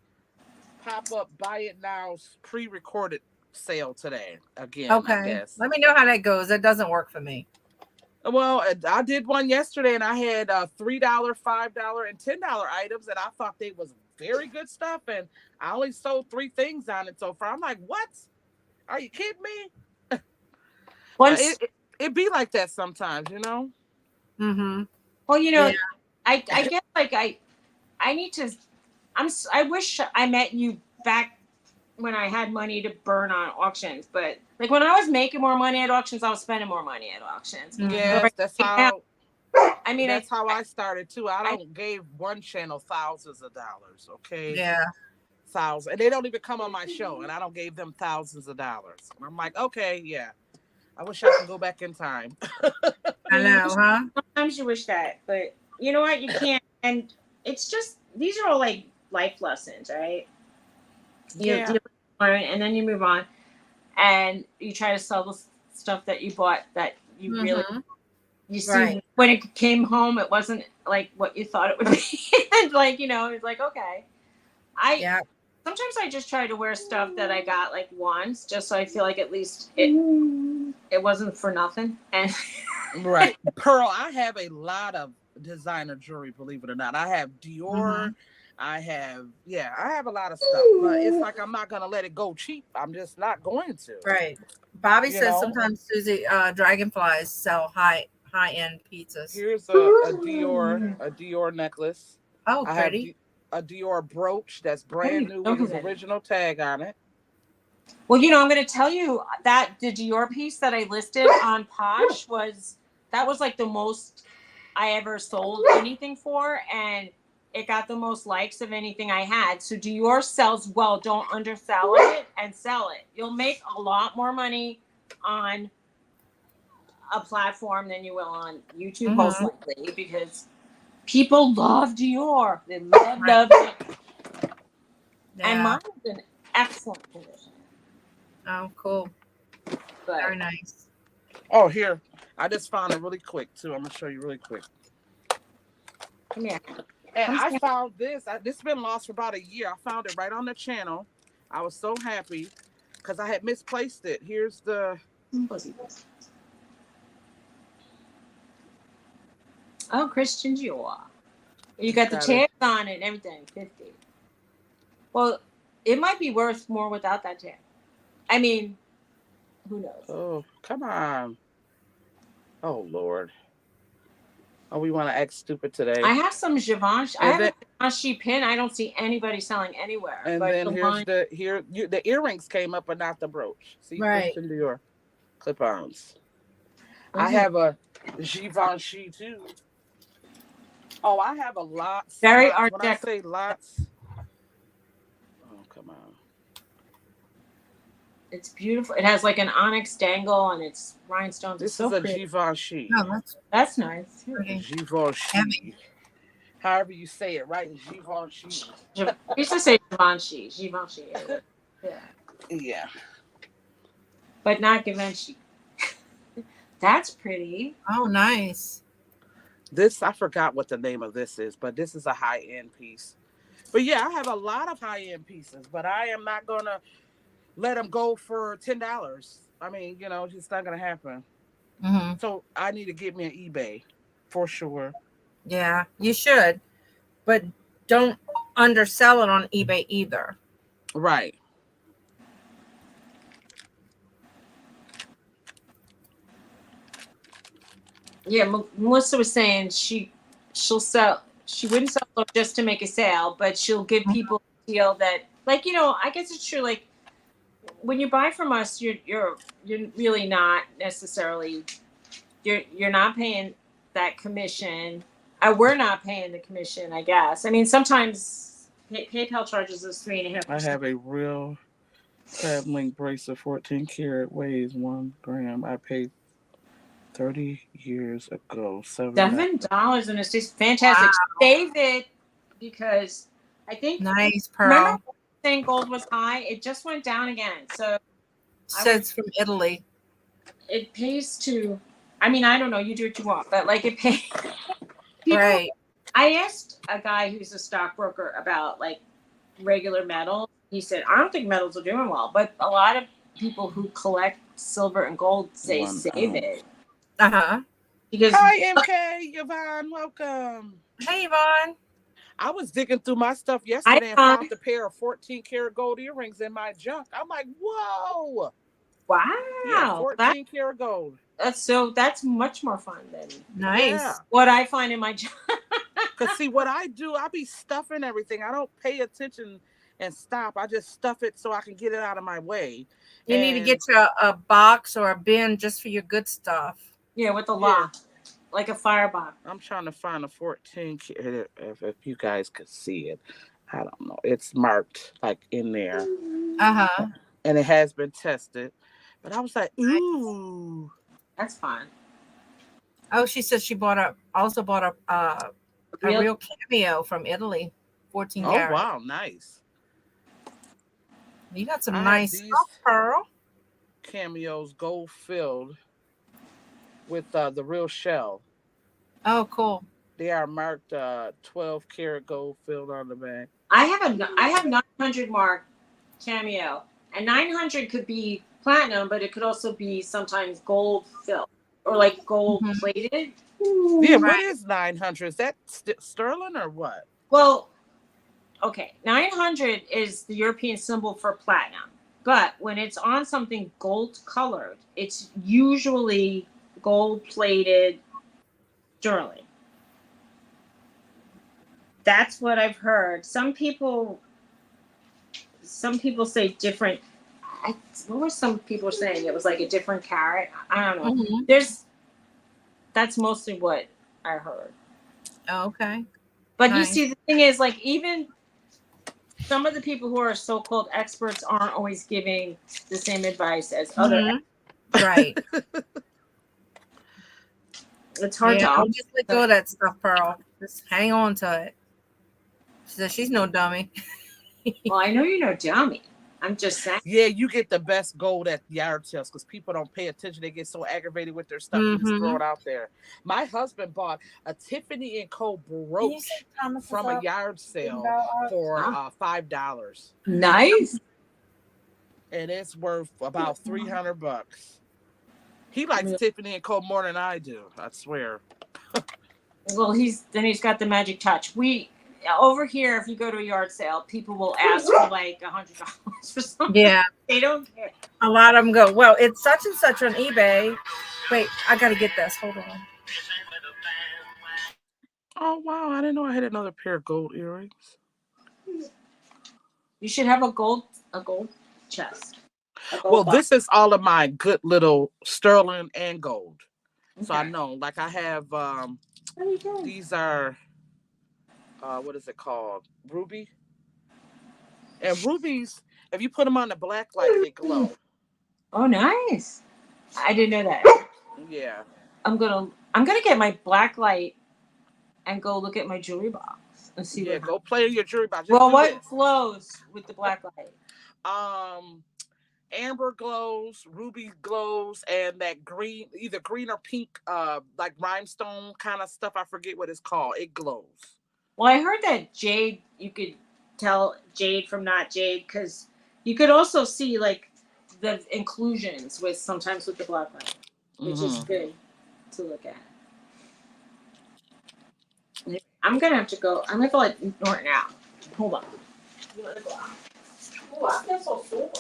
pop-up buy it now pre-recorded sale today again. Okay. I guess. Let me know how that goes. That doesn't work for me. Well, I did one yesterday and I had $3, $5, and $10 items, and I thought they was very good stuff, and I only sold 3 things on it so far. I'm like, what? Are you kidding me? It be like that sometimes, you know. Mm-hmm. Well, you know, yeah. I guess like I need to. I wish I met you back when I had money to burn on auctions, but like when I was making more money at auctions, I was spending more money at auctions. Yes, right that's how. I mean, that's how I started too. I don't gave one channel thousands of dollars. Okay. Yeah. Thousands, and they don't even come on my show, and I don't gave them thousands of dollars. And I'm like, okay, yeah. I wish I could go back in time. I know, huh? Sometimes you wish that, but you know what? You can't. And it's just these are all like life lessons, right? Yeah. And then you move on, and you try to sell the stuff that you bought that you really. You see, when it came home, it wasn't like what you thought it would be. And like, you know, it's like, okay. Sometimes I just try to wear stuff that I got like once, just so I feel like at least it wasn't for nothing. And right. Pearl, I have a lot of designer jewelry, believe it or not. I have Dior. I have a lot of stuff. But it's like I'm not gonna let it go cheap. I'm just not going to. Right. Bobby says sometimes Suzy dragonflies sell high-end pizzas. Here's a Dior necklace. Oh, I pretty. Have a Dior brooch that's brand new with his original tag on it. Well, you know, I'm going to tell you that the Dior piece that I listed on Posh was like the most I ever sold anything for, and it got the most likes of anything I had. So Dior sells well. Don't undersell it and sell it. You'll make a lot more money on a platform than you will on YouTube, most likely, because people love Dior. They love it. Yeah. And mine is in excellent condition. Oh, cool. Very nice. Oh, here. I just found it really quick, too. I'm going to show you really quick. Come here. And I found this. This has been lost for about a year. I found it right on the channel. I was so happy because I had misplaced it. Here's the... Oh, Christian Dior. You got the tags on it and everything. 50. Well, it might be worth more without that tag. I mean, who knows? Oh, come on. Oh, Lord. Oh, we want to act stupid today. I have some Givenchy. I And have a Givenchy pin. I don't see anybody selling anywhere. And but then the here's line, the earrings came up, but not the brooch. See, Right. listen to your clip-ons. Those I are have a Givenchy too. Oh, I have a lots. very lots. Art When I Deco. say lots, oh come on. It's beautiful. It has like an onyx dangle and it's rhinestones. It's This so is a pretty. Givenchy. Oh, That's nice. pretty. Givenchy. However you say it, right? Givenchy. I used to say Givenchy. Givenchy. Yeah. Yeah. But not Givenchy. That's pretty. Oh, nice. This, I forgot what the name of this is, but this is a high-end piece. But yeah, I have a lot of high-end pieces, but I am not going to let them go for $10. I mean, it's just not going to happen. Mm-hmm. So I need to get me an eBay for sure. Yeah, you should. But don't undersell it on eBay either. Right. Yeah, Melissa was saying she'll sell. She wouldn't sell them just to make a sale, but she'll give people a deal that, like, I guess it's true. Like, when you buy from us, you're really not necessarily you're not paying that commission. We're not paying the commission, I guess. I mean, sometimes PayPal charges us 3.5%. I have a real crab link bracelet, 14 karat, weighs 1 gram. I paid 30 years ago. $7, and it's just fantastic. Wow. Save it because I think Nice pearl. remember saying gold was high, it just went down again. So it's from Italy. it pays to. I mean, I don't know. You do what you want, but like it pays. Right. I asked a guy who's a stockbroker about like regular metals. He said, I don't think metals are doing well, but a lot of people who collect silver and gold say save it. Uh-huh. Because hi, MK, Yvonne, welcome. Hey, Yvonne. I was digging through my stuff yesterday and found a pair of 14 karat gold earrings in my junk. I'm like, whoa. Wow. Yeah, 14 karat gold. That's much more fun than Nice. what I find in my junk. Because see, what I do, I be stuffing everything. I don't pay attention and stop. I just stuff it so I can get it out of my way. You need to get you a box or a bin just for your good stuff. Yeah, with the lock. Like a firebox. I'm trying to find a 14 karat, if you guys could see it. I don't know. It's marked like in there. Uh-huh. And it has been tested. But I was like, ooh. That's fine. Oh, she said she also bought a real cameo from Italy. 14 karat. Oh, wow. Nice. You got some nice stuff, Pearl. Cameos gold filled with the real shell. Oh, cool. They are marked 12 karat gold filled on the back. I have 900 mark cameo, and 900 could be platinum, but it could also be sometimes gold filled or like gold plated. Yeah, what is 900? Is that sterling or what? Well, okay, 900 is the European symbol for platinum, but when it's on something gold colored, it's usually gold plated sterling. That's what I've heard. Some people say different. What were some people saying? It was like a different carat. I don't know. Mm-hmm. That's mostly what I heard. Oh, okay. But you see, the thing is, like, even some of the people who are so-called experts aren't always giving the same advice as other. Right. It's hard to. Don't just let go of that stuff, Pearl. Just hang on to it. She said she's no dummy. Well, I know you're no dummy. I'm just saying. Yeah, you get the best gold at yard sales because people don't pay attention. They get so aggravated with their stuff. They just throw it out there. My husband bought a Tiffany & Co. brooch from a yard sale for $5. Nice. And it's worth about $300. He likes Tiffany & Co. more than I do. I swear. Well, he's got the magic touch. Over here, if you go to a yard sale, people will ask for like $100 for something. Yeah. They don't care. A lot of them go, well, it's such and such on eBay. Wait, I got to get this. Hold on. Oh wow, I didn't know I had another pair of gold earrings. You should have a gold chest. A gold Well, box. this is all of my good little sterling and gold. So I Okay. know, like I have What are you doing? these are what is it called? Ruby. And rubies, if you put them on the black light, they glow. Oh, nice. I didn't know that. Yeah. I'm gonna get my black light and go look at my jewelry box and see Yeah, what. go play in your jewelry box. Just Well, do what this. glows with the black light? Amber glows, ruby glows, and that green, either green or pink, like rhinestone kind of stuff. I forget what it's called. It glows. Well, I heard that jade, you could tell jade from not jade because you could also see like the inclusions with sometimes with the black light, which is good to look at. I'm gonna have to go. I'm gonna go like Norton now. Hold on. Oh, I feel so sore.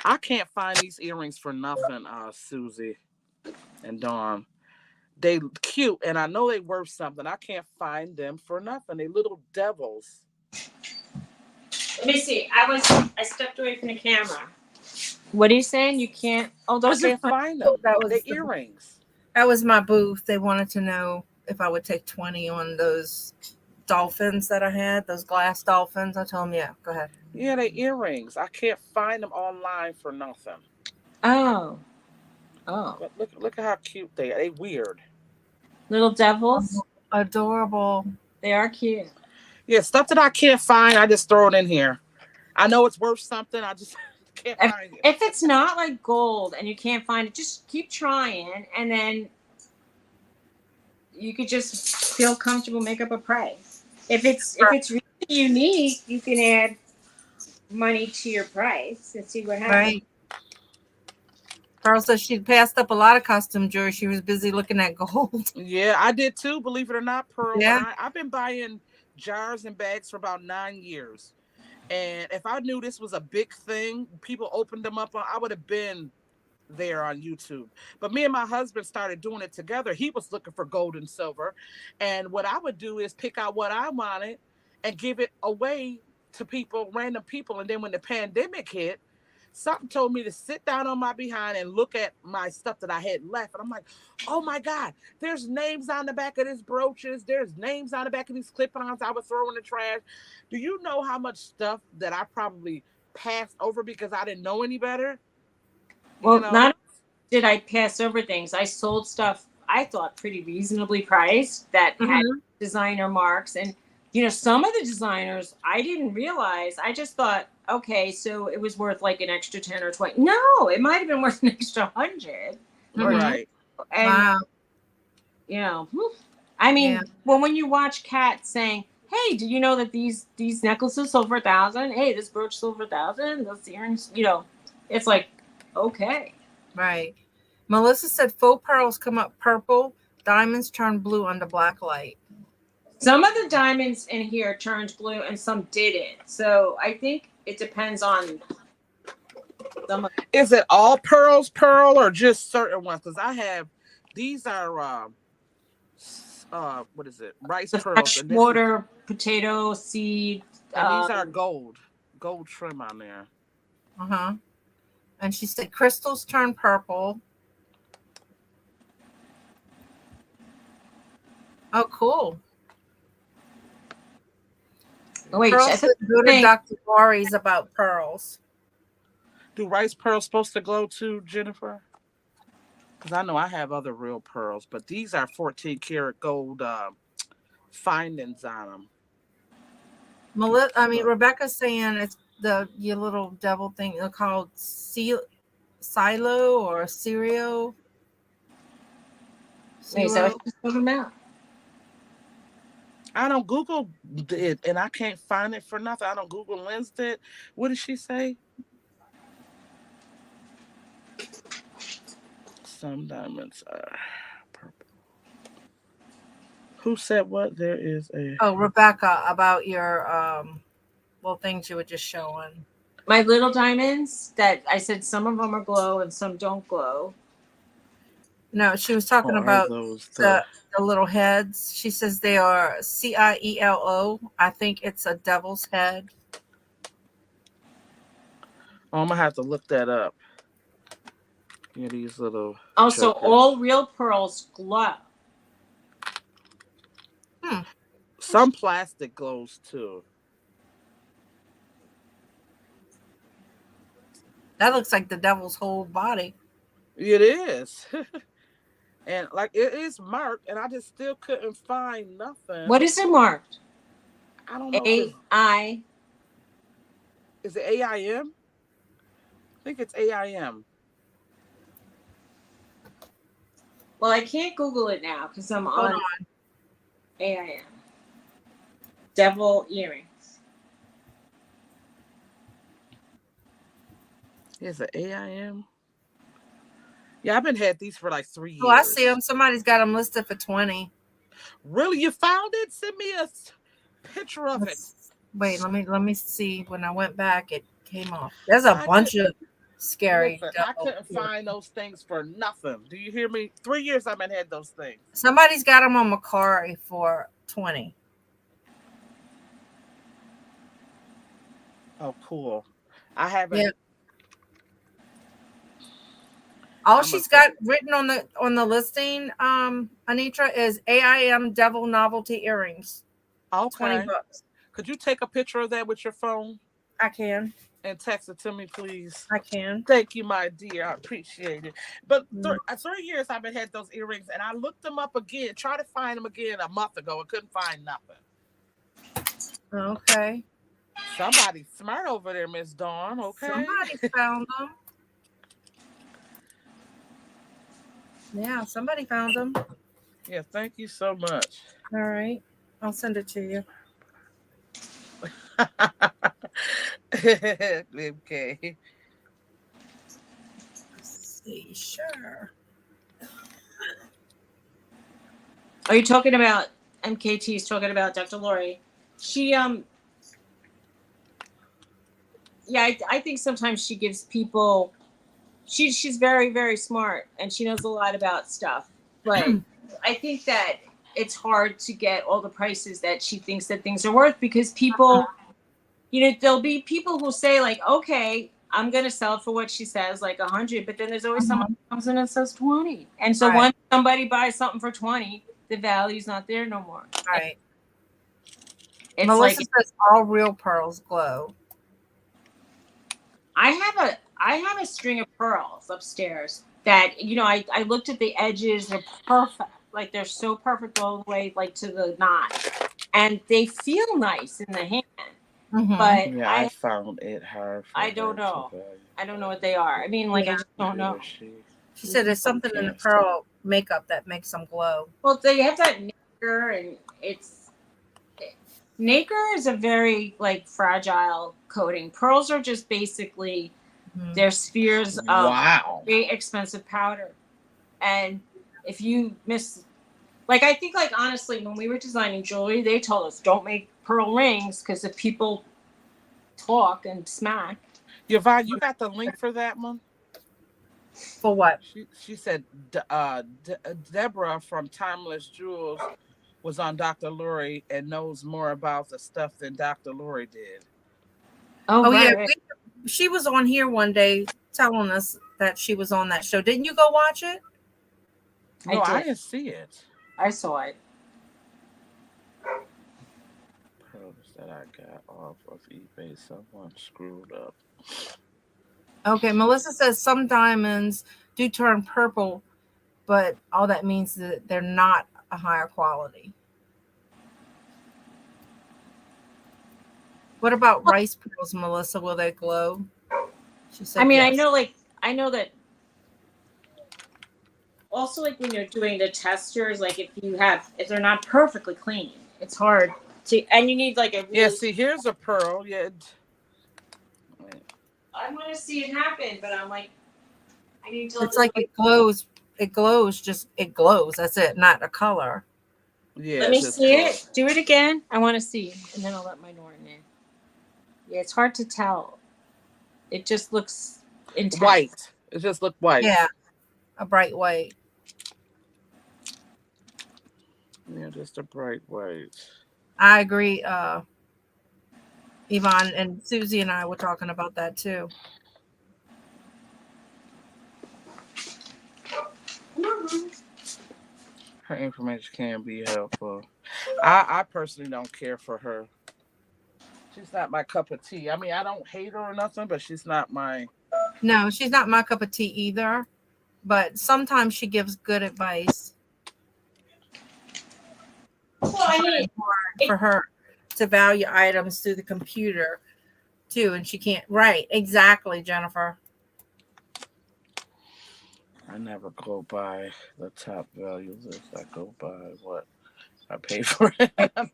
I can't find these earrings for nothing, Suzy and Dawn. They cute, and I know they worth something. I can't find them for nothing. They little devils. Let me see. I stepped away from the camera. What are you saying? You can't. Oh, I those are can't fun. find them. That was The the- earrings. That was my booth. They wanted to know if I would take 20 on those dolphins that I had, those glass dolphins. I told them, yeah, go ahead. Yeah, they earrings. I can't find them online for nothing. Oh. But look at how cute they are. They weird. Little devils. Adorable. They are cute. Yeah, stuff that I can't find, I just throw it in here. I know it's worth something. I just can't find it. If it's not like gold and you can't find it, just keep trying, and then you could just feel comfortable, make up a price. If it's really unique, you can add money to your price and see what happens. Right. Carl said she passed up a lot of custom jewelry. She was busy looking at gold. Yeah, I did too, believe it or not, Pearl. Yeah. I've been buying jars and bags for about 9 years. And if I knew this was a big thing, people opened them up, I would have been there on YouTube. But me and my husband started doing it together. He was looking for gold and silver. And what I would do is pick out what I wanted and give it away to people, random people. And then when the pandemic hit, something told me to sit down on my behind and look at my stuff that I had left. And I'm like, oh my God, there's names on the back of these brooches. There's names on the back of these clip-ons I would throw in the trash. Do you know how much stuff that I probably passed over because I didn't know any better? Well, not only did I pass over things, I sold stuff I thought pretty reasonably priced that had designer marks. And, some of the designers I didn't realize. I just thought, okay, so it was worth like an extra 10 or 20. No, it might have been worth an extra 100. Right. And, I mean, well, when you watch Kat saying, hey, do you know that these necklaces sold for $1,000? Hey, this brooch sold for $1,000. Those earrings, it's like, okay. Right. Melissa said faux pearls come up purple, diamonds turn blue under black light. Some of the diamonds in here turned blue and some didn't. So I think it depends on some of. Is it all pearl, or just certain ones? Because I have, these are, what is it? Rice pearls. And Water, potato, seed. And these are gold trim on there. Uh-huh. And she said crystals turn purple. Oh, cool. Oh, wait, Pearl said go to Dr. Lori's about pearls. Do rice pearls supposed to glow too, Jennifer? Because I know I have other real pearls, but these are 14 karat gold findings on them. Rebecca's saying it's your little devil thing called silo or Cerio. Wait, so what you talking about? I don't Google it, and I can't find it for nothing. I don't Google lensed it. What did she say? Some diamonds are purple. Who said what? There is a... Oh, Rebecca, about your things you were just showing. My little diamonds that I said some of them are glow and some don't glow. No, she was talking Or are about those the little heads. She says they are CIELO. I think it's a devil's head. Oh, I'm gonna have to look that up. Yeah, these little. Also, chokers. all real pearls glow. Some plastic glows too. That looks like the devil's whole body. It is. And like it is marked, and I just still couldn't find nothing. What is it marked? I don't know. Is it AIM? I think it's AIM. Well, I can't Google it now because I'm Hold on AIM. Devil earrings. Is it AIM? Yeah, I've been had these for like 3 years. Oh, I see them. Somebody's got them listed for 20. Really? You found it? Send me a picture of it. Wait, let me see. When I went back, it came off. There's a bunch of scary. Listen, I couldn't find those things for nothing. Do you hear me? 3 years I've been had those things. Somebody's got them on Macari for 20. Oh, cool. I haven't. Yeah. All she's got written on the listing, Anitra, is AIM Devil Novelty Earrings. Okay. $20. Could you take a picture of that with your phone? I can. And text it to me, please. I can. Thank you, my dear. I appreciate it. But 3 years I've been had those earrings, and I looked them up again, tried to find them again a month ago, and couldn't find nothing. Okay. Somebody's smart over there, Miss Dawn. Okay. Somebody found them. Yeah, somebody found them. Yeah, thank you so much. All right. I'll send it to you. Okay. Let's see. Sure. Are you talking about MKT's talking about Dr. Lori? She yeah, I think sometimes she gives people she's very, very smart and she knows a lot about stuff. But I think that it's hard to get all the prices that she thinks that things are worth because people, there'll be people who say like, okay, I'm going to sell it for what she says, like 100, but then there's always someone who comes in and says 20. And so once somebody buys something for 20, the value's not there no more. Right. It's Melissa like says all real pearls glow. I have a string of pearls upstairs that, I looked at the edges. They're perfect. Like they're so perfect all the way, like to the knot. And they feel nice in the hand. Mm-hmm. But yeah, I found it hard. I don't know. I don't know what they are. I mean, like, I just don't know. She said there's something in the pearl makeup that makes them glow. Well, they have that nacre, and nacre is a very like fragile coating. Pearls are just basically they're spheres of very expensive powder. And if you miss, like, I think, like, honestly, when we were designing jewelry, they told us don't make pearl rings because if people talk and smack. Yvonne, you got the link for that one? For what? She said Deborah from Timeless Jewels was on Dr. Lori and knows more about the stuff than Dr. Lori did. Oh right. Yeah. She was on here one day telling us that she was on that show. Didn't you go watch it? No, I didn't see it. I saw it. Pearls that I got off of eBay. Someone screwed up. Okay, Melissa says some diamonds do turn purple, but all that means that they're not a higher quality. What about rice pearls, Melissa? Will they glow? She said, I mean, yes. I know that. Also, like when you're doing the testers, like if they're not perfectly clean, it's hard to, and you need like a. Yeah, see, here's a pearl. Yeah. I want to see it happen, but I'm like, I need to. It's like it glows. It glows. It glows. That's it. Not a color. Yeah. Let me see it. Do it again. I want to see, and then I'll let my Norton in. Yeah, it's hard to tell. It just looks intense. White. It just looked white. Yeah, a bright white. Yeah, just a bright white. I agree. Yvonne and Susie and I were talking about that too. Her information can be helpful. I personally don't care for her. She's not my cup of tea. I mean, I don't hate her or nothing, but she's not my. No, she's not my cup of tea either. But sometimes she gives good advice. Well, I mean, For her to value items through the computer too, and she can't. Right, exactly, Jennifer. I never go by the top values. I go by what I pay for it. I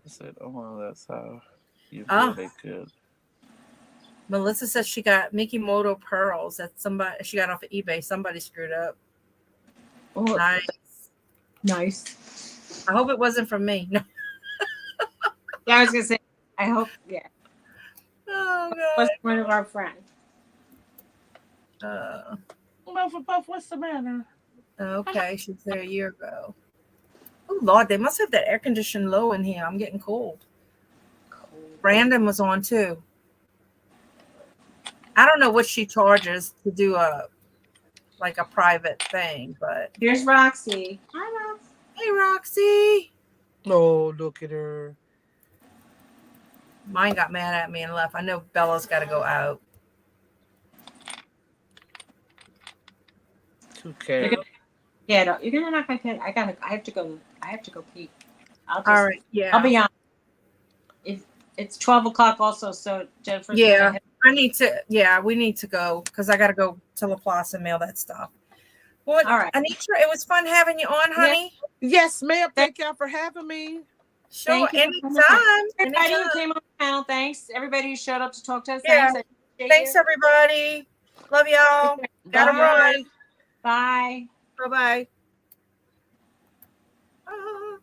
said, oh, that's how you feel they could. Melissa says she got Mikimoto pearls that she got off of eBay. Somebody screwed up. Oh, nice. I hope it wasn't from me. No. Yeah, I was gonna say. I hope. Yeah. Oh God. Was one of our friends. Puff, what's the matter? Okay, she's there a year ago. Oh Lord, they must have that air conditioning low in here. I'm getting cold. Brandon was on too. I don't know what she charges to do a private thing, but here's Roxy. Hi, Roxy. Hey, Roxy. Oh, look at her. Mine got mad at me and left. I know Bella's got to go out. Okay. Yeah, no, you're gonna knock my head. I have to go pee. All right. Yeah. I'll be on. It's 12:00 also, so Jennifer. Yeah, I need to. Yeah, we need to go because I got to go to La Place and mail that stuff. Well, all right, Anitra, it was fun having you on, honey. Yes, ma'am. Thank y'all for having me. Sure, anytime. Everybody who came on the panel, thanks. Everybody who showed up to talk to us, yeah. Thanks, everybody. Love y'all. Gotta run. Bye. Bye-bye.